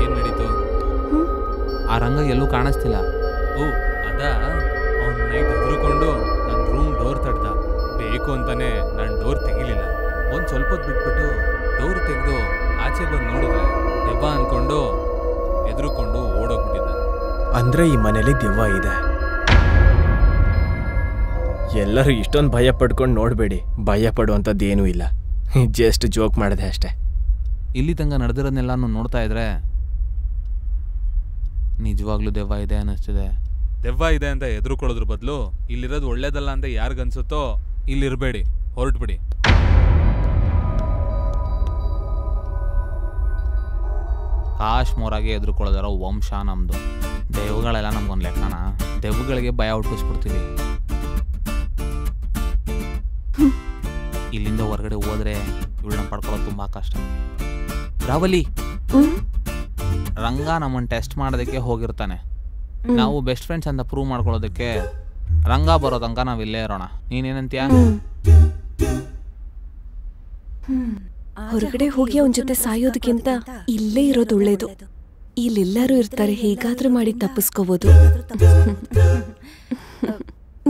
ಏನ್ ನಡೀತು? ಆ ರಂಗ ಎಲ್ಲೂ ಕಾಣಿಸ್ತಿಲ್ಲ. ಓ ಅದಾ, ಅವ್ನ್ ನೈಟ್ ಹೆದರ್ಕೊಂಡು ನನ್ನ ರೂಮ್ ಡೋರ್ ತಡ್ದ. ಬೇಕು ಅಂತಾನೆ ನಾನು ಡೋರ್ ತೆಗಿಲಿಲ್ಲ. ಒಂದ್ ಸ್ವಲ್ಪ ಹೊತ್ತು ಬಿಟ್ಬಿಟ್ಟು ಡೋರ್ ತೆಗೆದು ಆಚೆ ಬಂದು ನೋಡಿದ್ರೆ ದೆವ್ವ ಅನ್ಕೊಂಡು ಹೆದರ್ಕೊಂಡು ಓಡೋಗ್ಬಿಟ್ಟಿದ್ದ. ಅಂದ್ರೆ ಈ ಮನೇಲಿ ದೆವ್ವ ಇದೆ. ಎಲ್ಲರೂ ಇಷ್ಟೊಂದು ಭಯ ಪಡ್ಕೊಂಡು ನೋಡ್ಬೇಡಿ. ಭಯ ಪಡುವಂಥದ್ದೇನೂ ಇಲ್ಲ. ಜಸ್ಟ್ ಜೋಕ್ ಮಾಡಿದೆ ಅಷ್ಟೇ. ಇಲ್ಲಿ ತನಕ ನಡೆದಿರೋದನ್ನೆಲ್ಲಾನು ನೋಡ್ತಾ ಇದ್ರೆ ನಿಜವಾಗ್ಲೂ ದೆವ್ವ ಇದೆ ಅನ್ನಿಸ್ತಿದೆ. ದೆವ್ವ ಇದೆ ಅಂತ ಹೆದರ್ಕೊಳ್ಳೋದ್ರ ಬದಲು ಇಲ್ಲಿರೋದು ಒಳ್ಳೇದಲ್ಲ ಅಂತ ಯಾರಿಗನ್ಸುತ್ತೋ ಇಲ್ಲಿರಬೇಡಿ, ಹೊರಟ್ಬಿಡಿ. ಕಾಶ್ಮೋರಾಗೆ ಎದುರ್ಕೊಳ್ಳೋದಾರ ವಂಶ ನಮ್ದು. ದೆವ್ವಗಳೆಲ್ಲ ನಮ್ಗೊಂದು ಲೆಕ್ಕನ. ದೆವ್ವಗಳಿಗೆ ಭಯ ಹುಟ್ಟಿಸ್ಬಿಡ್ತೀವಿ. ಇಲ್ಲಿಂದ ಹೊರಗಡೆ ಹೋದ್ರೆ ಇವಳನ್ನ ಪಡ್ಕೊಳ್ಳೋದು ತುಂಬಾ ಕಷ್ಟ. ರಾವಲಿ, ಹ್ಮ್ ರಂಗ ನಮ್ಮನ್ನು ಟೆಸ್ಟ್ ಮಾಡೋದಕ್ಕೆ ಹೋಗಿರ್ತಾನೆ. ನಾವು ಬೆಸ್ಟ್ ಫ್ರೆಂಡ್ಸ್ ಅಂತ ಪ್ರೂವ್ ಮಾಡ್ಕೊಳ್ಳೋದಕ್ಕೆ ರಂಗ ಬರೋ ತನಕ ನಾವು ಇಲ್ಲೇ ಇರೋಣ. ನೀನೇನಂತೀಯ? ಹೊರಗಡೆ ಹೋಗಿ ಅವನ ಜೊತೆ ಸಾಯೋದಕ್ಕಿಂತ ಇಲ್ಲೇ ಇರೋದು ಒಳ್ಳೇದು. ಇಲ್ಲೆಲ್ಲರೂ ಇರ್ತಾರೆ, ಹೇಗಾದ್ರೂ ಮಾಡಿ ತಪ್ಪಿಸ್ಕೋಬಹುದು.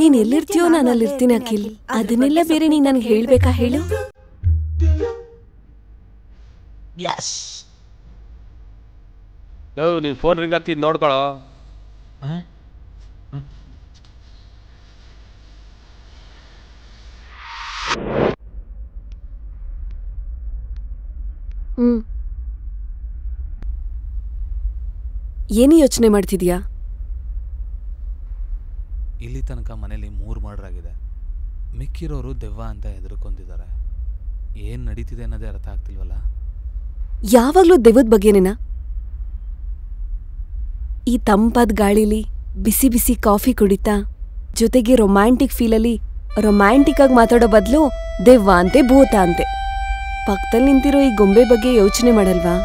ನೀನ್ ಎಲ್ಲಿರ್ತೀಯೋ ನಾನು ಅಲ್ಲಿರ್ತೀನಿ ಅಖಿಲ್. ಅದನ್ನೆಲ್ಲ ಬೇರೆ ನೀನ್ ನನ್ಗೆ ಹೇಳ್ಬೇಕಾ ಹೇಳು? ನೀನ್ ಫೋನ್ ರಿಂಗ್ ಆಗ್ತಿದ್ ನೋಡ್ಕೊಳೋ. ಏನು ಯೋಚನೆ ಮಾಡ್ತಿದ್ಯಾ? ಇಲ್ಲಿ ತನಕ ಮನೇಲಿ 3 ಮರ್ಡರ್ ಆಗಿದೆ. ಮಿಕ್ಕಿರೋರು ದೆವ್ವ ಅಂತ ಹೆದರ್ಕೊಂಡಿದ್ದಾರೆ. ಏನ್ ನಡೀತಿದೆ ಅನ್ನೋದೇ ಅರ್ಥ ಆಗ್ತಿಲ್ವಲ್ಲ. ಯಾವಾಗ್ಲೂ ದೆವ್ವದ ಬಗ್ಗೆನೇನಾ? ಈ ತಂಪಾದ ಗಾಳಿಲಿ ಬಿಸಿ ಬಿಸಿ ಕಾಫಿ ಕುಡಿತಾ ಜೊತೆಗೆ ರೊಮ್ಯಾಂಟಿಕ್ ಫೀಲಲ್ಲಿ ರೊಮ್ಯಾಂಟಿಕ್ ಆಗಿ ಮಾತಾಡೋ ಬದಲು ದೆವ್ವ ಅಂತೆ ಭೂತ ಅಂತೆ. ಪಕ್ಕದಲ್ಲಿ ನಿಂತಿರೋ ಈ ಗೊಂಬೆ ಬಗ್ಗೆ ಯೋಚನೆ ಮಾಡಲ್ವಾ?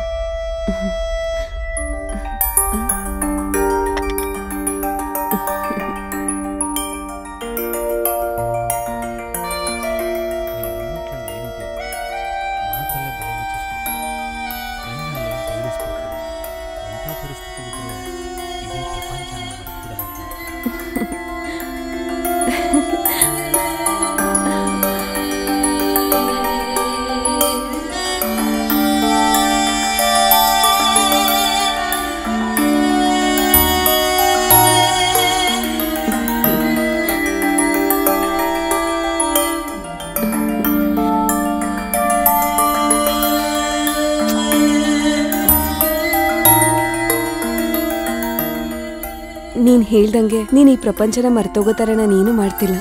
ನೀನ್ ಹೇಳ್ದಂಗೆ ನೀನ್ ಈ ಪ್ರಪಂಚನ ಮರ್ತೋಗೋ ಥರನ ನೀನು ಮಾಡ್ತಿಲ್ಲ.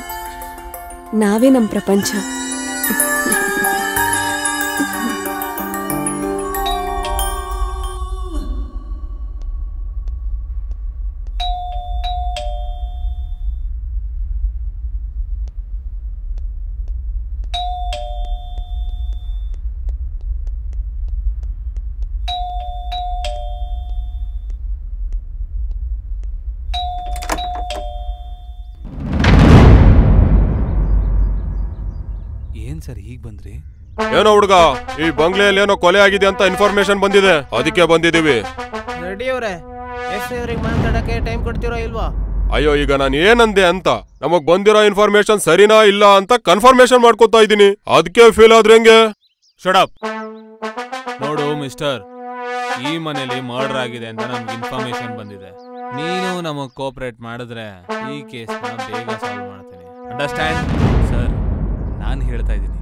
ನಾವೇ ನಮ್ ಪ್ರಪಂಚ. ಸರ್ ಹೀಗ್ ಬಂದ್ರಿ? ಏನೋ ಹುಡುಗ, ಈ ಬಂಗ್ಲೆಯಲ್ಲಿ ಏನೋ ಕೊಲೆ ಆಗಿದೆ ಅಂತ ಇನ್ಫಾರ್ಮೇಶನ್ ಬಂದಿದೆ, ಅದಕ್ಕೆ ಬಂದಿದೀವಿ. ರೆಡಿ ಅವ್ರೆ, ಎಸ್ ಅವ್ರಿಗೆ ಮಾತಾಡಕ್ಕೆ ಟೈಮ್ ಕೊಡ್ತಿರೋ ಇಲ್ವಾ? ಅಯ್ಯೋ, ಈಗ ನಾನು ಏನಂದೆ ಅಂತ ನಮಗ್ ಬಂದಿರೋ ಇನ್ಫಾರ್ಮೇಶನ್ ಸರಿನಾ ಇಲ್ಲ ಅಂತ ಕನ್ಫರ್ಮೇಶನ್ ಮಾಡ್ಕೊತಾ ಇದ್ದೀನಿ. ಅದಕ್ಕೆ ಫೀಲ್ ಆದ್ರೆ ಹೆಂಗೆ? ಶಟ್ ನೋಡು ಮಿಸ್ಟರ್, ಈ ಮನೇಲಿ ಮರ್ಡರ್ ಆಗಿದೆ ಅಂತ ನಮ್ಗೆ ಇನ್ಫಾರ್ಮೇಶನ್ ಬಂದಿದೆ. ನೀನು ನಮಗ್ ಕೋಆಪರೇಟ್ ಮಾಡಿದ್ರೆ ಈ ಕೇಸ್ನ ಬೇಗ ಸಾಲ್ವ್ ಮಾಡ್ತೀನಿ. ಅಂಡರ್ಸ್ಟ್ಯಾಂಡ್? ಸರ್, ನಾನು ಹೇಳ್ತಾ ಇದ್ದೀನಿ,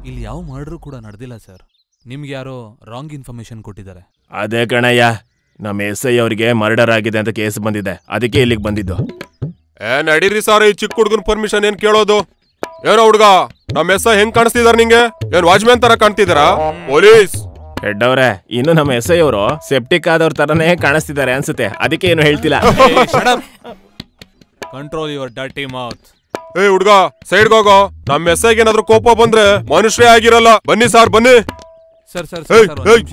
ಇಲ್ಲಿ ಯಾವ ಮರ್ಡರ್ ಕೂಡ ನಡೆದಿಲ್ಲ ಸರ್. ನಿಮ್ಗೆ ಯಾರೋ ರಾಂಗ್ ಇನ್ಫಾರ್ಮೇಶನ್ ಕೊಟ್ಟಿದ್ದಾರೆ. ಅದೇ ಕಣಯ್ಯ, ನಮ್ಮ SI ಅವರಿಗೆ ಮರ್ಡರ್ ಆಗಿದೆ ಅಂತ ಕೇಸ್ ಬಂದಿದೆ, ಅದಕ್ಕೆ ಇಲ್ಲಿಗೆ ಬಂದಿದ್ದು. ನಡೀರಿ ಸಾರ್, ಈ ಚಿಕ್ಕ ಹುಡುಗನ ಪರ್ಮಿಷನ್ ಏನ್ ಕೇಳೋದು? ಏನೋ ಹುಡುಗ, ನಮ್ಮ SI ಹೆಂಗ್ ಕಾಣಿಸ್ತಿದಾರ ನಿಂಗೆ? ಏನ್ ವಾಚ್ಮ್ಯಾನ್ ತರ ಕಾಣ್ತಿದಾರಾ? ಪೊಲೀಸ್ ಹೆಡ್ ಅವ್ರೆ, ಇನ್ನು ನಮ್ಮ SI ಅವರು ಸೆಪ್ಟಿಕ್ ಆದವ್ರ ತರನೇ ಕಾಣಿಸ್ತಿದ್ದಾರೆ ಅನ್ಸುತ್ತೆ, ಅದಕ್ಕೆ ಏನು ಹೇಳ್ತಿಲ್ಲ. Control your dirty mouth. ಏ ಹುಡ್ಗ, ಸೈಡ್ಗೆ ಹೋಗೋ. ನಮ್ಮ SIಗೆ ಏನಾದ್ರು ಕೋಪ ಬಂದ್ರೆ ಮನುಷ್ಯರೇ ಆಗಿರಲ್ಲ. ಬನ್ನಿ ಸಾರ್, ಬನ್ನಿ. ಸರ್ ಸರ್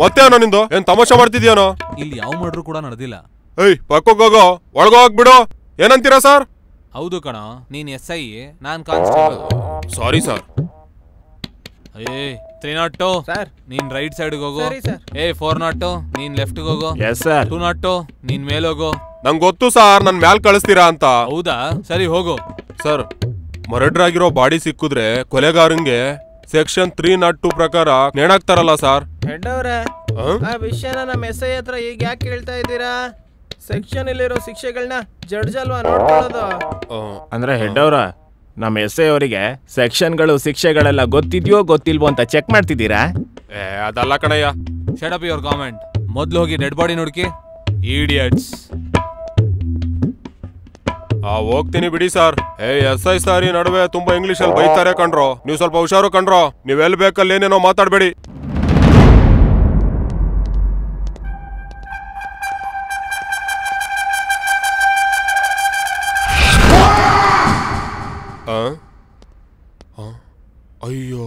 ಮತ್ತೆ ಏನೋ ನಿಂದು? ಏನ್ ತಮಾಷೆ ಮಾಡ್ತಿದ್ಯಾನೋ? ಇಲ್ಲಿ ಯಾವ ಮರ್ಡರ್ ಕೂಡ ನಡೆದಿಲ್ಲ. ಏಯ್, ಪಕ್ಕೋಗೋಗೋ, ಒಳಗೋಗ್ಬಿಡು. ಏನಂತೀರಾ ಸರ್? ಹೌದು ಕಣ, ನೀನ್ SI, ನಾನ್ ಕಾನ್ಸ್ಟೇಬಲ್. Sorry sir. 302 ಸರ್, ನೀನ್ ರೈಟ್ ಸೈಡ್ ಹೋಗು. 402 ನೀನ್ ಲೆಫ್ಟ್ ಹೋಗು. 202 ನೀನ್ ಮೇಲ್ ಹೋಗು. ನಂಗೆ ಗೊತ್ತು ಸರ್, ನನ್ ಮ್ಯಾಲ್ ಕಳಿಸ್ತೀರಾ ಅಂತ. ಹೌದಾ? ಸರಿ ಹೋಗು. ಸರ್, ಮರ್ಡರ್ ಆಗಿರೋ ಬಾಡಿ ಸಿಕ್ಕಿದ್ರೆ ಕೊಲೆಗಾರಂಗೆ ಸೆಕ್ಷನ್ 302 ಪ್ರಕಾರ ನೇಣಾಕ್ತಾರಲ್ಲ ಸರ್. ಹೆಡ್ ಅವ್ರೆ, ಆ ವಿಷಯನ ನಮ್ಮ SI ಹತ್ರ ಈಗ ಯಾಕೆ ಹೇಳ್ತಾ ಇದ್ದೀರಾ? ಸೆಕ್ಷನ್ ಇಲ್ಲಿರೋ ಶಿಕ್ಷೆಗಳನ್ನ ಜಡ್ಜ್ ಅಲ್ವಾ ನೋಡ್ಕೊಳ್ಳೋದು? ಅಂದ್ರೆ ಹೆಡ್ ಅವ್ರ, ನಮ್ಮ SI ಅವರಿಗೆ ಸೆಕ್ಷನ್ಗಳು ಶಿಕ್ಷೆಗಳೆಲ್ಲ ಗೊತ್ತಿದ್ಯೋ ಗೊತ್ತಿಲ್ವೋ ಅಂತ ಚೆಕ್ ಮಾಡ್ತಿದ್ದೀರಾ? ಅದಲ್ಲ ಕಣಯ್ಯ. Shut up your comment. ಮೊದ್ಲು ಹೋಗಿ ಡೆಡ್ ಬಾಡಿ ನೋಡ್ಕಿ. ಇಡಿಯಟ್ಸ್. ಹೋಗ್ತೀನಿ ಬಿಡಿ ಸರ್. SI ಸಾರಿ ನಡುವೆ ತುಂಬಾ ಇಂಗ್ಲಿಷ್ ಅಲ್ಲಿ ಬೈತಾರೆ ಕಣ್ರೋ. ನೀವು ಸ್ವಲ್ಪ ಹುಷಾರು ಕಣ್ರೋ. ನೀವೆಲ್ಲಿ ಬೇಕಲ್ಲಿ ಏನೇನೋ ಮಾತಾಡ್ಬೇಡಿ. ಅಯ್ಯೋ,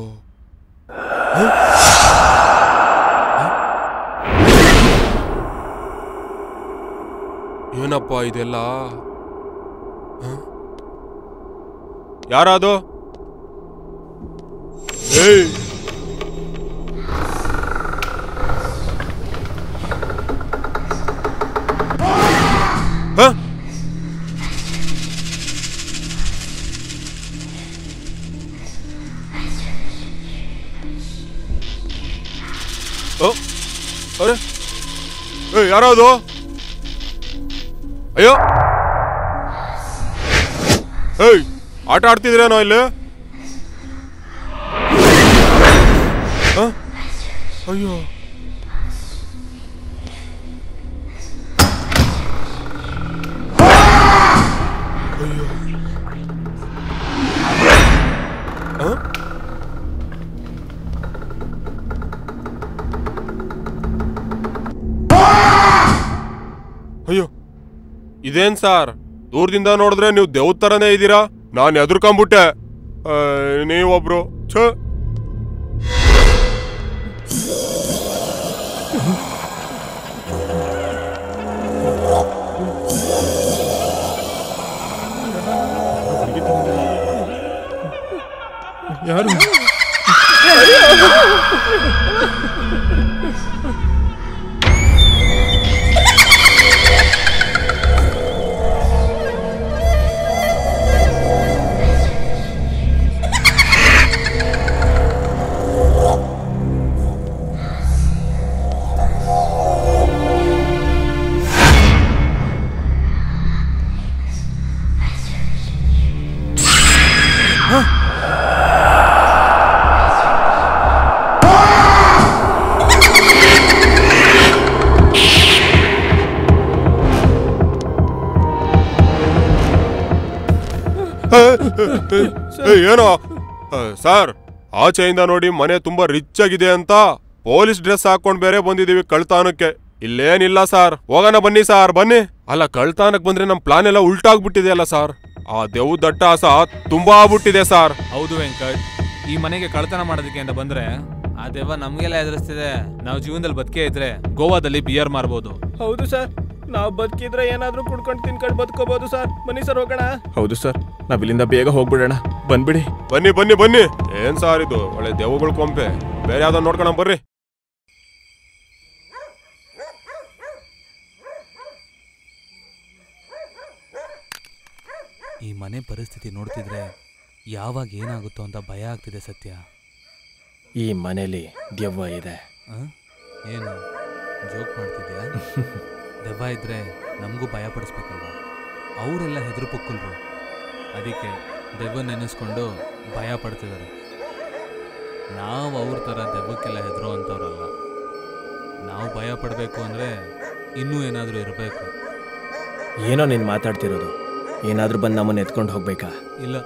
ಏನಪ್ಪ ಇದೆಲ್ಲ? ಯಾರದು? ಏಯ್ ಅರೆ ಯಾರದು? ಅಯ್ಯೋ ಏಯ್ ಆಟ ಆಡ್ತಿದ್ರೇನೋ ಇಲ್ಲಿ? ಅಯ್ಯೋ ಅಯ್ಯೋ ಅಯ್ಯೋ ಇದೇನ್ ಸಾರ್, ದೂರದಿಂದ ನೋಡಿದ್ರೆ ನೀವು ದೇವ್ರ ಥರನೇ ಇದ್ದೀರಾ. ನಾನು ಎದುರ್ಕೊಂಬಿಟ್ಟೆ. ನೀವೊಬ್ರು ಛ ಯಾರು? ಏನೋ ಸರ್, ಆಚೆಯಿಂದ ನೋಡಿ ಮನೆ ತುಂಬಾ ರಿಚ್ ಆಗಿದೆ ಅಂತ ಪೊಲೀಸ್ ಡ್ರೆಸ್ ಹಾಕೊಂಡ್ ಬೇರೆ ಬಂದಿದೀವಿ ಕಳ್ತಾನಕ್ಕೆ. ಇಲ್ಲೇನಿಲ್ಲ ಸರ್, ಹೋಗೋಣ ಬನ್ನಿ ಸಾರ್, ಬನ್ನಿ. ಅಲ್ಲ, ಕಳ್ತಾನಕ್ ಬಂದ್ರೆ ನಮ್ ಪ್ಲಾನ್ ಎಲ್ಲ ಉಲ್ಟಾಗ್ಬಿಟ್ಟಿದೆ ಅಲ್ಲ ಸರ್. ಆ ದೇವ್ ದಟ್ಟಾಸ ತುಂಬಾ ಆಗ್ಬಿಟ್ಟಿದೆ ಸರ್. ಹೌದು ವೆಂಕಟ್, ಈ ಮನೆಗೆ ಕಳ್ತನ ಮಾಡೋದಕ್ಕೆ ಅಂತ ಬಂದ್ರೆ ಆ ದೆವ್ವ ನಮ್ಗೆಲ್ಲ ಎದುರಿಸ್ತಿದೆ. ನಾವು ಜೀವನದಲ್ಲಿ ಬದುಕೇ ಇದ್ರೆ ಗೋವಾದಲ್ಲಿ ಬಿಯರ್ ಮಾರ್ಬೋದು. ಹೌದು ಸರ್, ನಾವು ಬದುಕಿದ್ರೆ ಏನಾದ್ರೂ ಕುಡ್ಕೊಂಡು ತಿನ್ಕೊಂಡು ಬದುಕೋಬಹುದು ಸರ್. ಬನ್ನಿ ಸರ್ ಹೋಗೋಣ. ಹೌದು ಸರ್, ನಾವಿಲ್ಲಿಂದ ಬೇಗ ಹೋಗ್ಬಿಡೋಣ. ಬಂದ್ಬಿಡಿ. ಬನ್ನಿ ಬನ್ನಿ ಬನ್ನಿ. ಏನ್ ಸಾರ್ ಇದು, ಒಳ್ಳೆ ದೆವ್ವಗಳು ಕೊಂಪೆ. ಬೇರೆ ಯಾವ್ದೋ ನೋಡ್ಕೊಳ ಬರ್ರಿ. ಈ ಮನೆ ಪರಿಸ್ಥಿತಿ ನೋಡ್ತಿದ್ರೆ ಯಾವಾಗ ಏನಾಗುತ್ತೋ ಅಂತ ಭಯ ಆಗ್ತಿದೆ ಸತ್ಯ. ಈ ಮನೇಲಿ ದೆವ್ವ ಇದೆ. ಏನು ಜೋಕ್ ಮಾಡ್ತಿದ್ಯಾ? ದೆವ್ವ ಇದ್ರೆ ನಮಗೂ ಭಯ ಪಡಿಸ್ಬೇಕಲ್ವ? ಅವರೆಲ್ಲ ಹೆದರು ಪುಕ್ಕಲ್ರು, ಅದಕ್ಕೆ ದೆವ್ವ ನೆನೆಸ್ಕೊಂಡು ಭಯ ಪಡ್ತಿದ್ದಾರೆ. ನಾವು ಅವ್ರ ಥರ ದೆವ್ವಕ್ಕೆಲ್ಲ ಹೆದರೋ ಅಂಥವ್ರಲ್ಲ. ನಾವು ಭಯ ಪಡಬೇಕು ಅಂದರೆ ಇನ್ನೂ ಏನಾದರೂ ಇರಬೇಕು. ಏನೋ ನೀನು ಮಾತಾಡ್ತಿರೋದು? ಏನಾದರೂ ಬಂದು ನಮ್ಮನ್ನು ಎತ್ಕೊಂಡು ಹೋಗ್ಬೇಕಾ? ಇಲ್ಲ,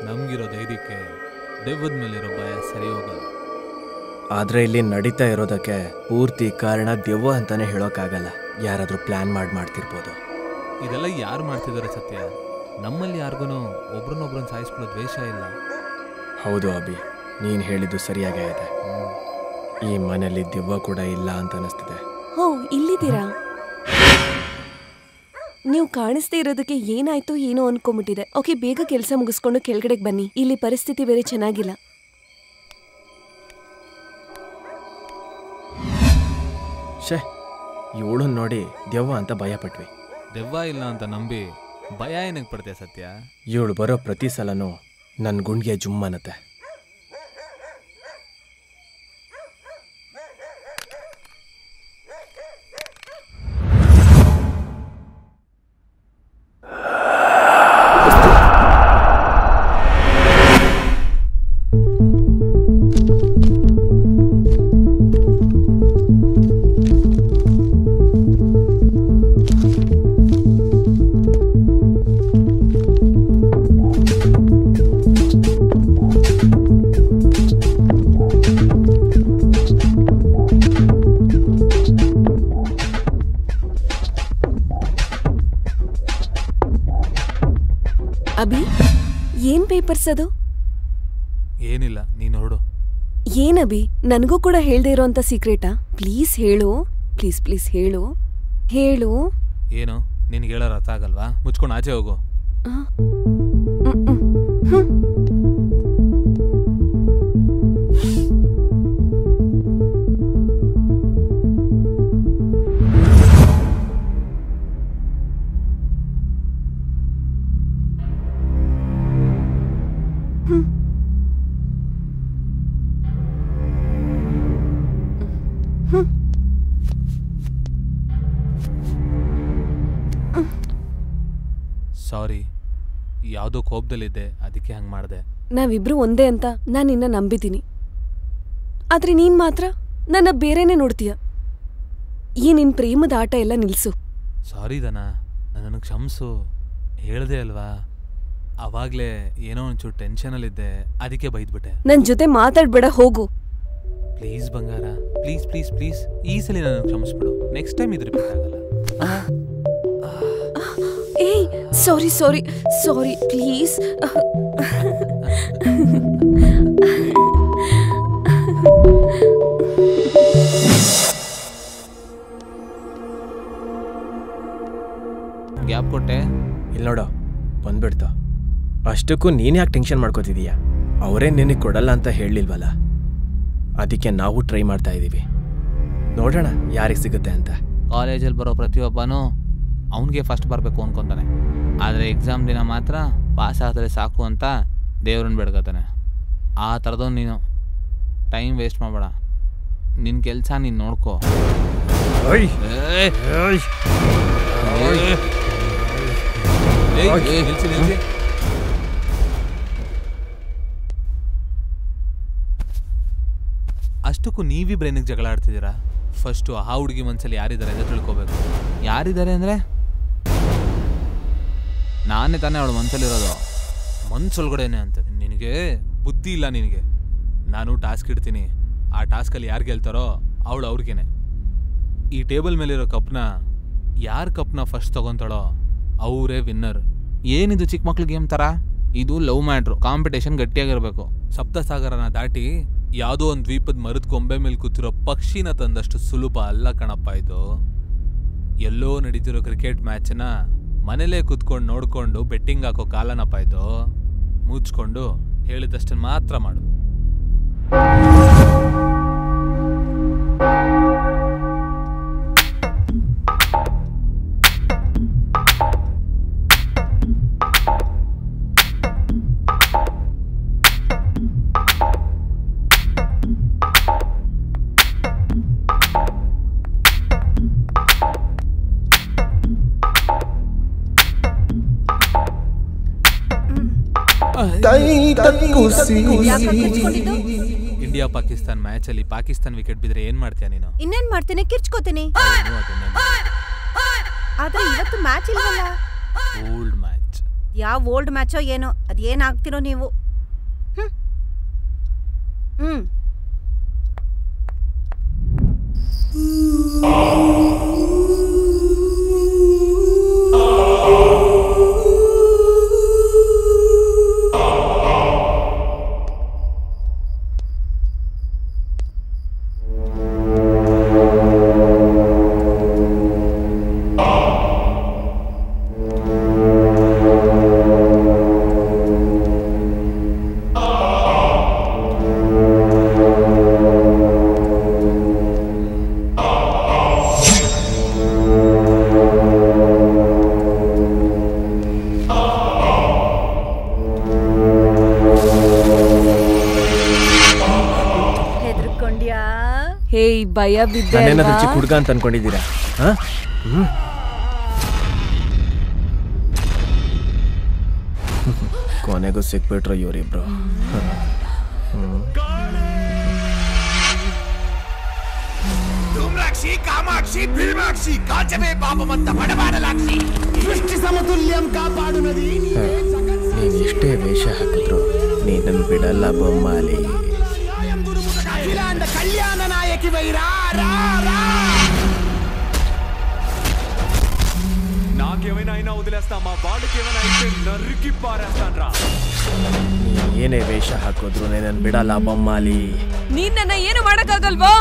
ನಮಗಿರೋ ಧೈರ್ಯಕ್ಕೆ ದೆವ್ವದ ಮೇಲಿರೋ ಭಯ ಸರಿ ಹೋಗಲ್ಲ. ಆದರೆ ಇಲ್ಲಿ ನಡೀತಾ ಇರೋದಕ್ಕೆ ಪೂರ್ತಿ ಕಾರಣ ದೆವ್ವ ಅಂತಾನೆ ಹೇಳೋಕ್ಕಾಗಲ್ಲ. ಯಾರಾದರೂ ಪ್ಲ್ಯಾನ್ ಮಾಡ್ತಿರ್ಬೋದು. ಇದೆಲ್ಲ ಯಾರು ಮಾಡ್ತಿದ್ದಾರೆ ಸತ್ಯ? ನಮ್ಮಲ್ಲಿ ಯಾರಿಗೂ ಒಬ್ರನ್ನೊಬ್ರನ್ನ ಸಾಯಿಸ್ಕೊಳ್ಳೋ ದ್ವೇಷ ಇಲ್ಲ. ಹೌದು ಅಭಿ, ನೀನು ಹೇಳಿದ್ದು ಸರಿಯಾಗೇ ಇದೆ. ಈ ಮನೆಯಲ್ಲಿ ದೆವ್ವ ಕೂಡ ಇಲ್ಲ ಅಂತ ಅನಿಸ್ತಿದೆ. ಹೋ, ಇಲ್ಲಿದ್ದೀರಾ? ನೀವು ಕಾಣಿಸ್ದೇ ಇರೋದಕ್ಕೆ ಏನಾಯ್ತು ಏನೋ ಅನ್ಕೊಂಬಿಟ್ಟಿದೆ. ಓಕೆ, ಬೇಗ ಕೆಲಸ ಮುಗಿಸ್ಕೊಂಡು ಕೆಳಗಡೆಗೆ ಬನ್ನಿ. ಇಲ್ಲಿ ಪರಿಸ್ಥಿತಿ ಬೇರೆ ಚೆನ್ನಾಗಿಲ್ಲ. ಶೇ, ಇವಳನ್ನ ನೋಡಿ ದೆವ್ವ ಅಂತ ಭಯ ಪಟ್ವಿ. ದೆವ್ವ ಇಲ್ಲ ಅಂತ ನಂಬಿ ಭಯ ಏನಕ್ಕೆ ಪಡ್ತೀಯ ಸತ್ಯ? ಇವಳು ಬರೋ ಪ್ರತಿ ಸಲನೂ ನನ್ನ ಗುಂಡಿಗೆ ಜುಮ್ಮನತ್ತೆ. ಅಭಿ, ಏನ್ ಪೇಪರ್ಸ್ ಅದು? ಏನಿಲ್ಲ, ನೀನು ನೋಡು. ಏನಭಿ, ನನಗೂ ಕೂಡ ಹೇಳ್ದೆ ಇರೋಂಥ ಸೀಕ್ರೆಟಾ? ಪ್ಲೀಸ್ ಹೇಳು, ಪ್ಲೀಸ್ ಪ್ಲೀಸ್ ಹೇಳು. ಹೇಳು. ಏನು? ನಿನ್ಗೆ ಹೇಳೋರು ಅರ್ಥ ಆಗಲ್ವಾ? ಮುಚ್ಕೊಂಡು ಆಚೆ ಹೋಗು. ಸಾರಿ, ಯಾವುದೋ ಕೋಪದಲ್ಲಿದ್ದೆ, ಅದಕ್ಕೆ ಹಂಗೆ ಮಾಡಿದೆ. ನಾವಿಬ್ರು ಒಂದೇ ಅಂತ ನಾನು ನಿನ್ನ ನಂಬಿದ್ದೀನಿ. ಆದ್ರೆ ನೀನ್ ಮಾತ್ರ ನನ್ನ ಬೇರೆನೇ ನೋಡ್ತೀಯ. ಈ ನಿನ್ ಪ್ರೇಮದ ಆಟ ಎಲ್ಲ ನಿಲ್ಸು. ಸಾರಿ ದನ, ನನ್ನನ್ನು ಕ್ಷಮಿಸು. ಹೇಳ್ದೆ ಅಲ್ವಾ, ಅವಾಗಲೇ ಏನೋ ಒಂಚೂರು ಟೆನ್ಷನಲ್ಲಿದ್ದೆ, ಅದಕ್ಕೆ ಬೈದ್ಬಿಟ್ಟೆ. ನನ್ ಜೊತೆ ಮಾತಾಡ್ಬೇಡ, ಹೋಗು. ಪ್ಲೀಸ್ ಬಂಗಾರ, ಪ್ಲೀಸ್ ಪ್ಲೀಸ್ ಪ್ಲೀಸ್, ಈ ಸಲ ನನ್ನ ಕ್ಷಮಿಸ್ಬಿಡು. ನೆಕ್ಸ್ಟ್ ಟೈಮ್ ಇದು ರಿಪೀಟ್ ಆಗಲ್ಲ. ಏಯ್, ಸಾರಿ ಸಾರಿ ಸಾರಿ, ಪ್ಲೀಸ್. ಗ್ಯಾಪ್ ಕೊಟ್ಟೆ. ಇಲ್ಲಿ ನೋಡೋ, ಬಂದ್ಬಿಡ್ತು. ಅಷ್ಟಕ್ಕೂ ನೀನು ಯಾಕೆ ಟೆನ್ಷನ್ ಮಾಡ್ಕೋತಿದೀಯ? ಅವರೇ ನಿನಗೆ ಕೊಡಲ್ಲ ಅಂತ ಹೇಳಲಿಲ್ವಲ್ಲ, ಅದಕ್ಕೆ ನಾವು ಟ್ರೈ ಮಾಡ್ತಾ ಇದ್ದೀವಿ. ನೋಡೋಣ ಯಾರಿಗೆ ಸಿಗುತ್ತೆ ಅಂತ. ಕಾಲೇಜಲ್ಲಿ ಬರೋ ಪ್ರತಿಯೊಬ್ಬನೂ ಅವನಿಗೆ ಫಸ್ಟ್ ಬರಬೇಕು ಅನ್ಕೊತಾನೆ. ಆದರೆ ಎಕ್ಸಾಮ್ ದಿನ ಮಾತ್ರ ಪಾಸ್ ಆದರೆ ಸಾಕು ಅಂತ ದೇವ್ರನ್ನ ಬೇಡ್ಕೊತಾನೆ. ಆ ಥರದವ್ನು ನೀನು. ಟೈಮ್ ವೇಸ್ಟ್ ಮಾಡಬೇಡ, ನಿನ್ನ ಕೆಲಸ ನೀನು ನೋಡ್ಕೋ. ಅಷ್ಟಕ್ಕೂ ನೀವೀ ಬ್ರೈನಿಗೆ ಜಗಳ ಆಡ್ತಿದ್ದೀರಾ? ಫಸ್ಟು ಆ ಹುಡುಗಿ ಮನಸ್ಸಲ್ಲಿ ಯಾರಿದ್ದಾರೆ ಅಂತ ತಿಳ್ಕೊಬೇಕು. ಯಾರಿದ್ದಾರೆ ಅಂದರೆ ನಾನೇ ತಾನೇ ಅವಳು ಮನಸ್ಸಲ್ಲಿರೋದು, ಮನ್ಸೊಳಗಡೆನೆ ಅಂತ. ನಿನಗೆ ಬುದ್ಧಿ ಇಲ್ಲ ನಿನಗೆ. ನಾನು ಟಾಸ್ಕ್ ಇಡ್ತೀನಿ, ಆ ಟಾಸ್ಕಲ್ಲಿ ಯಾರು ಗೆಲ್ತಾರೋ ಅವಳು ಅವ್ರಿಗೇನೆ. ಈ ಟೇಬಲ್ ಮೇಲಿರೋ ಕಪ್ನ ಯಾರು ಕಪ್ನ ಫಸ್ಟ್ ತೊಗೊತಾಳೋ ಅವರೇ ವಿನ್ನರ್. ಏನಿದು ಚಿಕ್ಕ ಮಕ್ಳು ಗೇಮ್ ಥರ? ಇದು ಲವ್ ಮ್ಯಾಟ್ರು, ಕಾಂಪಿಟೇಷನ್ ಗಟ್ಟಿಯಾಗಿರ್ಬೇಕು. ಸಪ್ತಸಾಗರನ ದಾಟಿ ಯಾವುದೋ ಒಂದು ದ್ವೀಪದ ಮರದ ಕೊಂಬೆ ಮೇಲೆ ಕೂತಿರೋ ಪಕ್ಷಿನ ತಂದಷ್ಟು ಸುಲಭ ಅಲ್ಲ ಕಣಪ್ಪ ಇದು. ಎಲ್ಲೋ ನಡೀತಿರೋ ಕ್ರಿಕೆಟ್ ಮ್ಯಾಚ್ನ ಮನೇಲೇ ಕೂತ್ಕೊಂಡು ನೋಡ್ಕೊಂಡು ಬೆಟ್ಟಿಂಗ್ ಹಾಕೋ ಕಾಲನಪ್ಪ ಇದು. ಮುಚ್ಕೊಂಡು ಹೇಳಿದಷ್ಟನ್ನು ಮಾತ್ರ ಮಾಡು. ಇಂಡಿಯಾ ಪಾಕಿಸ್ತಾನ್ ಮ್ಯಾಚ್ ಅಲ್ಲಿ ಪಾಕಿಸ್ತಾನ್ ವಿಕೆಟ್ ಬಿದ್ರೆ ಏನ್ ಮಾಡ್ತೀಯ ನೀನು? ಇನ್ನೇನ್ ಮಾಡ್ತೇನೆ, ಕಿರ್ಚ್ಕೋತೀನಿ. ಆದ್ರೆ ಇವತ್ತು ಮ್ಯಾಚ್ ಇಲ್ವಲ್ಲ. Old match. ಯಾವ ಓಲ್ಡ್ ಮ್ಯಾಚೋ ಏನೋ, ಅದೇನಾಗ್ತಿರೋ ನೀವು. ಭಯ ಬಿದ್ದೆ. ಚಿಕ್ಕ ಹುಡುಗ ಅಂತ ಅನ್ಕೊಂಡಿದ್ದೀರಾ? ಕೊನೆಗೂ ಸಿಕ್ಬಿಟ್ರು ಇವರಿಬ್ರು. ಕಾಮಾಕ್ಷಿ ಭೀಮಾಕ್ಷಿ ಕಾಚವೇ ಪಾಪವಂತ ಬಡಬಾಡಲಾಕ್ಷಿ ಸೃಷ್ಟಿ ಸಮತುಲ್ಯಂ ಕಾಪಾಡುನದಿ. ನೀನ್ ಎಷ್ಟೇ ವೇಷ ಹಾಕಿದ್ರು ನೀನನ್ನು ಬಿಡಲ್ಲ ಬೊಮ್ಮಾಲಿ. కళ్యాణ నాయకి వైరా నాకేమైనా అయినా వదిలేస్తా, మా వాళ్ళకి ఏమైనా అయితే నరికి పారేస్తాన్రా. ಏನೇ ವೇಷ ಹಾಕಿದ್ರು ನೀನನ್ನು ಬಿಡಲ್ಲ ಬೊಮ್ಮಾಲಿ. ನೀನ್ ನನ್ನ ಏನು ಮಾಡಕ್ಕಾಗಲ್ವಾ?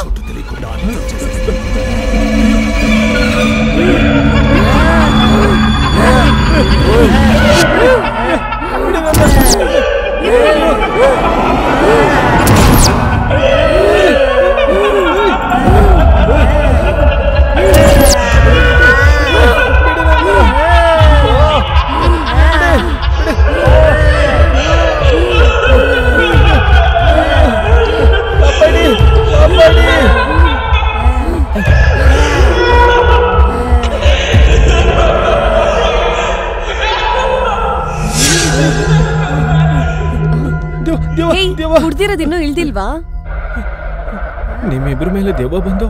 ಕುಡ್ದಿರೋದಿನ್ನೂ ಇಳ್ದಿಲ್ವಾ? ನಿಮ್ಮಿಬ್ರ ಮೇಲೆ ದೆವ್ವ ಬಂದು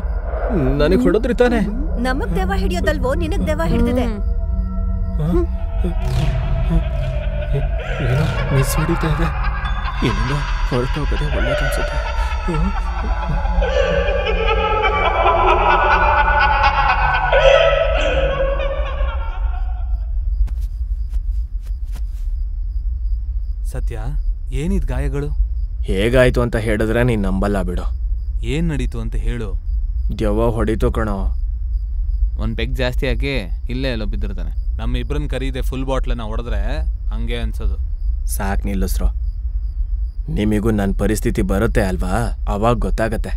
ನನಗೆ ಹೊಡೋದ್ರಿ ತಾನೆ? ನಮಗ್ ದೆವ್ವ ಹಿಡಿಯೋದಲ್ವೋ, ನಿನಗ್ ದೆವ್ವ ಹಿಡ್ದಿದೆ. ಏನೋ ಮಿಸ್ ಹೊಡಿತಾ ಇದೆ. ಇಲ್ಲಿಂದ ಹೊರಟೋಗೋದೇ ಒಳ್ಳೆ ಅನ್ಸುತ್ತೆ. ಸತ್ಯ, ಏನಿದ್ ಗಾಯಗಳು? ಹೇಗಾಯ್ತು ಅಂತ ಹೇಳಿದ್ರೆ ನೀನ್ ನಂಬಲ್ಲ ಬಿಡು. ಏನ್ ನಡೀತು ಅಂತ ಹೇಳು. ದೆವ್ವ ಹೊಡಿತು ಕಣೋ. ಒಂದ್ ಪೆಗ್ ಜಾಸ್ತಿ ಹಾಕಿ ಇಲ್ಲೇ ಎಲ್ಲೋ ಬಿದ್ದಿರ್ತಾನೆ. ನಮ್ಮ ಇಬ್ರನ್ನ ಕರೀದೆ ಫುಲ್ ಬಾಟ್ಲನ್ನ ಹೊಡೆದ್ರೆ ಹಂಗೆ ಅನ್ಸೋದು. ಸಾಕ್ ನಿಲ್ಲಿಸ್ರು. ನಿಮಿಗೂ ನನ್ನ ಪರಿಸ್ಥಿತಿ ಬರುತ್ತೆ ಅಲ್ವಾ, ಅವಾಗ ಗೊತ್ತಾಗತ್ತೆ.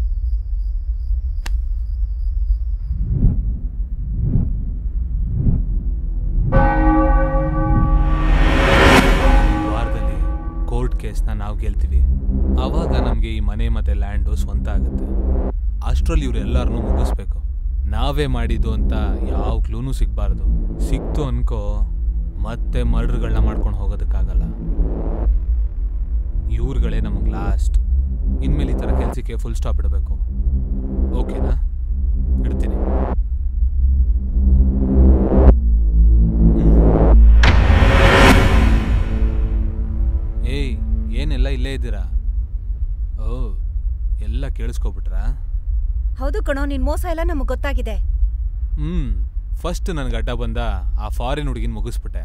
ವಾರದಲ್ಲಿ ಕೋರ್ಟ್ ಕೇಸ್ನ ನಾವು ಗೆಲ್ತೀವಿ. ಆವಾಗ ನಮಗೆ ಈ ಮನೆ ಮತ್ತೆ ಲ್ಯಾಂಡು ಸ್ವಂತ ಆಗುತ್ತೆ. ಅಷ್ಟರಲ್ಲಿ ಇವರೆಲ್ಲರನ್ನೂ ಮುಗಿಸ್ಬೇಕು. ನಾವೇ ಮಾಡಿದ್ದು ಅಂತ ಯಾವ ಕ್ಲೂನೂ ಸಿಗಬಾರ್ದು. ಸಿಕ್ತು ಅನ್ಕೋ ಮತ್ತೆ ಮರ್ಡರ್ಗಳನ್ನ ಮಾಡ್ಕೊಂಡು ಹೋಗೋದಕ್ಕಾಗಲ್ಲ. ಇವ್ರುಗಳೇ ನಮಗೆ ಲಾಸ್ಟ್. ಇನ್ಮೇಲೆ ಈ ಥರ ಕೆಲಸಕ್ಕೆ ಫುಲ್ ಸ್ಟಾಪ್ ಇಡಬೇಕು. ಓಕೆನಾ? ಇಡ್ತೀನಿ. ಏಯ್, ಏನೆಲ್ಲ ಇಲ್ಲೇ ಇದ್ದೀರಾ? ಓ, ಎಲ್ಲ ಕೇಳಿಸ್ಕೊಬಿಟ್ರಾ? ಹೌದು ಕಣೋ, ನಿನ್ ಮೋಸ ಎಲ್ಲ ನಮಗ್ ಗೊತ್ತಾಗಿದೆ. ಫಸ್ಟ್ ನನಗೆ ಅಡ್ಡ ಬಂದ ಆ ಫಾರಿನ್ ಹುಡುಗಿನ ಮುಗಿಸ್ಬಿಟ್ಟೆ.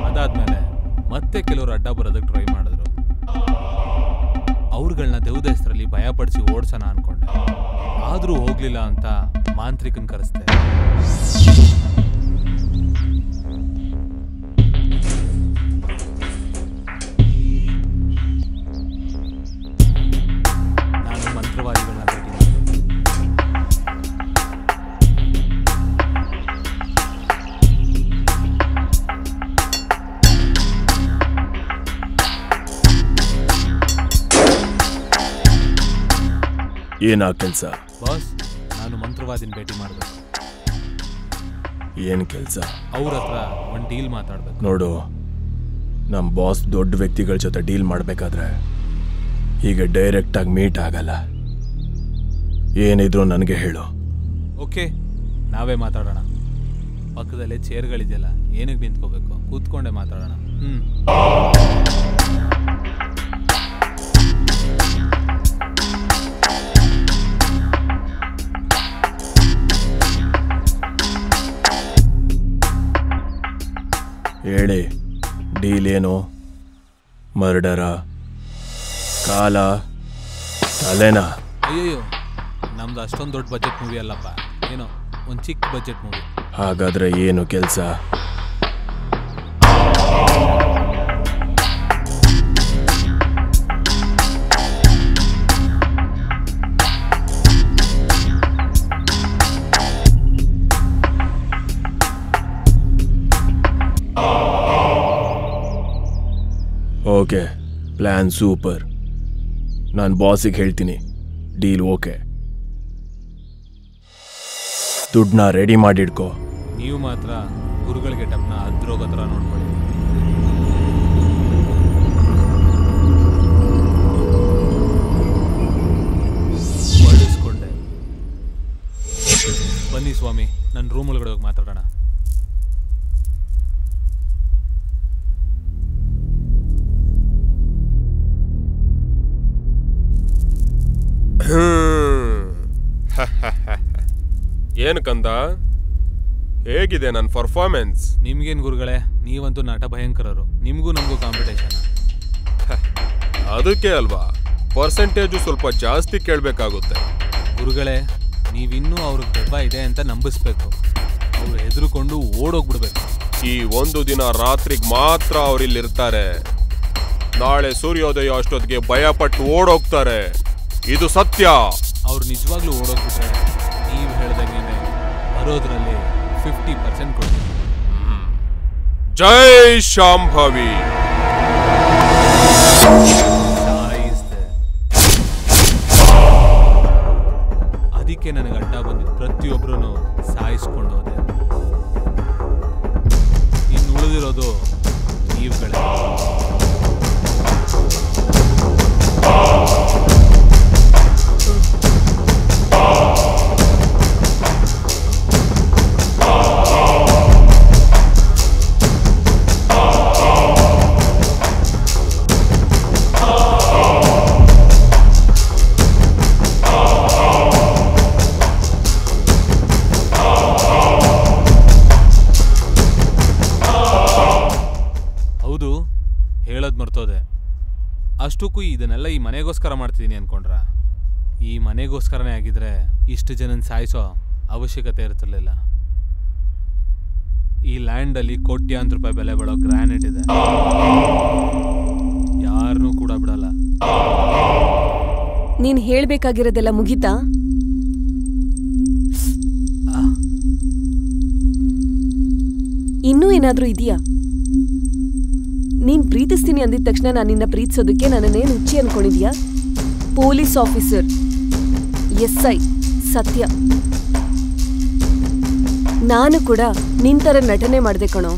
ಅದಾದ್ಮೇಲೆ ಮತ್ತೆ ಕೆಲವರು ಅಡ್ಡ ಬರೋದಕ್ಕೆ ಟ್ರೈ ಮಾಡಿದ್ರು. ಅವ್ರುಗಳನ್ನ ದೆವ್ವದ ಹೆಸರಲ್ಲಿ ಭಯಪಡಿಸಿ ಓಡ್ಸೋಣ ಅನ್ಕೊಂಡೆ. ಆದರೂ ಹೋಗ್ಲಿಲ್ಲ ಅಂತ ಮಾಂತ್ರಿಕನ್ ಕರೆಸ್ದೆ. ನಾನು ಮಂತ್ರವಾದಿಗಳನ್ನ ಭೇಟಿ ಮಾಡಿದೆ. ಏನಾ ಕೆಲ್ಸ? ಬಾಸ್, ನಾನು ಮಂತ್ರವಾದಿನ ಭೇಟಿ ಮಾಡಬೇಕು. ಏನ್ ಕೆಲ್ಸ? ಅವ್ರ ಹತ್ರ ಒಂದು ಡೀಲ್ ಮಾತಾಡ್ಬೇಕು. ನೋಡು, ನಮ್ಮ ಬಾಸ್ ದೊಡ್ಡ ವ್ಯಕ್ತಿಗಳ ಜೊತೆ ಡೀಲ್ ಮಾಡಬೇಕಾದ್ರೆ ಹೀಗೆ ಡೈರೆಕ್ಟ್ ಆಗಿ ಮೀಟ್ ಆಗಲ್ಲ. ಏನಿದ್ರು ನನಗೆ ಹೇಳು. ಓಕೆ, ನಾವೇ ಮಾತಾಡೋಣ. ಪಕ್ಕದಲ್ಲೇ ಚೇರ್ಗಳಿದೆಯಲ್ಲ, ಏನಕ್ಕೆ ನಿಂತ್ಕೋಬೇಕು? ಕೂತ್ಕೊಂಡೆ ಮಾತಾಡೋಣ. ಹೇಳಿ, ಡೀಲ್ ಏನು? ಮರ್ಡರ, ಕಾಲ, ತಲೆನಾ? ಅಯ್ಯಯ್ಯೋ, ನಮ್ದು ಅಷ್ಟೊಂದು ದೊಡ್ಡ ಬಜೆಟ್ ಮೂವಿ ಅಲ್ಲಪ್ಪ. ಏನೋ ಒಂದು ಚಿಕ್ಕ ಬಜೆಟ್ ಮೂವಿ. ಹಾಗಾದ್ರೆ ಏನು ಕೆಲಸ? Okay, plan super. ನಾನು ಬಾಸಿಗೆ ಹೇಳ್ತೀನಿ, ಡೀಲ್ ಓಕೆ. ದುಡ್ಡನ್ನ ರೆಡಿ ಮಾಡಿಡ್ಕೋ. ನೀವು ಮಾತ್ರ ಗುರುಗಳಿಗೆ ಟಪ್ನ ಅದ್ರೋಗೋ ಥರ ನೋಡ್ಕೊಳ್ಳಿ. ಬಳಸ್ಕೊಂಡೆ. ಬನ್ನಿ ಸ್ವಾಮಿ, ನನ್ನ ರೂಮ್ ಒಳಗಡೆ ಹೋಗಿ ಮಾತಾಡೋಣ. ಏನು ಕಂದ, ಹೇಗಿದೆ ನನ್ನ ಪರ್ಫಾರ್ಮೆನ್ಸ್? ನಿಮ್ಗೇನು ಗುರುಗಳೇ, ನೀವಂತೂ ನಟ ಭಯಂಕರರು. ನಿಮಗೂ ನಮಗೂ ಕಾಂಪಿಟೇಷನ್. ಅದಕ್ಕೆ ಅಲ್ವಾ ಪರ್ಸೆಂಟೇಜು ಸ್ವಲ್ಪ ಜಾಸ್ತಿ ಕೇಳಬೇಕಾಗುತ್ತೆ. ಗುರುಗಳೇ, ನೀವಿನ್ನೂ ಅವ್ರಿಗೆ ದೆವ್ವ ಇದೆ ಅಂತ ನಂಬಿಸ್ಬೇಕು. ಅವ್ರು ಹೆದರ್ಕೊಂಡು ಓಡೋಗ್ಬಿಡ್ಬೇಕು. ಈ ಒಂದು ದಿನ ರಾತ್ರಿಗೆ ಮಾತ್ರ ಅವ್ರಿಲ್ಲಿರ್ತಾರೆ. ನಾಳೆ ಸೂರ್ಯೋದಯ ಅಷ್ಟೊತ್ತಿಗೆ ಭಯಪಟ್ಟು ಓಡೋಗ್ತಾರೆ. ಇದು ಸತ್ಯ. ಅವ್ರು ನಿಜವಾಗ್ಲೂ ಓಡೋಗ್ಬಿಟ್ರೆ ನೀವು ಹೇಳ್ದಂಗೆ ಬರೋದ್ರಲ್ಲಿ 50% ಕೊಡ್ತೀನಿ. ಜೈ ಶಾಂಭವಿ. ಅದಕ್ಕೆ ನನಗೆ ಅಡ್ಡ ಬಂದಿದ್ದು ಪ್ರತಿಯೊಬ್ಬರೂ ಸಾಯಿಸ್ಕೊಂಡು ಹೋದೆ. ಇನ್ನು ಉಳಿದಿರೋದು ನೀವುಗಳೇ. ಅಷ್ಟಕ್ಕೂ ಇದನ್ನೆಲ್ಲ ಈ ಮನೆಗೋಸ್ಕರ ಮಾಡ್ತಿದ್ದೀನಿ ಅನ್ಕೊಂಡ್ರ? ಈ ಮನೆಗೋಸ್ಕರನೇ ಆಗಿದ್ರೆ ಇಷ್ಟು ಜನನ ಸಾಯಿಸೋ ಅವಶ್ಯಕತೆ ಇರ್ತಿರ್ಲಿಲ್ಲ. ಈ ಲ್ಯಾಂಡಲ್ಲಿ ಕೋಟ್ಯಾಂತರ ರೂಪಾಯಿ ಬೆಲೆ ಬಾಳೋ ಗ್ರಾನೈಟ್ ಇದೆ, ಯಾರನ್ನೂ ಕೂಡ ಬಿಡಲ್ಲ. ನೀನ್ ಹೇಳ್ಬೇಕಾಗಿರೋದೆಲ್ಲ ಮುಗೀತಾ? ಇನ್ನೂ ಏನಾದ್ರೂ ಇದೆಯಾ? ನೀನ್ ಪ್ರೀತಿಸ್ತೀನಿ ಅಂದಿದ ತಕ್ಷಣ ನಾನು ನಿನ್ನ ಪ್ರೀತಿಸೋದಕ್ಕೆ ನನ್ನನ್ನೇನು ಹುಚ್ಚಿ ಅನ್ಕೊಂಡಿದ್ಯಾ? ಪೊಲೀಸ್ ಆಫೀಸರ್ SI ಸತ್ಯ. ನಾನು ಕೂಡ ನಿಂತರ ನಟನೆ ಮಾಡ್ದೆ ಕಣೋ.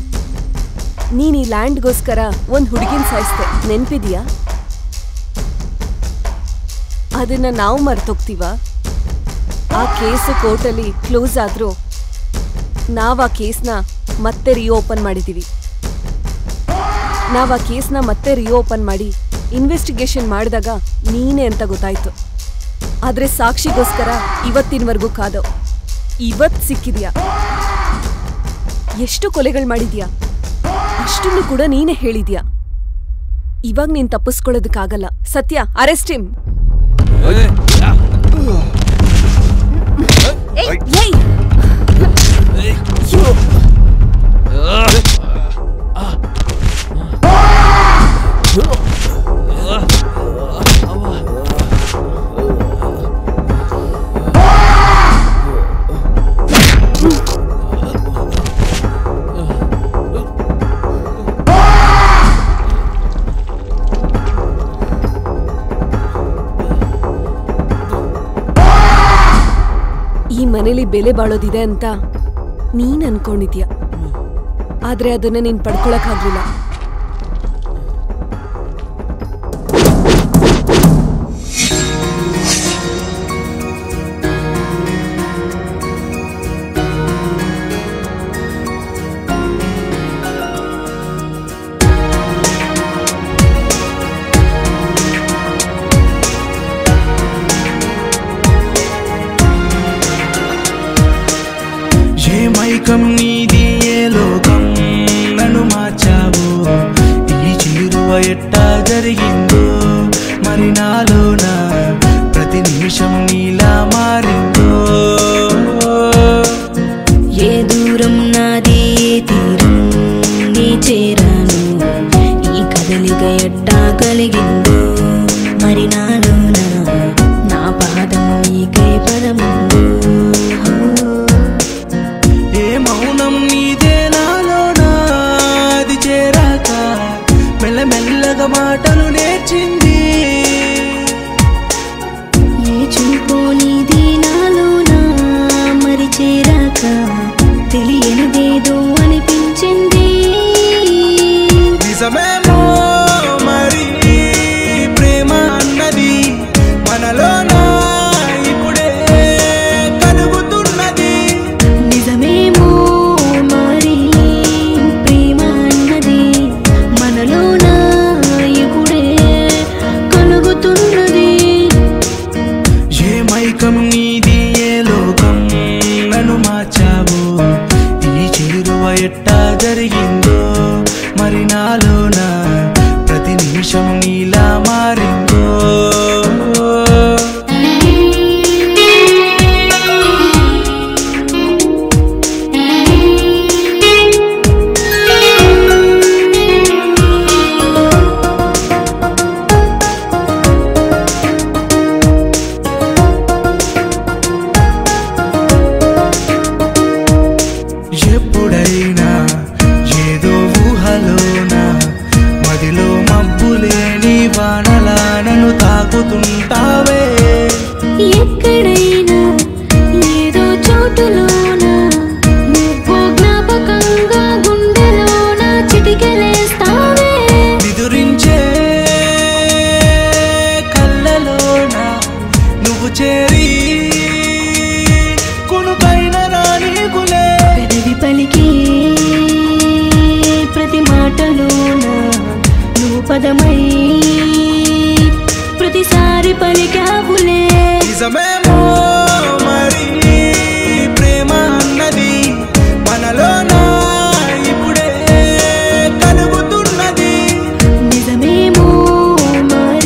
ನೀನ್ ಈ ಲ್ಯಾಂಡ್ಗೋಸ್ಕರ ಒಂದ್ ಹುಡುಗಿನ ಸಾಯಿಸ್ದೆ, ನೆನ್ಪಿದ್ಯಾ? ಅದನ್ನ ನಾವು ಮರ್ತೋಗ್ತೀವ? ಆ ಕೇಸು ಕೋರ್ಟಲ್ಲಿ ಕ್ಲೋಸ್ ಆದ್ರೂ ನಾವ್ ಆ ಕೇಸ್ನ ಮತ್ತೆ ರಿಓಪನ್ ಮಾಡಿದೀವಿ. ನಾವ್ ಆ ಕೇಸ್ನ ಮತ್ತೆ ರಿಓಪನ್ ಮಾಡಿ ಇನ್ವೆಸ್ಟಿಗೇಷನ್ ಮಾಡಿದಾಗ ನೀನೇ ಅಂತ ಗೊತ್ತಾಯ್ತು. ಆದ್ರೆ ಸಾಕ್ಷಿಗೋಸ್ಕರ ಇವತ್ತಿನವರೆಗೂ ಕಾದೋ. ಇವತ್ ಸಿಕ್ಕಿದ್ಯಾ? ಎಷ್ಟು ಕೊಲೆಗಳು ಮಾಡಿದ್ಯಾ? ಅಷ್ಟನ್ನು ಕೂಡ ನೀನೇ ಹೇಳಿದ್ಯಾ. ಇವಾಗ ನೀನ್ ತಪ್ಪಿಸ್ಕೊಳ್ಳೋದಕ್ಕಾಗಲ್ಲ. ಸತ್ಯ, ಅರೆಸ್ಟ್ ಹಿಮ್. ಈ ಮನೇಲಿ ಬೆಲೆ ಬಾಳೋದಿದೆ ಅಂತ ನೀನ್ ಅನ್ಕೊಂಡಿದ್ಯ, ಆದ್ರೆ ಅದನ್ನ ನೀನ್ ಪಡ್ಕೊಳಕ್ಕಾಗ್ಲಿಲ್ಲ. మైకం నీది ఏ లోకం నన్ను మార్చావు, ఈ చిరువ ఎట్టా జరిగిందో మరి నాలోన ప్రతి నిమిషం నీలా మారిందో. ఏ దూరం నాది ఏ తీరం నీ చేరాను, ఈ కదలిక ఎట్టా కలిగిందో మరి నాలోన నా పాదము నీకై పదముందో. మౌనం నీదే నాలోన అది చేరాక మెల్లమెల్లగా మాటలు నేర్చింది. ఏ చూపో నీది నాలోన మరి చేరాక తెలియనిదేదో అనిపించింది. నిజమేమో మరి ప్రేమ అన్నది మనలోన ఇప్పుడే కలుగుతున్నది. నిజమేమో మరి ప్రేమ అన్నది మనలోన ఇప్పుడే కలుగుతున్నది. ఏ మైకం నీది ఏ లోకం నన్ను మార్చావు, ఈ చిరువ ఎట్టా జరిగిందో మరి నాలోన ప్రతి నిమిషం నీలా మారిందో. ఎప్పుడైనా ఏదో ఊహలోన మదిలో మబ్బులేని వానలా నన్ను తాకుతుంటావే. ఎక్కడైనా ఏదో చోటులోన నువ్వు జ్ఞాపకంగా గుండెలోన చిటికెలేస్తావే. నిదురించే కళ్ళలోన నువ్వు చేరి కొనుకైన రానీకులే. పెదవి పలికి ప్రతి మాటలోన నువ్వు పదమై ప్రతిసారి పలికావులే. నిజమేమో మరి ప్రేమ అన్నది మనలోన ఇప్పుడే కలుగుతున్నది. నిజమేమో మరి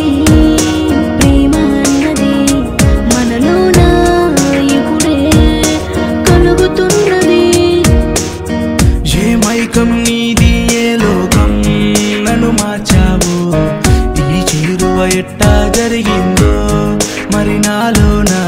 నీది ఏ లోకం నన్ను మార్చావు ఈ చేరువ ఎట్టా జరిగిందో మరి నాలోనా